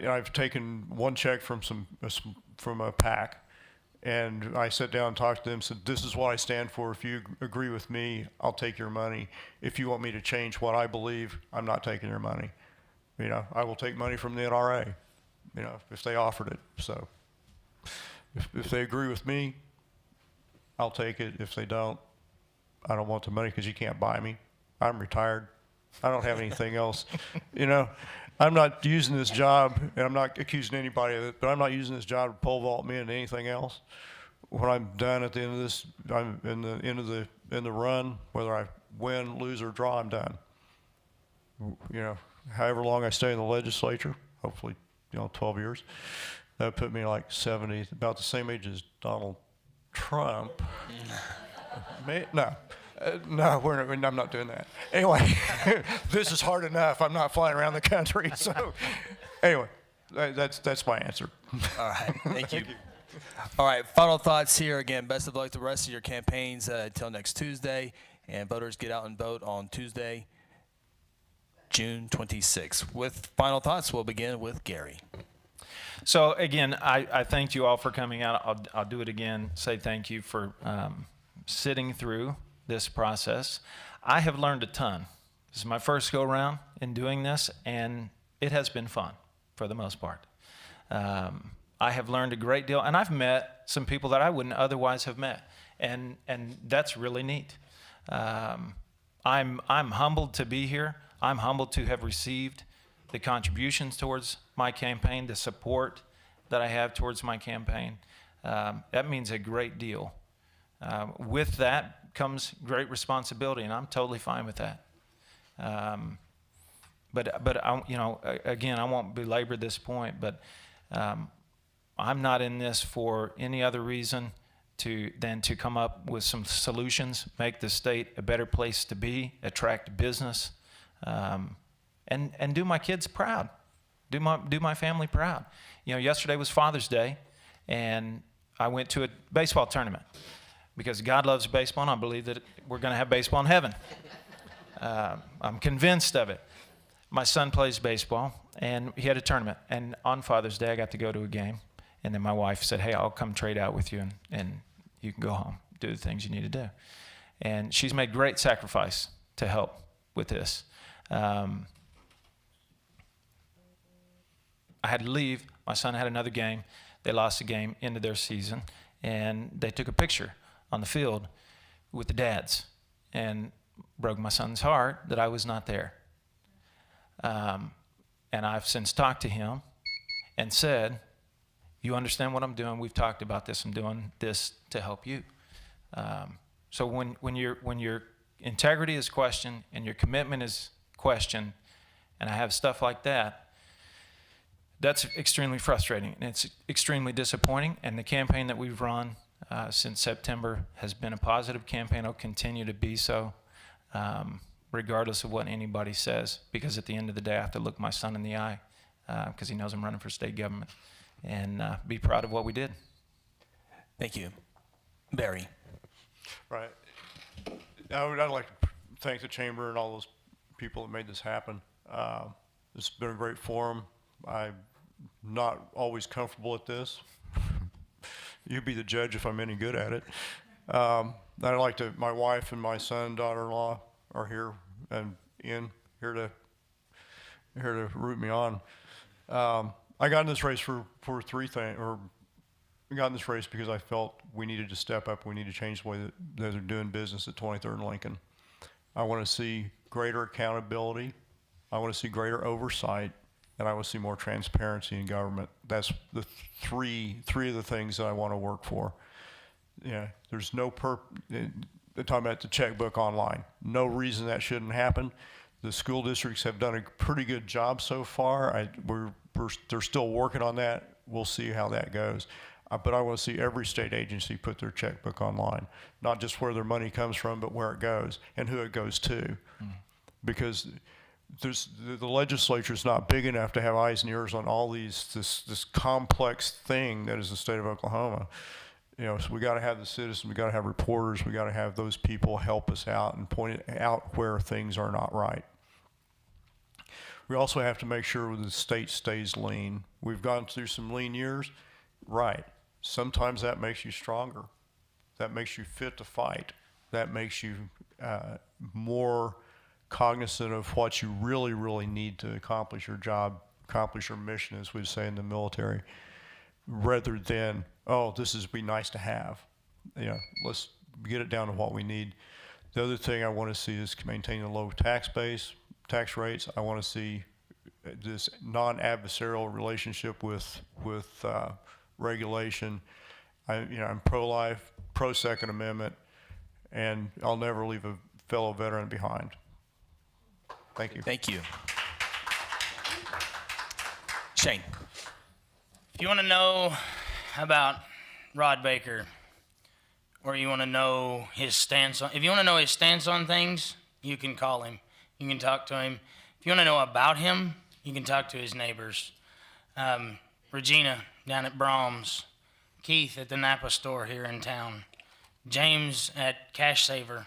I've taken one check from from a PAC, and I sat down and talked to them. Said, "This is what I stand for. If you agree with me, I'll take your money. If you want me to change what I believe, I'm not taking your money. I will take money from the NRA. If they offered it. So, if they agree with me, I'll take it. If they don't, I don't want the money because you can't buy me. I'm retired. I don't have anything else. I'm not using this job, and I'm not accusing anybody of it, but I'm not using this job to pole vault me into anything else. When I'm done at the end of this, I'm in the run, whether I win, lose, or draw, I'm done. However long I stay in the legislature, hopefully, 12 years, that put me like 70, about the same age as Donald Trump. No. I'm not doing that. Anyway, this is hard enough. I'm not flying around the country. So, anyway, that's my answer. All right. Thank you. All right. Final thoughts here. Again, best of luck to the rest of your campaigns until next Tuesday. And voters get out and vote on Tuesday, June 26th. With final thoughts, we'll begin with Gary. So again, I thank you all for coming out. I'll do it again. Say thank you for sitting through this process. I have learned a ton. This is my first go around in doing this, and it has been fun for the most part. I have learned a great deal, and I've met some people that I wouldn't otherwise have met, and that's really neat. I'm humbled to be here. I'm humbled to have received the contributions towards my campaign, the support that I have towards my campaign. That means a great deal. With that comes great responsibility, and I'm totally fine with that. But again, I won't belabor this point, but I'm not in this for any other reason than to come up with some solutions, make the state a better place to be, attract business, and do my kids proud, do my family proud. Yesterday was Father's Day, and I went to a baseball tournament because God loves baseball, and I believe that we're going to have baseball in heaven. I'm convinced of it. My son plays baseball, and he had a tournament, and on Father's Day I got to go to a game, and then my wife said, "Hey, I'll come trade out with you, and you can go home, do the things you need to do." And she's made great sacrifice to help with this. I had to leave. My son had another game. They lost the game, ended their season, and they took a picture on the field with the dads, and broke my son's heart that I was not there. And I've since talked to him and said, "You understand what I'm doing? We've talked about this. I'm doing this to help you." So when your integrity is questioned and your commitment is questioned, and I have stuff like that, that's extremely frustrating, and it's extremely disappointing. And the campaign that we've run since September has been a positive campaign. It'll continue to be so, regardless of what anybody says, because at the end of the day, I have to look my son in the eye because he knows I'm running for state government, and be proud of what we did. Thank you. Barry. Right. I'd like to thank the chamber and all those people that made this happen. It's been a great forum. I'm not always comfortable at this. You be the judge if I'm any good at it. I'd like to, my wife and my son, daughter-in-law are here and here to root me on. I got in this race for three things, I got in this race because I felt we needed to step up. We need to change the way that they're doing business at 23rd and Lincoln. I want to see greater accountability. I want to see greater oversight, and I want to see more transparency in government. That's the three of the things that I want to work for. There's no they're talking about the checkbook online. No reason that shouldn't happen. The school districts have done a pretty good job so far. They're still working on that. We'll see how that goes. But I want to see every state agency put their checkbook online, not just where their money comes from, but where it goes and who it goes to. because the legislature is not big enough to have eyes and ears on all this complex thing that is the state of Oklahoma. So we got to have the citizens, we got to have reporters, we got to have those people help us out and point out where things are not right. We also have to make sure the state stays lean. We've gone through some lean years, right? Sometimes that makes you stronger. That makes you fit to fight. That makes you more cognizant of what you really, really need to accomplish your job, accomplish your mission, as we say in the military, rather than, oh, this is be nice to have. Let's get it down to what we need. The other thing I want to see is maintain a low tax base, tax rates. I want to see this non-adversarial relationship with regulation. I'm pro-life, pro-Second Amendment, and I'll never leave a fellow veteran behind. Thank you. Thank you. Shane. If you want to know about Rod Baker, or you want to know his stance on, if you want to know his stance on things, you can call him. You can talk to him. If you want to know about him, you can talk to his neighbors. Regina down at Brahms, Keith at the Napa store here in town, James at Cash Saver,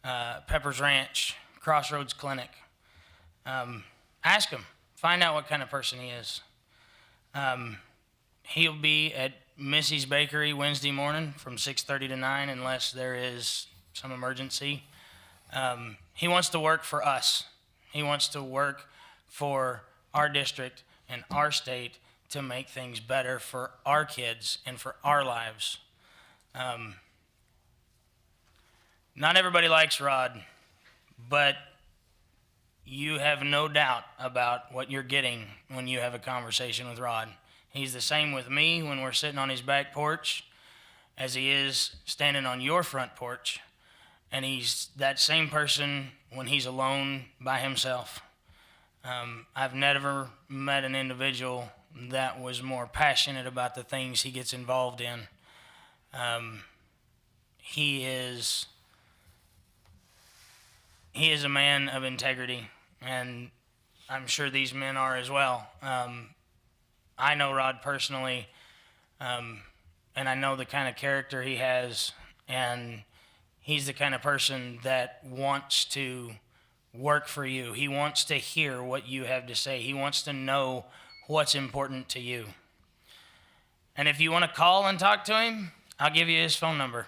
Pepper's Ranch, Crossroads Clinic. Ask him. Find out what kind of person he is. He'll be at Missy's Bakery Wednesday morning from 6:30 to 9 unless there is some emergency. He wants to work for us. He wants to work for our district and our state to make things better for our kids and for our lives. Not everybody likes Rod, but you have no doubt about what you're getting when you have a conversation with Rod. He's the same with me when we're sitting on his back porch as he is standing on your front porch. And he's that same person when he's alone by himself. I've never met an individual that was more passionate about the things he gets involved in. He is a man of integrity, and I'm sure these men are as well. I know Rod personally, and I know the kind of character he has, and he's the kind of person that wants to work for you. He wants to hear what you have to say. He wants to know what's important to you. And if you want to call and talk to him, I'll give you his phone number.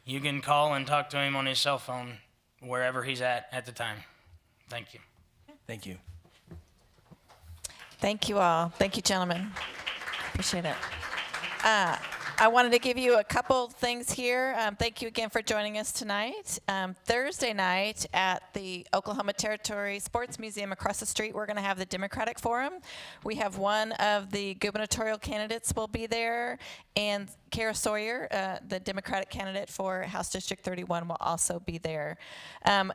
You can call and talk to him on his cell phone wherever he's at the time. Thank you. Thank you. Thank you all. Thank you, gentlemen. Appreciate it. I wanted to give you a couple things here. Thank you again for joining us tonight. Thursday night at the Oklahoma Territory Sports Museum across the street, we're going to have the Democratic Forum. We have one of the gubernatorial candidates will be there, and Kara Sawyer, the Democratic candidate for House District 31, will also be there.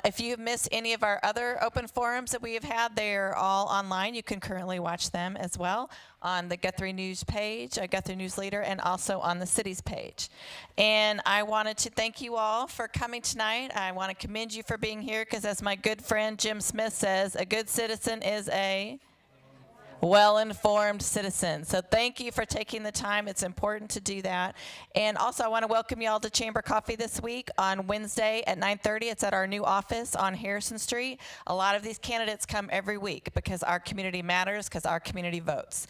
If you've missed any of our other open forums that we have had, they're all online. You can currently watch them as well on the Guthrie News page, Guthrie News Leader, and also on the city's page. And I wanted to thank you all for coming tonight. I want to commend you for being here because, as my good friend Jim Smith says, a good citizen is a well-informed citizen. So thank you for taking the time. It's important to do that. And also I want to welcome you all to Chamber Coffee this week on Wednesday at 9:30. It's at our new office on Harrison Street. A lot of these candidates come every week because our community matters, because our community votes.